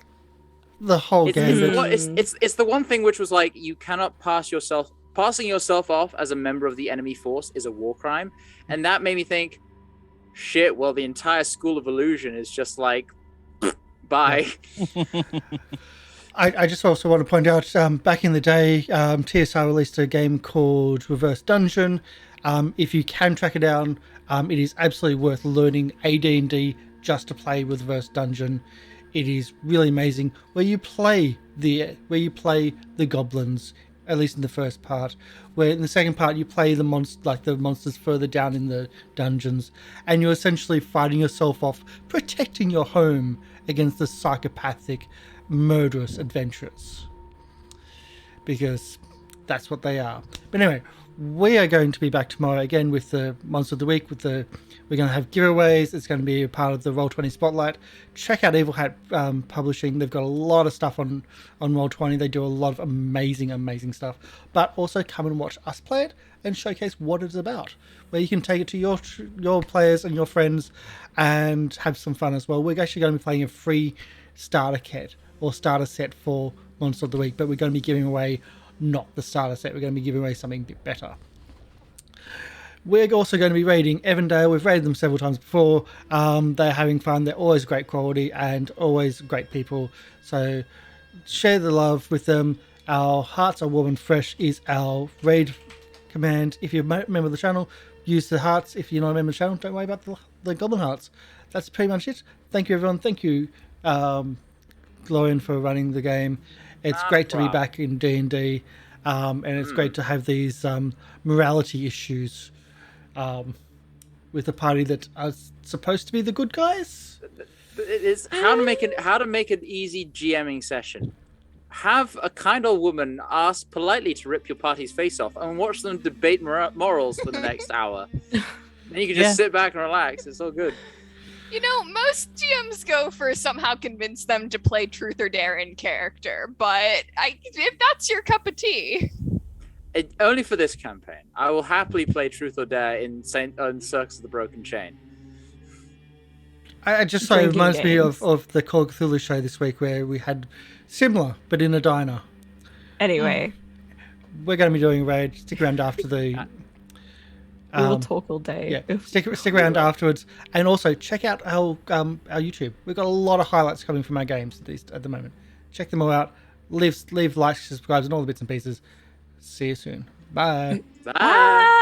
the whole game. It's the one thing which was like, you cannot passing yourself off as a member of the enemy force is a war crime, and that made me think, shit, well, the entire School of Illusion is just like, bye. I just also want to point out, back in the day, TSR released a game called Reverse Dungeon. If you can track it down, it is absolutely worth learning AD&D just to play with Reverse Dungeon. It is really amazing. Where you play the goblins, at least in the first part. Where in the second part you play the monsters further down in the dungeons, and you're essentially fighting yourself off, protecting your home against the psychopathic, murderous adventurers, because that's what they are. But anyway, we are going to be back tomorrow again with the Monster of the Week. We're going to have giveaways. It's going to be a part of the Roll20 Spotlight. Check out Evil Hat Publishing. They've got a lot of stuff on Roll20. They do a lot of amazing stuff. But also come and watch us play it and showcase what it's about, where you can take it to your players and your friends and have some fun as well. We're actually going to be playing a free starter kit or starter set for Monster of the Week, but we're going to be giving away not the starter set. We're going to be giving away something a bit better. We're also going to be raiding Evandale. We've raided them several times before. They're having fun. They're always great quality and always great people. So share the love with them. Our hearts are warm and fresh is our raid command. If you're a member of the channel, use the hearts. If you're not a member of the channel, don't worry about the goblin hearts. That's pretty much it. Thank you, everyone. Thank you, Lorian, for running the game. It's great to be back in D&D, and it's great to have these morality issues with a party that are supposed to be the good guys. It is how to make an easy GMing session. Have a kind old woman ask politely to rip your party's face off, and watch them debate morals for the next hour. Then you can just sit back and relax. It's all good. You know, most GMs go for somehow convince them to play Truth or Dare in character, but if that's your cup of tea. Only for this campaign. I will happily play Truth or Dare in Circus of the Broken Chain. I just say it reminds me of the Call of Cthulhu show this week where we had similar, but in a diner. Anyway. We're going to be doing a raid. Stick around after the... we will talk all day. Yeah, stick around afterwards. And also, check out our YouTube. We've got a lot of highlights coming from our games at the moment. Check them all out. Leave likes, subscribes, and all the bits and pieces. See you soon. Bye. Bye.